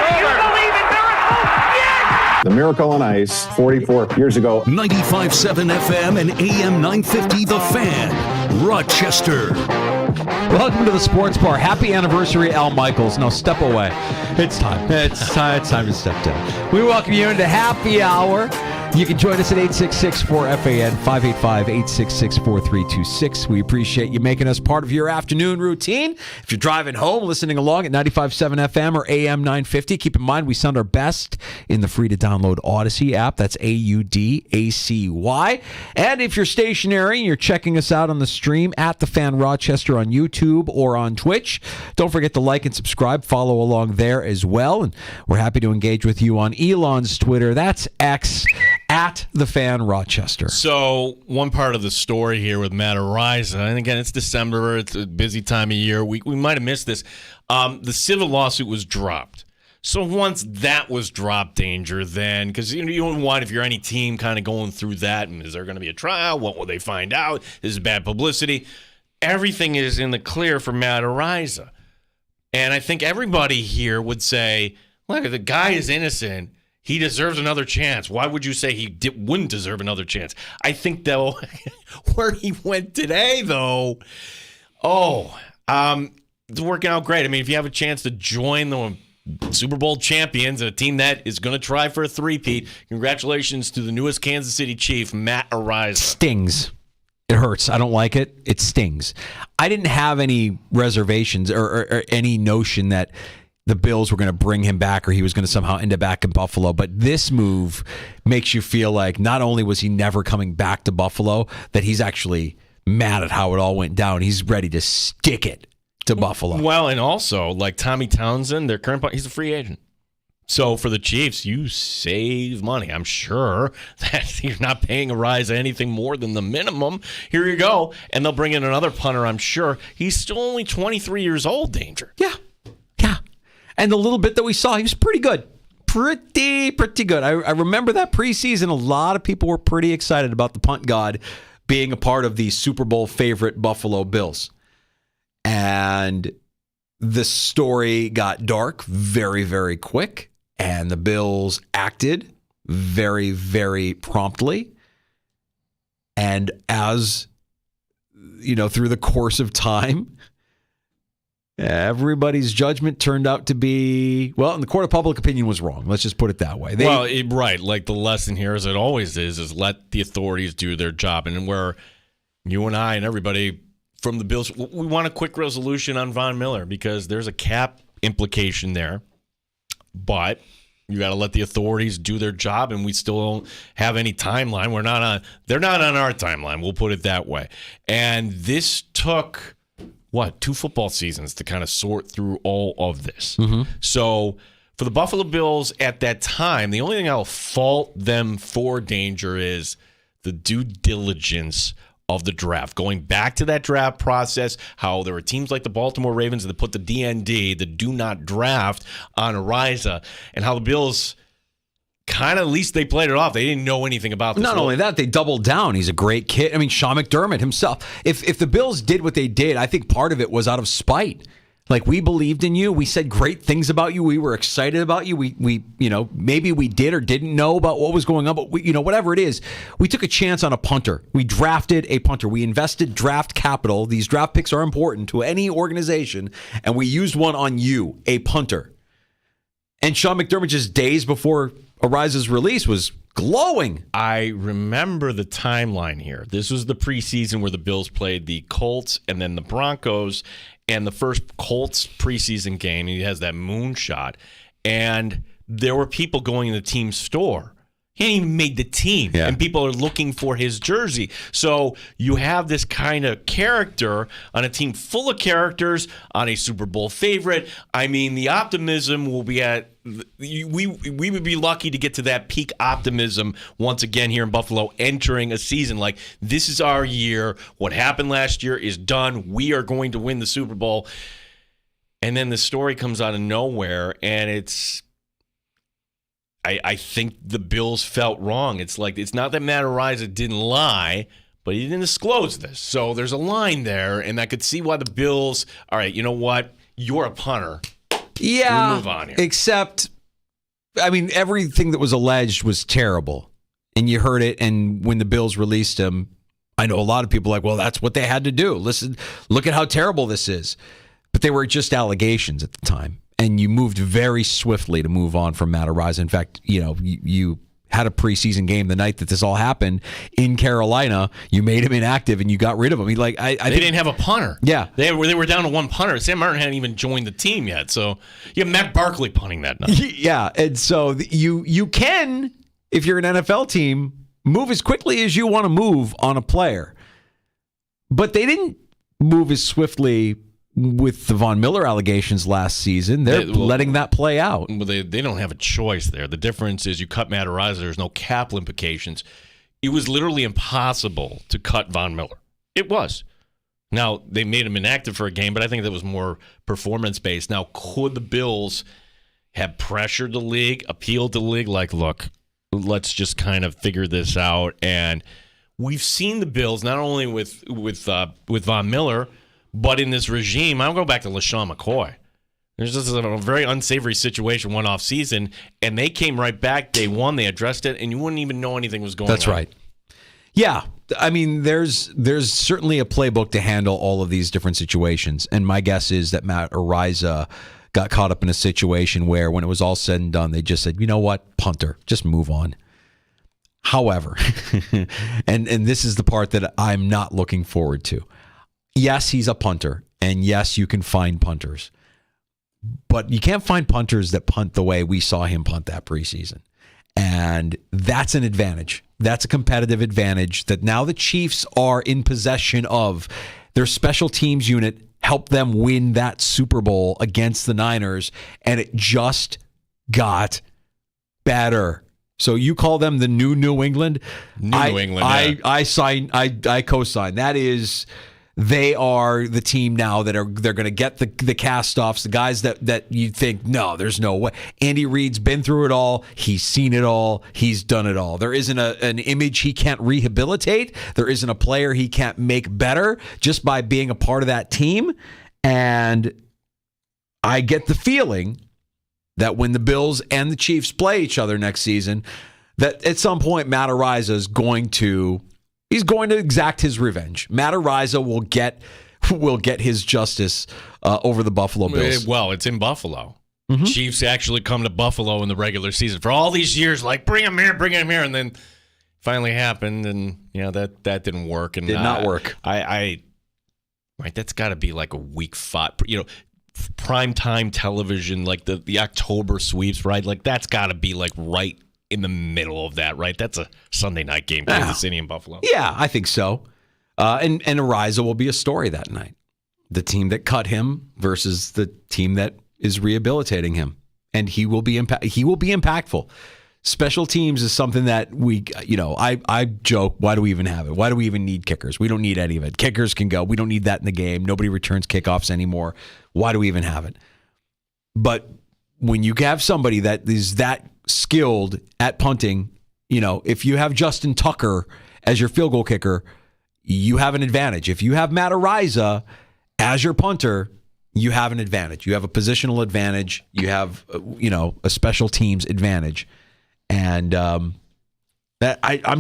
The Miracle on Ice, 44 years ago. 95.7 FM and AM 950 The Fan, Rochester. Welcome to the Sports Bar. Happy anniversary, Al Michaels. Now step away. It's time. It's time to step down. We welcome you into Happy Hour. You can join us at 866-4FAN, 585-866-4326. We appreciate you making us part of your afternoon routine. If you're driving home, listening along at 95.7 FM or AM 950, keep in mind we sound our best in the free-to-download Odyssey app. That's AUDACY. And if you're stationary and you're checking us out on the stream at The Fan Rochester on YouTube or on Twitch, don't forget to like and subscribe. Follow along there as well. And we're happy to engage with you on Elon's Twitter. That's X. At The Fan Rochester. So one part of the story here with Matt Araiza, and again, it's December, it's a busy time of year. We might have missed this. The civil lawsuit was dropped. So once that was dropped, Danger, then, because you don't want, if you're any team, kind of going through that, and is there going to be a trial? What will they find out? This is bad publicity. Everything is in the clear for Matt Araiza. And I think everybody here would say, look, the guy is innocent. He deserves another chance. Why would you say he wouldn't deserve another chance? I think, though, where he went today, though, it's working out great. I mean, if you have a chance to join the Super Bowl champions, a team that is going to try for a three-peat, congratulations to the newest Kansas City Chief, Matt Araiza. Stings. It hurts. I don't like it. It stings. I didn't have any reservations or any notion that the Bills were going to bring him back or he was going to somehow end up back in Buffalo. But this move makes you feel like not only was he never coming back to Buffalo, that he's actually mad at how it all went down. He's ready to stick it to Buffalo. Well, and also, like Tommy Townsend, their current, he's a free agent. So for the Chiefs, you save money. I'm sure that you're not paying Araiza anything more than the minimum. Here you go. And they'll bring in another punter, I'm sure. He's still only 23 years old, Danger. Yeah. And the little bit that we saw, he was pretty good. Pretty good. I remember that preseason, a lot of people were pretty excited about the punt god being a part of the Super Bowl favorite Buffalo Bills. And the story got dark very, very quick. And the Bills acted very, very promptly. And as, through the course of time, Everybody's judgment turned out to be, well, and the court of public opinion was wrong. Let's just put it that way. Right. Like the lesson here, as it always is let the authorities do their job. And where you and I and everybody from the Bills, we want a quick resolution on Von Miller because there's a cap implication there. But you got to let the authorities do their job, and we still don't have any timeline. They're not on our timeline. We'll put it that way. And this took 2 football seasons to kind of sort through all of this. Mm-hmm. So for the Buffalo Bills at that time, the only thing I'll fault them for, Danger, is the due diligence of the draft. Going back to that draft process, how there were teams like the Baltimore Ravens that put the DND, the do not draft, on Ariza, and how the Bills kind of, at least they played it off. They didn't know anything about this. Not only that, they doubled down. He's a great kid. I mean, Sean McDermott himself. If the Bills did what they did, I think part of it was out of spite. Like, we believed in you. We said great things about you. We were excited about you. We maybe we did or didn't know about what was going on, but whatever it is, we took a chance on a punter. We drafted a punter. We invested draft capital. These draft picks are important to any organization, and we used one on you, a punter. And Sean McDermott, just days before Ariza's release, was glowing. I remember the timeline here. This was the preseason where the Bills played the Colts and then the Broncos. And the first Colts preseason game, he has that moonshot. And there were people going in the team store. He hadn't even made the team. Yeah. And people are looking for his jersey. So you have this kind of character on a team full of characters, on a Super Bowl favorite. I mean, the optimism will be at... We would be lucky to get to that peak optimism once again here in Buffalo, entering a season like this is our year. What happened last year is done. We are going to win the Super Bowl. And then the story comes out of nowhere, and it's... I think the Bills felt wrong. It's like, it's not that Matt Ariza didn't lie, but he didn't disclose this. So there's a line there, and I could see why the Bills, all right, you know what? You're a punter. Yeah, we move on here. Except, I mean, everything that was alleged was terrible. And you heard it, and when the Bills released him, I know a lot of people are like, well, that's what they had to do. Listen, look at how terrible this is. But they were just allegations at the time. And you moved very swiftly to move on from Matt Ariza. In fact, you had a preseason game the night that this all happened in Carolina. You made him inactive and you got rid of him. They didn't have a punter. Yeah, they were down to one punter. Sam Martin hadn't even joined the team yet. So you have Matt Barkley punting that night. Yeah, and so you can, if you're an NFL team, move as quickly as you want to move on a player. But they didn't move as swiftly with the Von Miller allegations last season. They're letting that play out. Well, they don't have a choice there. The difference is you cut Matt Ariza, there's no cap implications. It was literally impossible to cut Von Miller. It was. Now, they made him inactive for a game, but I think that was more performance-based. Now, could the Bills have pressured the league, appealed to the league, like, look, let's just kind of figure this out? And we've seen the Bills, not only with Von Miller, but in this regime, I'll go back to LaShawn McCoy. There's just a very unsavory situation one off season, and they came right back. Day one, they addressed it, and you wouldn't even know anything was going on. That's right. Yeah, I mean, there's certainly a playbook to handle all of these different situations, and my guess is that Matt Ariza got caught up in a situation where, when it was all said and done, they just said, you know what, punter, just move on. However, and this is the part that I'm not looking forward to. Yes, he's a punter, and yes, you can find punters. But you can't find punters that punt the way we saw him punt that preseason. And that's an advantage. That's a competitive advantage that now the Chiefs are in possession of. Their special teams unit helped them win that Super Bowl against the Niners, and it just got better. So you call them the New England? New England, yeah. I co-sign. That is... They are the team now they're going to get the cast-offs, the guys that you think, no, there's no way. Andy Reid's been through it all. He's seen it all. He's done it all. There isn't an image he can't rehabilitate. There isn't a player he can't make better just by being a part of that team. And I get the feeling that when the Bills and the Chiefs play each other next season, that at some point Matt Ariza is going to... He's going to exact his revenge. Matt Ariza will get will get his justice over the Buffalo Bills. Well, it's in Buffalo. Mm-hmm. Chiefs actually come to Buffalo in the regular season for all these years, like bring him here, and then finally happened, and that didn't work. And did not work. Right, that's got to be like a week 5, prime time television, like the October sweeps, right? Like that's got to be like right in the middle of that, right? That's a Sunday night game, Kansas City and Buffalo. Yeah, I think so. And Ariza will be a story that night. The team that cut him versus the team that is rehabilitating him, and he will be impactful. Special teams is something that I joke, why do we even have it? Why do we even need kickers? We don't need any of it. Kickers can go. We don't need that in the game. Nobody returns kickoffs anymore. Why do we even have it? But when you have somebody that is that skilled at punting, if you have Justin Tucker as your field goal kicker, you have an advantage. If you have Matt Ariza as your punter, you have an advantage. You have a positional advantage. You have, a special teams advantage. And I'm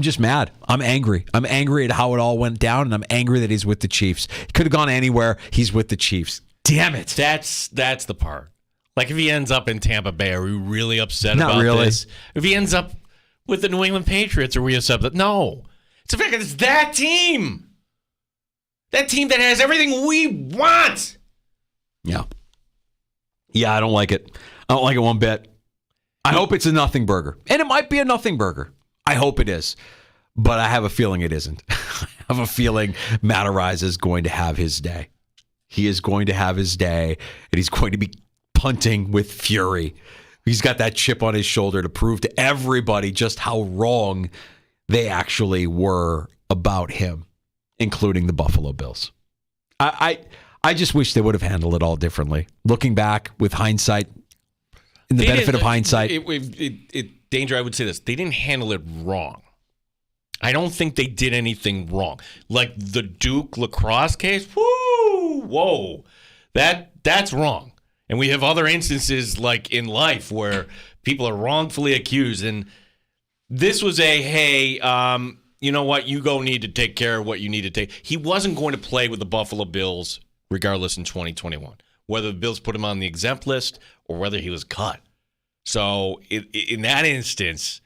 just mad. I'm angry. I'm angry at how it all went down, and I'm angry that he's with the Chiefs. He could have gone anywhere. He's with the Chiefs. Damn it. That's the part. Like if he ends up in Tampa Bay, are we really upset Not about really. this? If he ends up with the New England Patriots, are we upset? No. It's the fact that it's that team. That team that has everything we want. Yeah. Yeah, I don't like it. I don't like it one bit. I hope it's a nothing burger. And it might be a nothing burger. I hope it is. But I have a feeling it isn't. I have a feeling Matt Ariza is going to have his day. He is going to have his day, and he's going to be punting with fury. He's got that chip on his shoulder to prove to everybody just how wrong they actually were about him, including the Buffalo Bills. I just wish they would have handled it all differently. Looking back with hindsight, in the benefit of hindsight. Danger, I would say this. They didn't handle it wrong. I don't think they did anything wrong. Like the Duke lacrosse case, whoa, that's wrong. And we have other instances like in life where people are wrongfully accused. And this was hey, you know what? You go need to take care of what you need to take. He wasn't going to play with the Buffalo Bills regardless in 2021, whether the Bills put him on the exempt list or whether he was cut. So in that instance,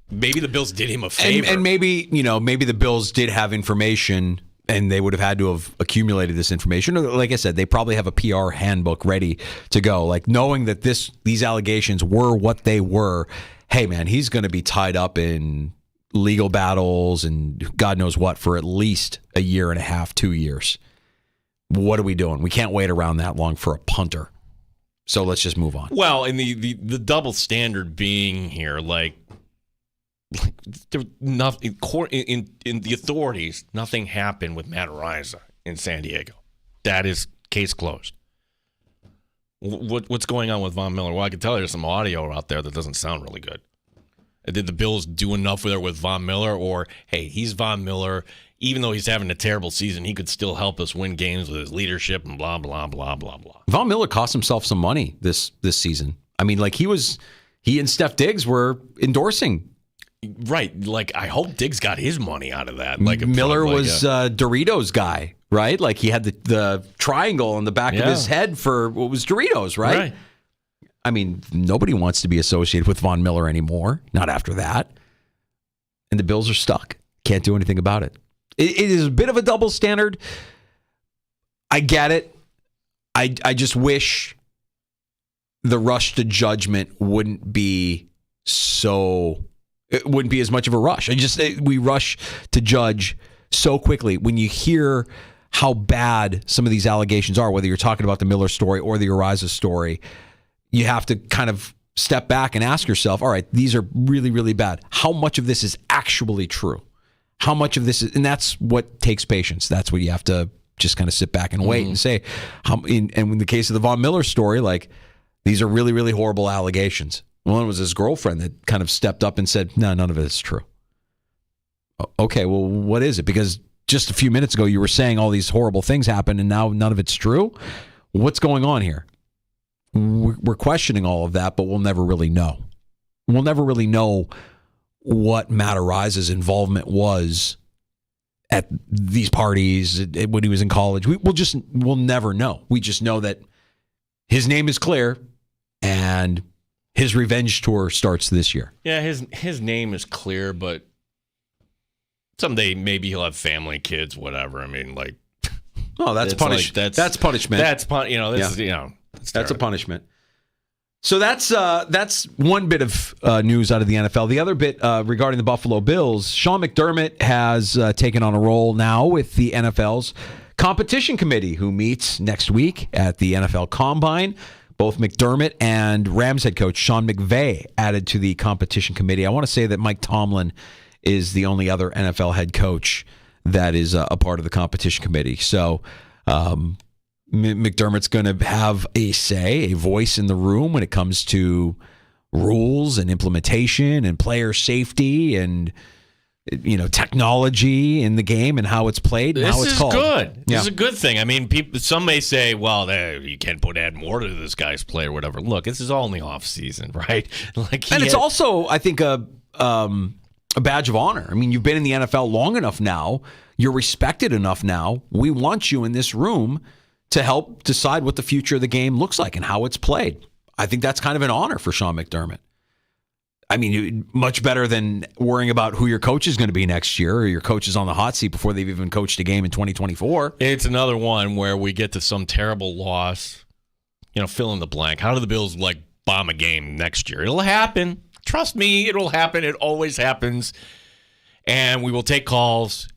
maybe the Bills did him a favor. And maybe the Bills did have information and they would have had to have accumulated this information. Like I said, they probably have a PR handbook ready to go. Like knowing that these allegations were what they were. Hey, man, he's going to be tied up in legal battles and God knows what for at least a year and a half, 2 years. What are we doing? We can't wait around that long for a punter. So let's just move on. Well, and the double standard being here, like there nothing in the authorities, nothing happened with Matt Ariza in San Diego. That is case closed. What's going on with Von Miller? Well, I can tell there's some audio out there that doesn't sound really good. Did the Bills do enough with Von Miller? Or, hey, he's Von Miller. Even though he's having a terrible season, he could still help us win games with his leadership and blah, blah, blah, blah, blah. Von Miller cost himself some money this season. I mean, like he and Steph Diggs were endorsing. Right. Like, I hope Diggs got his money out of that. Like Miller was Doritos guy, right? Like he had the triangle on the back of his head for what was Doritos, right? I mean, nobody wants to be associated with Von Miller anymore. Not after that. And the Bills are stuck. Can't do anything about it. It is a bit of a double standard. I get it. I just wish the rush to judgment wouldn't be so... It wouldn't be as much of a rush. We rush to judge so quickly. When you hear how bad some of these allegations are, whether you're talking about the Miller story or the Ariza story, you have to kind of step back and ask yourself, all right, these are really, really bad. How much of this is actually true? How much of this is, and that's what takes patience. That's what you have to just kind of sit back and wait and say. And in the case of the Von Miller story, like these are really, really horrible allegations. One was his girlfriend that kind of stepped up and said, no, none of it is true. Okay, well, what is it? Because just a few minutes ago, you were saying all these horrible things happened and now none of it's true? What's going on here? We're questioning all of that, but we'll never really know. We'll never really know what Matt Ariza's involvement was at these parties when he was in college. We'll never know. We just know that his name is clear, and his revenge tour starts this year. Yeah, his name is clear, but someday maybe he'll have family, kids, whatever. I mean, like, oh, that's punishment. Like, that's punishment. That's that's a punishment. So that's one bit of news out of the NFL. The other bit regarding the Buffalo Bills, Sean McDermott has taken on a role now with the NFL's competition committee, who meets next week at the NFL Combine. Both McDermott and Rams head coach Sean McVay added to the competition committee. I want to say that Mike Tomlin is the only other NFL head coach that is a part of the competition committee. So McDermott's going to have a voice in the room when it comes to rules and implementation and player safety and technology in the game and how it's played and how it's called. This is good. This is a good thing. I mean, some may say, well, you can't add more to this guy's play or whatever. Look, this is all in the off season, right? It's also, I think, a badge of honor. I mean, you've been in the NFL long enough now. You're respected enough now. We want you in this room to help decide what the future of the game looks like and how it's played. I think that's kind of an honor for Sean McDermott. I mean, much better than worrying about who your coach is going to be next year or your coach is on the hot seat before they've even coached a game in 2024. It's another one where we get to some terrible loss, fill in the blank. How do the Bills bomb a game next year? It'll happen. Trust me, it'll happen. It always happens. And we will take calls.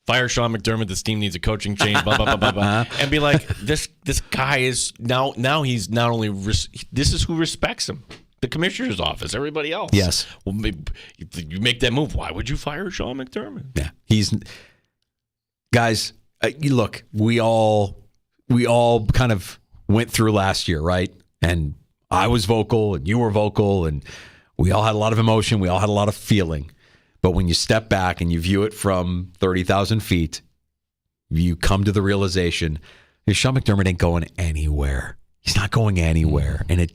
Fire Sean McDermott. This team needs a coaching change. Blah, blah, blah, blah, blah. And be like, this guy is now he's not only this is who respects him. The commissioner's office, everybody else. Yes. Well, you make that move. Why would you fire Sean McDermott? Yeah, guys. Look, we all kind of went through last year, right? And I was vocal, and you were vocal, and we all had a lot of emotion. We all had a lot of feeling. But when you step back and you view it from 30,000 feet, you come to the realization that Sean McDermott ain't going anywhere. He's not going anywhere. And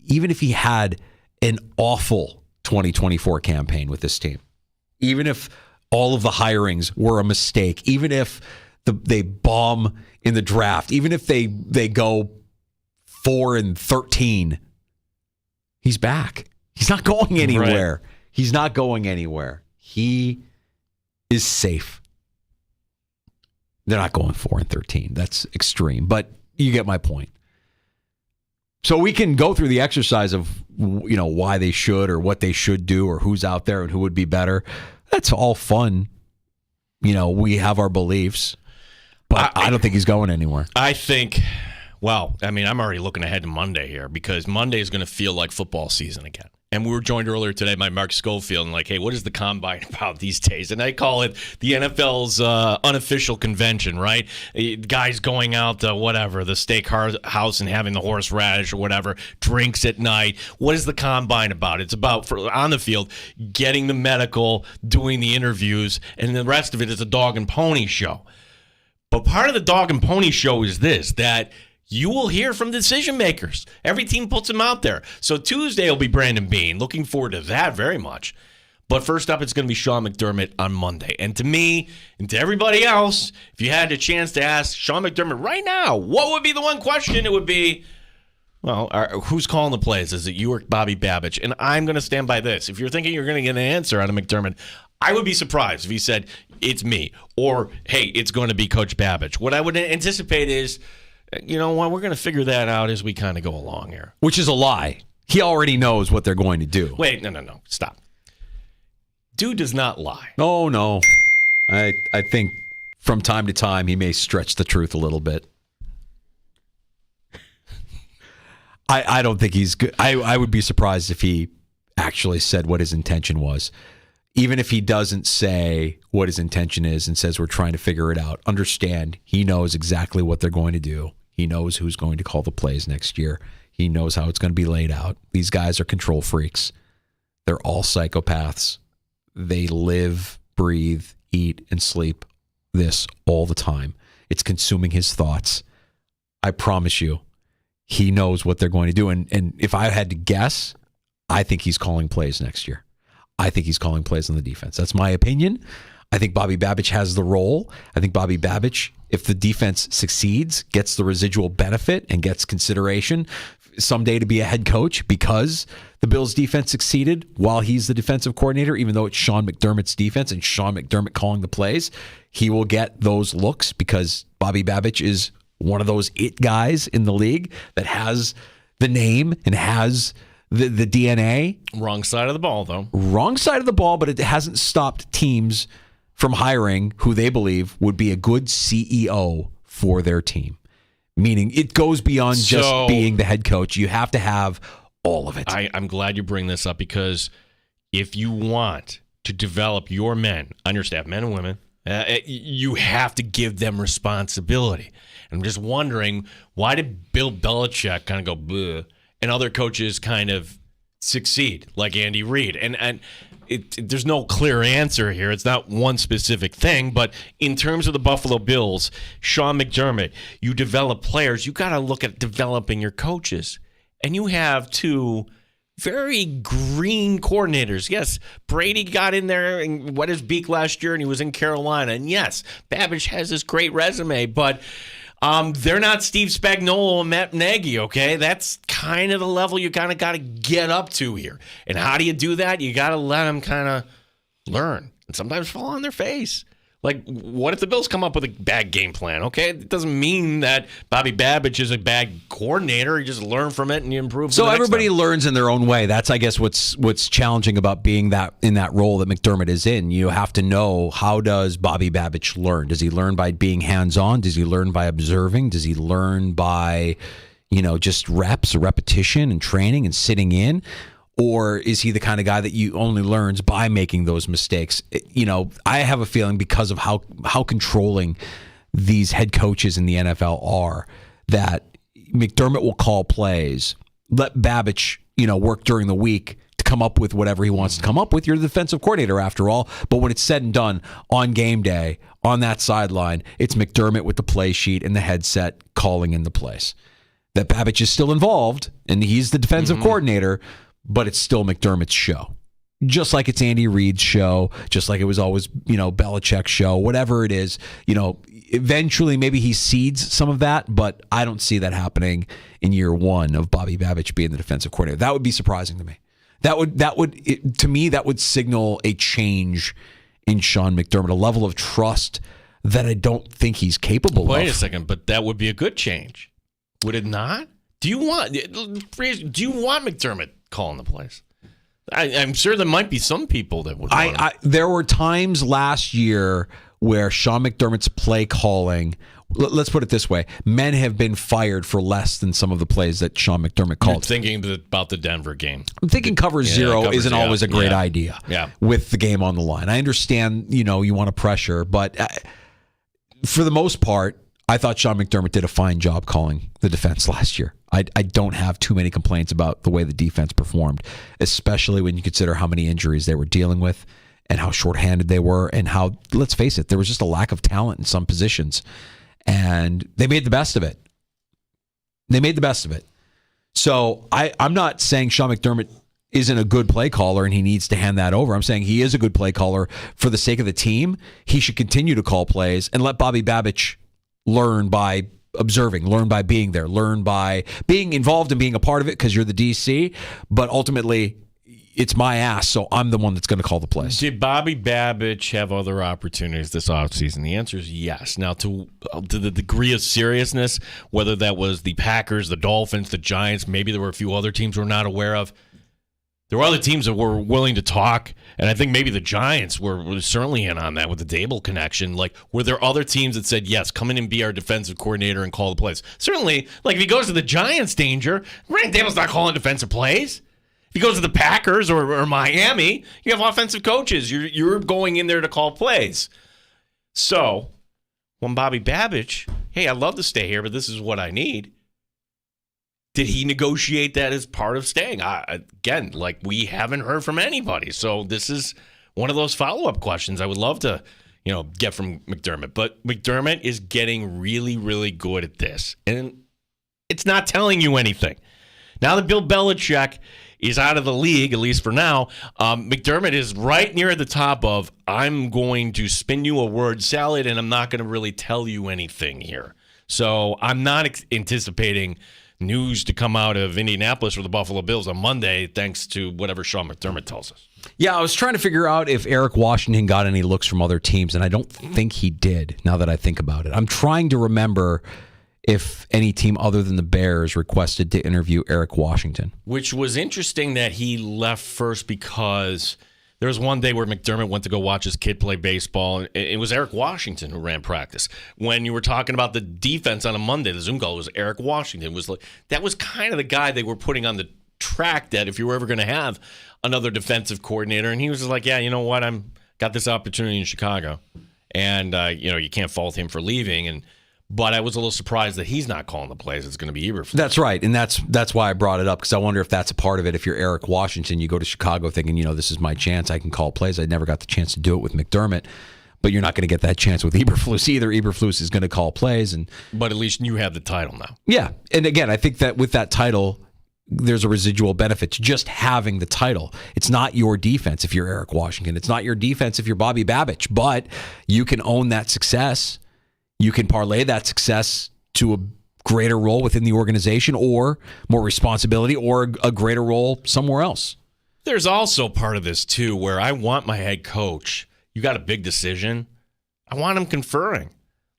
even if he had an awful 2024 campaign with this team, even if all of the hirings were a mistake, even if they bomb in the draft, even if they go 4-13, he's back. He's not going anywhere. Right. He's not going anywhere. He is safe. They're not going 4-13. That's extreme, but you get my point. So we can go through the exercise of why they should or what they should do or who's out there and who would be better. That's all fun. We have our beliefs, but I don't think he's going anywhere. I think, I'm already looking ahead to Monday here because Monday is going to feel like football season again. And we were joined earlier today by Mark Schofield and hey, what is the combine about these days? And I call it the NFL's unofficial convention, right? Guys going out to the steakhouse and having the horseradish or whatever, drinks at night. What is the combine about? It's about, on the field, getting the medical, doing the interviews, and the rest of it is a dog and pony show. But part of the dog and pony show is this, that you will hear from decision makers. Every team puts them out there. So Tuesday will be Brandon Beane. Looking forward to that very much. But first up, it's going to be Sean McDermott on Monday. And to me, and to everybody else, if you had a chance to ask Sean McDermott right now, what would be the one question? It would be, who's calling the plays? Is it you or Bobby Babich? And I'm going to stand by this. If you're thinking you're going to get an answer out of McDermott, I would be surprised if he said, it's me. Or, hey, it's going to be Coach Babich. What I would anticipate is, you know what? We're going to figure that out as we kind of go along here. Which is a lie. He already knows what they're going to do. Wait, no. Stop. Dude does not lie. Oh, no. I think from time to time he may stretch the truth a little bit. I don't think he's good. I would be surprised if he actually said what his intention was. Even if he doesn't say what his intention is and says we're trying to figure it out, understand he knows exactly what they're going to do. He knows who's going to call the plays next year. He knows how it's going to be laid out. These guys are control freaks. They're all psychopaths. They live, breathe, eat, and sleep this all the time. It's consuming his thoughts. I promise you, he knows what they're going to do. And if I had to guess, I think he's calling plays next year. I think he's calling plays on the defense. That's my opinion. I think Bobby Babich has the role. I think Bobby Babich, if the defense succeeds, gets the residual benefit and gets consideration someday to be a head coach because the Bills defense succeeded while he's the defensive coordinator, even though it's Sean McDermott's defense and Sean McDermott calling the plays. He will get those looks because Bobby Babich is one of those it guys in the league that has the name and has the DNA. Wrong side of the ball, though. Wrong side of the ball, but it hasn't stopped teams from hiring who they believe would be a good CEO for their team. Meaning it goes beyond just being the head coach. You have to have all of it. I'm glad you bring this up because if you want to develop your men on your staff, men and women, you have to give them responsibility. And I'm just wondering, why did Bill Belichick kind of go bleh, and other coaches kind of succeed, like Andy Reid? And there's no clear answer here. It's not one specific thing, but in terms of the Buffalo Bills, Sean McDermott, you develop players. You got to look at developing your coaches. And you have two very green coordinators. Yes, Brady got in there and wet his beak last year, and he was in Carolina. And yes, Babich has this great resume, but they're not Steve Spagnuolo and Matt Nagy, okay? That's kind of the level you kind of got to get up to here. And how do you do that? You got to let them kind of learn and sometimes fall on their face. Like, what if the Bills come up with a bad game plan? Okay, it doesn't mean that Bobby Babich is a bad coordinator. You just learn from it and you improve. So everybody learns in their own way. That's, I guess, what's challenging about being that in that role that McDermott is in. You have to know, how does Bobby Babich learn? Does he learn by being hands-on? Does he learn by observing? Does he learn by, just reps or repetition and training and sitting in? Or is he the kind of guy that you only learns by making those mistakes? I have a feeling because of how controlling these head coaches in the NFL are, that McDermott will call plays, let Babich, work during the week to come up with whatever he wants to come up with. You're the defensive coordinator after all. But when it's said and done on game day, on that sideline, it's McDermott with the play sheet and the headset calling in the plays. That Babich is still involved and he's the defensive coordinator, but it's still McDermott's show. Just like it's Andy Reid's show, just like it was always, Belichick's show, whatever it is, eventually maybe he cedes some of that, but I don't see that happening in year one of Bobby Babich being the defensive coordinator. That would be surprising to me. To me, that would signal a change in Sean McDermott, a level of trust that I don't think he's capable of. Wait a second, but that would be a good change. Would it not? Do you want McDermott calling the plays? I'm sure there might be some people that would want there were times last year where Sean McDermott's play calling, let's put it this way, men have been fired for less than some of the plays that Sean McDermott called. You're thinking about the Denver game. I'm thinking cover zero isn't always a great idea with the game on the line. I understand, you want to pressure, but for the most part, I thought Sean McDermott did a fine job calling the defense last year. I don't have too many complaints about the way the defense performed, especially when you consider how many injuries they were dealing with and how shorthanded they were and how, let's face it, there was just a lack of talent in some positions. And they made the best of it. So I'm not saying Sean McDermott isn't a good play caller and he needs to hand that over. I'm saying he is a good play caller for the sake of the team. He should continue to call plays and let Bobby Babich learn by observing, learn by being there, learn by being involved and being a part of it because you're the DC. But ultimately, it's my ass, so I'm the one that's going to call the plays. Did Bobby Babich have other opportunities this offseason? The answer is yes. Now, to the degree of seriousness, whether that was the Packers, the Dolphins, the Giants, maybe there were a few other teams we're not aware of. There were other teams that were willing to talk, and I think maybe the Giants were certainly in on that with the Dable connection. Like, were there other teams that said, yes, come in and be our defensive coordinator and call the plays? Certainly, like if he goes to the Giants, danger, Ryan Dable's not calling defensive plays. If he goes to the Packers or Miami, you have offensive coaches. You're going in there to call plays. So, when Bobby Babich, hey, I'd love to stay here, but this is what I need. Did he negotiate that as part of staying? Again, like we haven't heard from anybody. So this is one of those follow-up questions I would love to, get from McDermott. But McDermott is getting really, really good at this. And it's not telling you anything. Now that Bill Belichick is out of the league, at least for now. McDermott is right near the top of, I'm going to spin you a word salad, and I'm not going to really tell you anything here. So I'm not anticipating news to come out of Indianapolis or the Buffalo Bills on Monday, thanks to whatever Sean McDermott tells us. Yeah, I was trying to figure out if Eric Washington got any looks from other teams, and I don't think he did, now that I think about it. I'm trying to remember if any team other than the Bears requested to interview Eric Washington. Which was interesting that he left first, because there was one day where McDermott went to go watch his kid play baseball, and it was Eric Washington who ran practice. When you were talking about the defense on a Monday, the Zoom call was Eric Washington. That was kind of the guy they were putting on the track that if you were ever going to have another defensive coordinator, and he was just like, yeah, you know what, I'm got this opportunity in Chicago, and you can't fault him for leaving. But I was a little surprised that he's not calling the plays. It's going to be Eberflus. That's right, and that's why I brought it up, because I wonder if that's a part of it. If you're Eric Washington, you go to Chicago thinking, this is my chance. I can call plays. I never got the chance to do it with McDermott, but you're not going to get that chance with Eberflus either. Eberflus is going to call plays, but at least you have the title now. Yeah, and again, I think that with that title, there's a residual benefit to just having the title. It's not your defense if you're Eric Washington. It's not your defense if you're Bobby Babich, but you can own that success. You can parlay that success to a greater role within the organization, or more responsibility, or a greater role somewhere else. There's also part of this, too, where I want my head coach, you got a big decision, I want him conferring.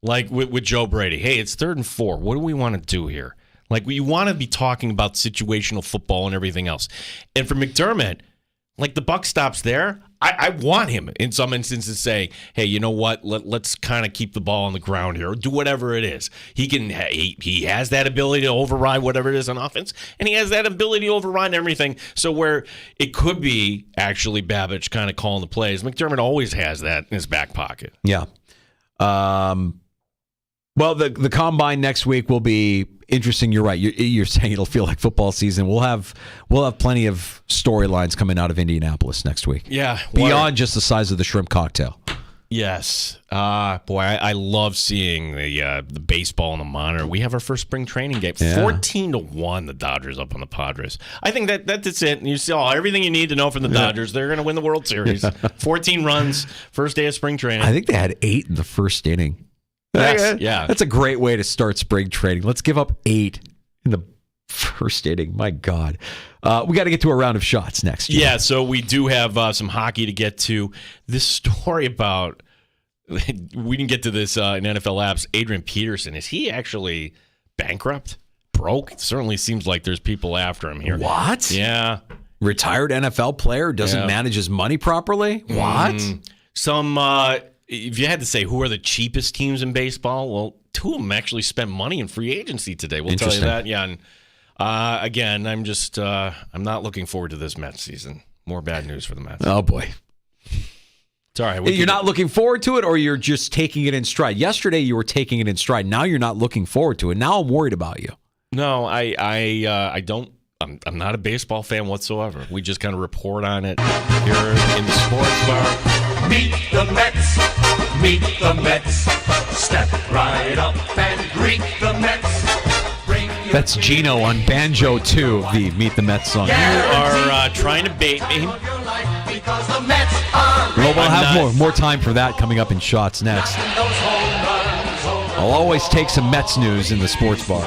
Like with Joe Brady. Hey, it's 3rd and 4. What do we want to do here? Like, you want to be talking about situational football and everything else. And for McDermott, like, the buck stops there. I want him in some instances say, hey, you know what? Let's kind of keep the ball on the ground here, or do whatever it is. He has that ability to override whatever it is on offense, and he has that ability to override everything. So where it could be actually Babich kind of calling the plays, McDermott always has that in his back pocket. Yeah. Well, the combine next week will be interesting. You're right. You're saying it'll feel like football season. We'll have plenty of storylines coming out of Indianapolis next week. Yeah, beyond just the size of the shrimp cocktail. Yes. Boy, I love seeing the baseball on the monitor. We have our first spring training game. Yeah. 14-1, the Dodgers up on the Padres. I think that's it. You see everything you need to know from the Dodgers. They're going to win the World Series. 14 runs, first day of spring training. I think they had 8 in the first inning. Yes, yeah. That's a great way to start spring training. Let's give up 8 in the first inning. My God. We got to get to a round of shots next. Jim. Yeah, so we do have some hockey to get to. This story about, we didn't get to this in NFL Labs, Adrian Peterson. Is he actually bankrupt? Broke? It certainly seems like there's people after him here. What? Yeah. Retired NFL player doesn't manage his money properly? What? If you had to say who are the cheapest teams in baseball, well, 2 of them actually spent money in free agency today. We'll tell you that. Yeah. And again, I'm not looking forward to this Mets season. More bad news for the Mets. Oh, boy. It's all right. You're not looking forward to it, or you're just taking it in stride? Yesterday, you were taking it in stride. Now you're not looking forward to it. Now I'm worried about you. No, I don't. I'm not a baseball fan whatsoever. We just kind of report on it here in the sports bar. Meet the Mets. Meet the Mets. Step right up and greet the Mets. That's Gino on Banjo 2, the Meet the Mets song. You are trying to bait me. Well, we'll have more time for that coming up in shots next. I'll always take some Mets news in the sports bar.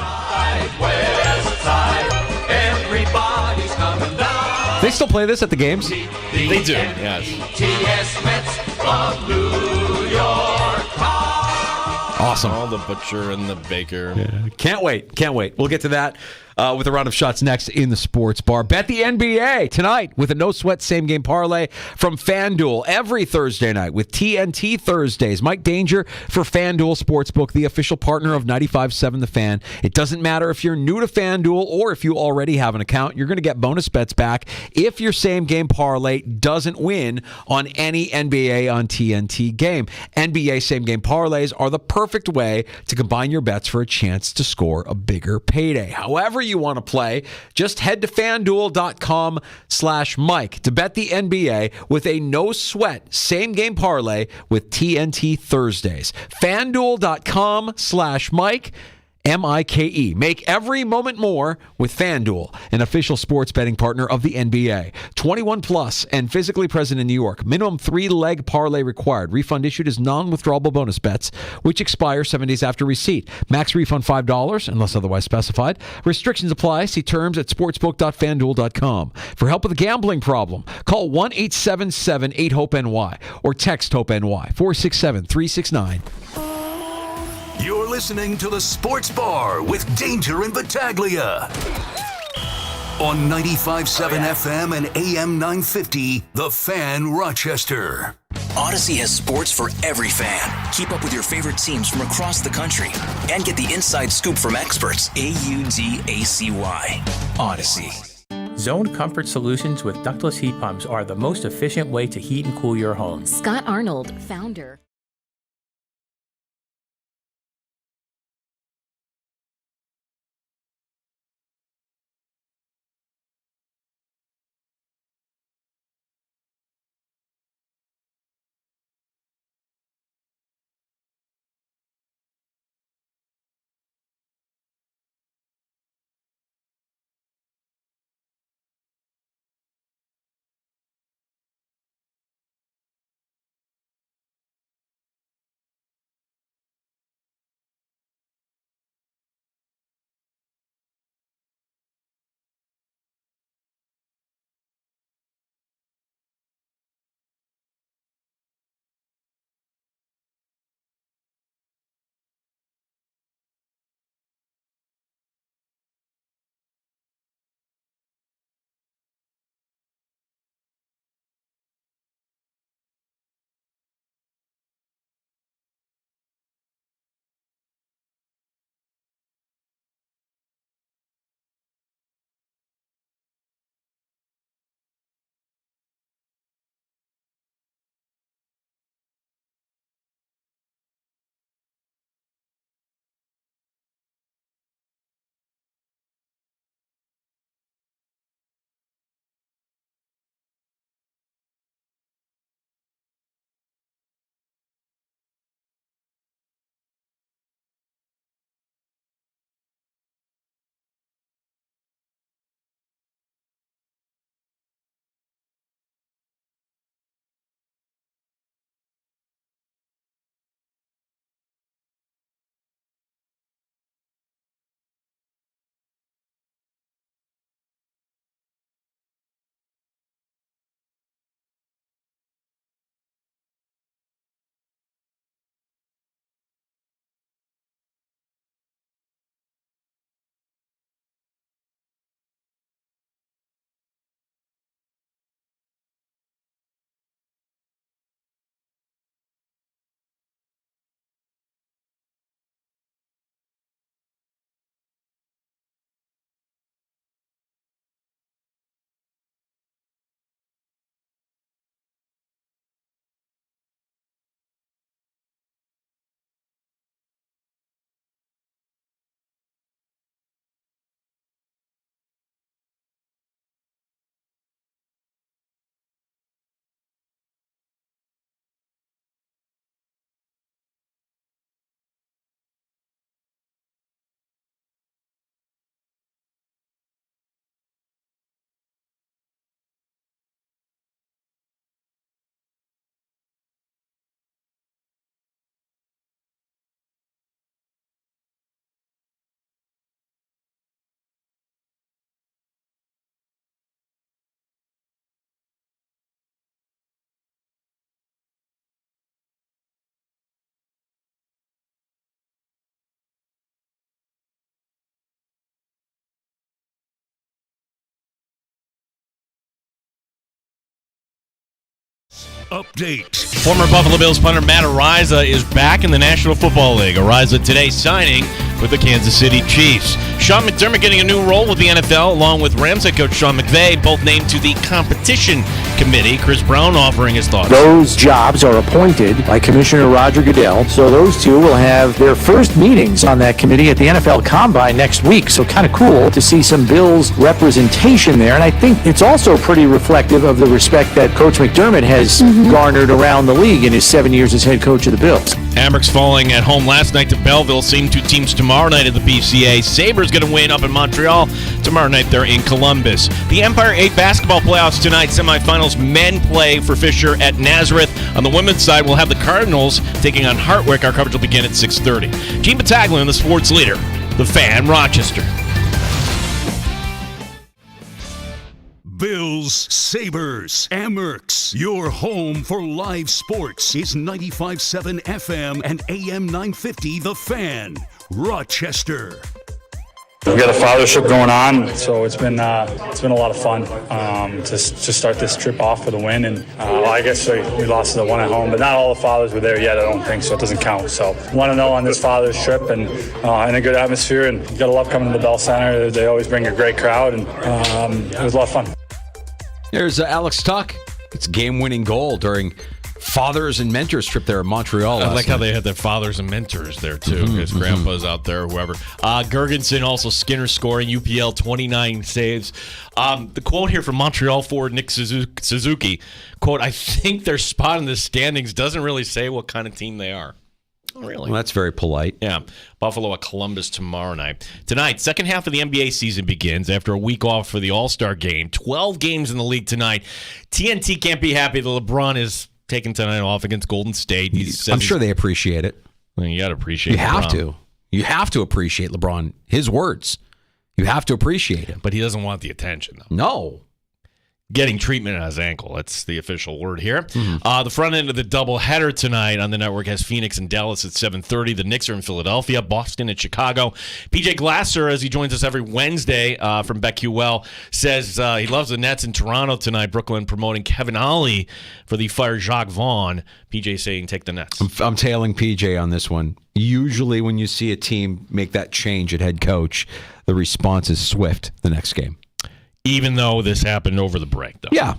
They still play this at the games? They do, yes. Awesome. All the butcher and the baker. Yeah. Can't wait. We'll get to that with a round of shots next in the sports bar. Bet the NBA tonight with a no-sweat same-game parlay from FanDuel every Thursday night with TNT Thursdays. Mike Danger for FanDuel Sportsbook, the official partner of 95.7 The Fan. It doesn't matter if you're new to FanDuel or if you already have an account. You're going to get bonus bets back if your same-game parlay doesn't win on any NBA on TNT game. NBA same-game parlays are the perfect way to combine your bets for a chance to score a bigger payday. However you want to play, just head to FanDuel.com/Mike to bet the NBA with a no-sweat same-game parlay with TNT Thursdays. FanDuel.com/Mike. MIKE. Make every moment more with FanDuel, an official sports betting partner of the NBA. 21 plus and physically present in New York. Minimum 3-leg parlay required. Refund issued as non-withdrawable bonus bets, which expire 7 days after receipt. Max refund $5 unless otherwise specified. Restrictions apply. See terms at sportsbook.fanduel.com. For help with a gambling problem, call 1-877-8-HOPE-NY or text HOPE-NY 467-369. You're listening to the Sports Bar with Danger and Battaglia on 95.7 FM and AM 950, The Fan, Rochester. Odyssey has sports for every fan. Keep up with your favorite teams from across the country and get the inside scoop from experts. AUDACY. Odyssey. Zone Comfort Solutions with ductless heat pumps are the most efficient way to heat and cool your home. Scott Arnold, founder. Update. Former Buffalo Bills punter Matt Araiza is back in the National Football League. Araiza today signing with the Kansas City Chiefs. Sean McDermott getting a new role with the NFL, along with Rams head coach Sean McVay, both named to the competition committee. Chris Brown offering his thoughts. Those jobs are appointed by Commissioner Roger Goodell, so those two will have their first meetings on that committee at the NFL Combine next week. So kind of cool to see some Bills representation there, and I think it's also pretty reflective of the respect that Coach McDermott has garnered around the league in his 7 years as head coach of the Bills. Amherst falling at home last night to Belleville. Same two teams tomorrow night at the BCA. Sabres going to win up in Montreal. Tomorrow night they're in Columbus. The Empire 8 basketball playoffs tonight. Semifinals men play for Fisher at Nazareth. On the women's side, we'll have the Cardinals taking on Hartwick. Our coverage will begin at 6:30. Gene Battaglia, the sports leader, the Fan, Rochester. Bills, Sabres, Amerks. Your home for live sports is 95.7 FM and AM 950 The Fan, Rochester. We've got a fathership going on, so it's been a lot of fun to start this trip off with a win. And I guess we lost the one at home, but not all the fathers were there yet. I don't think so. It doesn't count. So 1-0 on this father's trip, and in a good atmosphere. And you gotta love coming to the Bell Center. They always bring a great crowd, and it was a lot of fun. There's Alex Tuck. It's game-winning goal during Fathers and Mentors trip there in Montreal. I like how they had their fathers and mentors there, too. His grandpa's out there, whoever. Gergensen, also Skinner scoring, UPL 29 saves. The quote here from Montreal forward Nick Suzuki, quote, I think their spot in the standings doesn't really say what kind of team they are. Oh, really? Well, that's very polite. Yeah. Buffalo at Columbus tomorrow night. Tonight, second half of the NBA season begins after a week off for the All-Star game. 12 games in the league tonight. TNT can't be happy that LeBron is taking tonight off against Golden State. I'm sure they appreciate it. Well, you got to appreciate it. You have to. You have to appreciate LeBron. His words. You have to appreciate him. But he doesn't want the attention, though. No. Getting treatment on his ankle. That's the official word here. The front end of the doubleheader tonight on the network has Phoenix and Dallas at 7:30. The Knicks are in Philadelphia, Boston at Chicago. PJ Glasser, as he joins us every Wednesday from BetQL, says he loves the Nets in Toronto tonight. Brooklyn promoting Kevin Ollie for the fired Jacques Vaughn. PJ saying take the Nets. I'm tailing PJ on this one. Usually when you see a team make that change at head coach, the response is swift the next game. Even though this happened over the break, though. Yeah.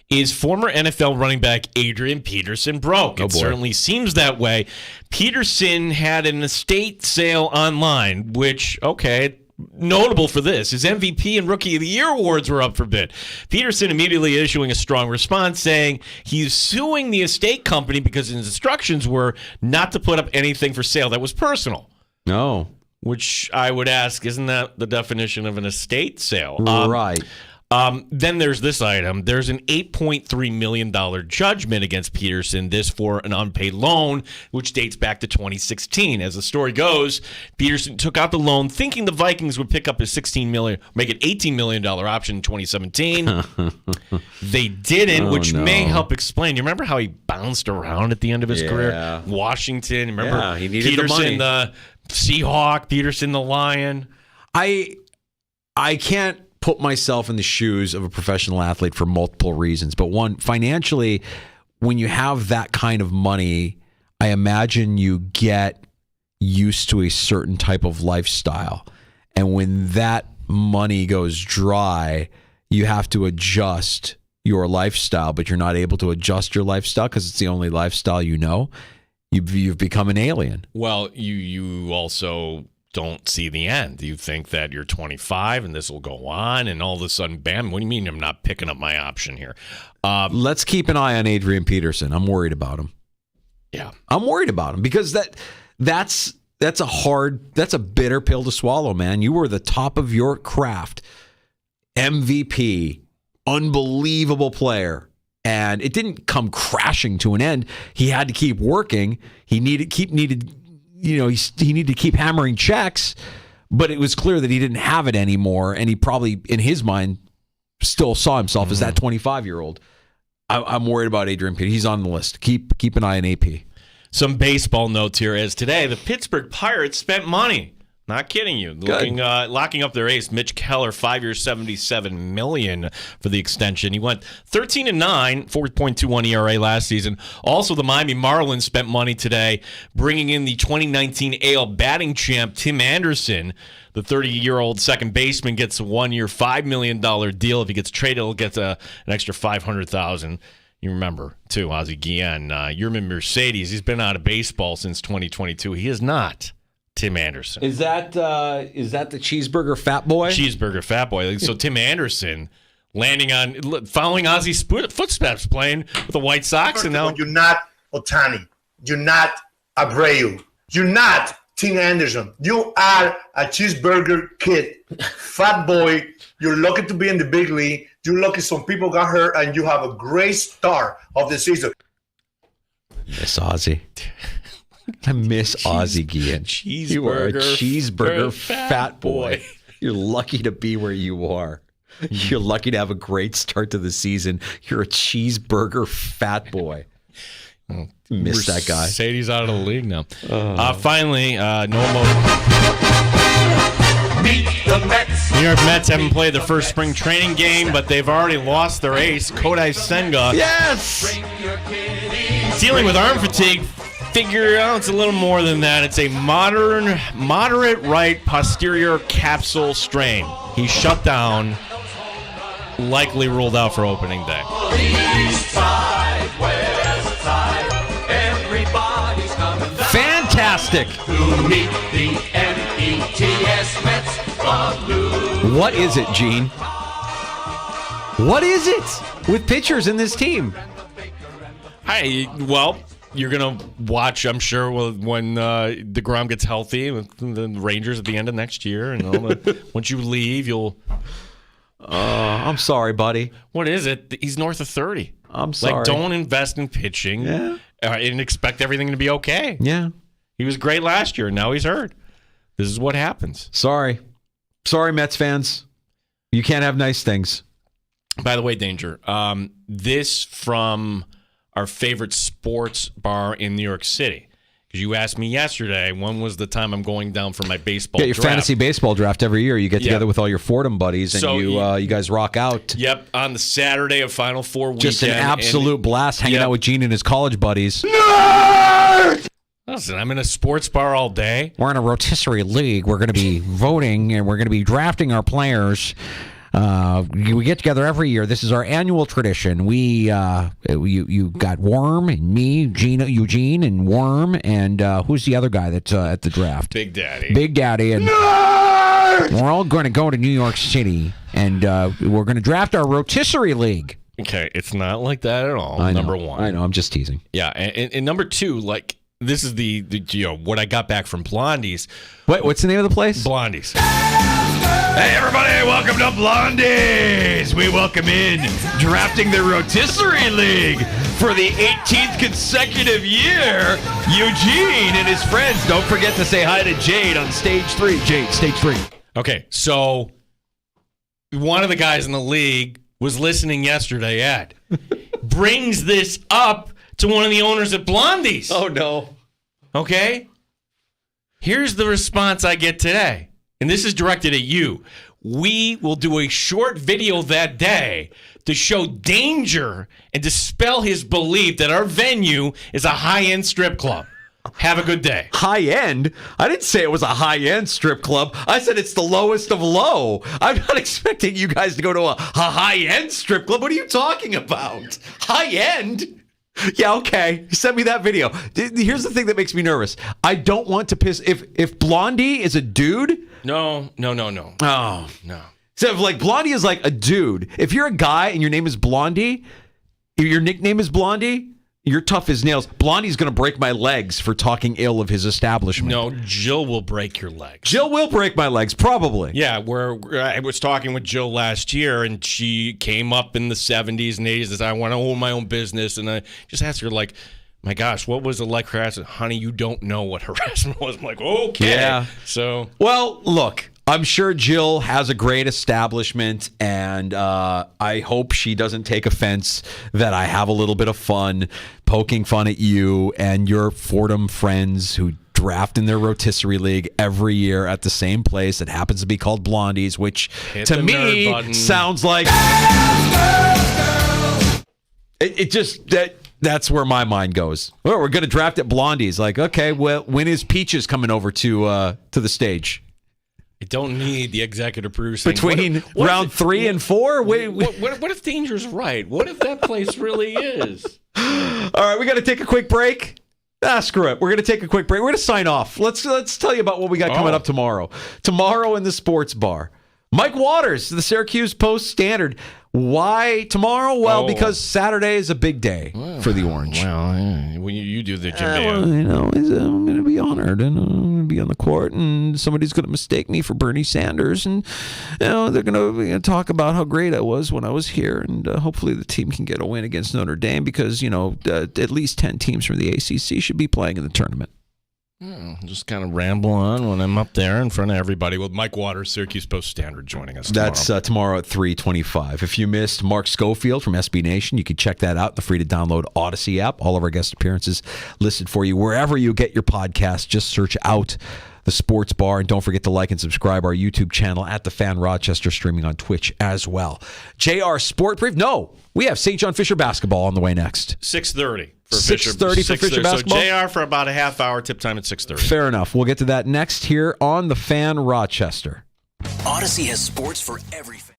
Is former NFL running back Adrian Peterson broke? It certainly seems that way. Peterson had an estate sale online, which, okay, notable for this. His MVP and Rookie of the Year awards were up for bid. Peterson immediately issuing a strong response saying he's suing the estate company because his instructions were not to put up anything for sale that was personal. No. Which I would ask, isn't that the definition of an estate sale? Right. Then there's this item. There's an $8.3 million judgment against Peterson, this for an unpaid loan, which dates back to 2016. As the story goes, Peterson took out the loan thinking the Vikings would pick up his $16 million, make it $18 million option in 2017. They didn't, which may help explain. You remember how he bounced around at the end of his career? Washington, remember he needed Peterson, the money. The Seahawk, Peterson, the Lion. I can't put myself in the shoes of a professional athlete for multiple reasons. But one, financially, when you have that kind of money, I imagine you get used to a certain type of lifestyle. And when that money goes dry, you have to adjust your lifestyle, but you're not able to adjust your lifestyle because it's the only lifestyle you know. You've become an alien. Well, you also don't see the end. You think that you're 25 and this will go on, and all of a sudden, bam, what do you mean I'm not picking up my option here? Let's keep an eye on Adrian Peterson. I'm worried about him. Yeah. I'm worried about him because that's a bitter pill to swallow, man. You were the top of your craft. MVP, unbelievable player. And it didn't come crashing to an end. He had to keep working. He needed to keep hammering checks, but it was clear that he didn't have it anymore. And he probably, in his mind, still saw himself as that 25-year-old. I'm worried about Adrian Peterson. He's on the list. Keep an eye on AP. Some baseball notes here as today, the Pittsburgh Pirates spent money. Not kidding you. Locking up their ace, Mitch Keller, 5 years, $77 million for the extension. He went 13-9, 4.21 ERA last season. Also, the Miami Marlins spent money today, bringing in the 2019 AL batting champ, Tim Anderson. The 30-year-old second baseman gets a 1-year, $5 million deal. If he gets traded, he'll get an extra $500,000. You remember, too, Ozzie Guillen. Yermin Mercedes, he's been out of baseball since 2022. He is not Tim Anderson. Is that the cheeseburger fat boy? Cheeseburger fat boy. So Tim Anderson following Ozzy's footsteps, playing with the White Sox. First and now all, you're not Ohtani. You're not Abreu. You're not Tim Anderson. You are a cheeseburger kid, fat boy. You're lucky to be in the big league. You're lucky some people got hurt, and you have a great start of the season. Miss Ozzy. I miss Ozzy Guillen. You are a cheeseburger fat boy. You're lucky to be where you are. You're lucky to have a great start to the season. You're a cheeseburger fat boy. Miss that guy. Mercedes out of the league now. Finally, no more. Meet the Mets. New York Mets haven't played their first spring training game, but they've already lost their ace, Kodai Senga. Yes! Dealing with arm fatigue. Figure out it's a little more than that. It's a moderate right posterior capsule strain. He's shut down, likely ruled out for opening day. East side, west side, everybody's coming down. Fantastic! To meet the METS Mets of Blue. What is it, Gene? What is it with pitchers in this team? Hi, well, you're going to watch, I'm sure, when DeGrom gets healthy with the Rangers at the end of next year. And once you leave, you'll... I'm sorry, buddy. What is it? He's north of 30. I'm sorry. Like, don't invest in pitching and expect everything to be okay. Yeah. He was great last year, and now he's hurt. This is what happens. Sorry, Mets fans. You can't have nice things. By the way, Danger, this from our favorite sports bar in New York City. Because you asked me yesterday, when was the time I'm going down for my baseball draft? Your fantasy baseball draft every year. You get together with all your Fordham buddies, and you guys rock out. Yep, on the Saturday of Final Four weekend. Just an absolute blast hanging out with Gene and his college buddies. Nerd! Listen, I'm in a sports bar all day. We're in a rotisserie league. We're going to be voting, and we're going to be drafting our players. We get together every year. This is our annual tradition. You got Worm and me, Eugene, and Worm, and who's the other guy that's at the draft? Big Daddy. Big Daddy, and we're all going to go to New York City, and we're going to draft our rotisserie league. Okay, it's not like that at all. Number one, I know. I'm just teasing. Yeah, and number two, like this is the what I got back from Blondie's. Wait, what's the name of the place? Blondie's. Hey, everybody, welcome to Blondie's. We welcome in drafting the Rotisserie League for the 18th consecutive year. Eugene and his friends. Don't forget to say hi to Jade on stage 3. Jade, stage 3. Okay, so one of the guys in the league was listening yesterday, Ed. Brings this up to one of the owners at Blondie's. Oh, no. Okay? Here's the response I get today. And this is directed at you. We will do a short video that day to show Danger and dispel his belief that our venue is a high-end strip club. Have a good day. High-end? I didn't say it was a high-end strip club. I said it's the lowest of low. I'm not expecting you guys to go to a high-end strip club. What are you talking about? High-end? Yeah, okay. Send me that video. Here's the thing that makes me nervous. I don't want to piss... If Blondie is a dude... No. Oh. No. So if like Blondie is like a dude, if you're a guy and your name is Blondie, your nickname is Blondie, you're tough as nails. Blondie's going to break my legs for talking ill of his establishment. No, Jill will break your legs. Jill will break my legs, probably. Yeah, I was talking with Jill last year, and she came up in the 70s and 80s and said, I want to own my own business. And I just asked her, like, my gosh, what was it like harassment? Honey, you don't know what harassment was. I'm like, okay. Yeah. So, well, look, I'm sure Jill has a great establishment, and I hope she doesn't take offense that I have a little bit of fun poking fun at you and your Fordham friends who draft in their rotisserie league every year at the same place that happens to be called Blondie's, which to me sounds like it just that's where my mind goes. Well, we're going to draft at Blondie's. Like, okay, well, when is Peaches coming over to the stage? I don't need the executive producer between round 3 and 4. What if Danger's right? What if that place really is? All right, we got to take a quick break. Screw it. We're going to take a quick break. We're going to sign off. Let's tell you about what we got coming up tomorrow. Tomorrow in the sports bar, Mike Waters, the Syracuse Post-Standard. Why tomorrow? Well, because Saturday is a big day for the Orange. Well, when you do the Jim I'm going to be honored, and I'm going to be on the court, and somebody's going to mistake me for Bernie Sanders, and they're going to talk about how great I was when I was here, and hopefully the team can get a win against Notre Dame because at least 10 teams from the ACC should be playing in the tournament. Just kind of ramble on when I'm up there in front of everybody with Mike Waters, Syracuse Post-Standard, joining us tomorrow. That's tomorrow at 3:25. If you missed Mark Schofield from SB Nation, you can check that out in the free-to-download Odyssey app. All of our guest appearances listed for you wherever you get your podcast. Just search out the Sports Bar, and don't forget to like and subscribe our YouTube channel at The Fan Rochester, streaming on Twitch as well. JR Sport Brief? No, we have St. John Fisher basketball on the way next. 6:30. 6:30 for Fisher basketball? So JR for about a half hour, tip time at 6:30. Fair enough. We'll get to that next here on The Fan Rochester. Odyssey has sports for every fan.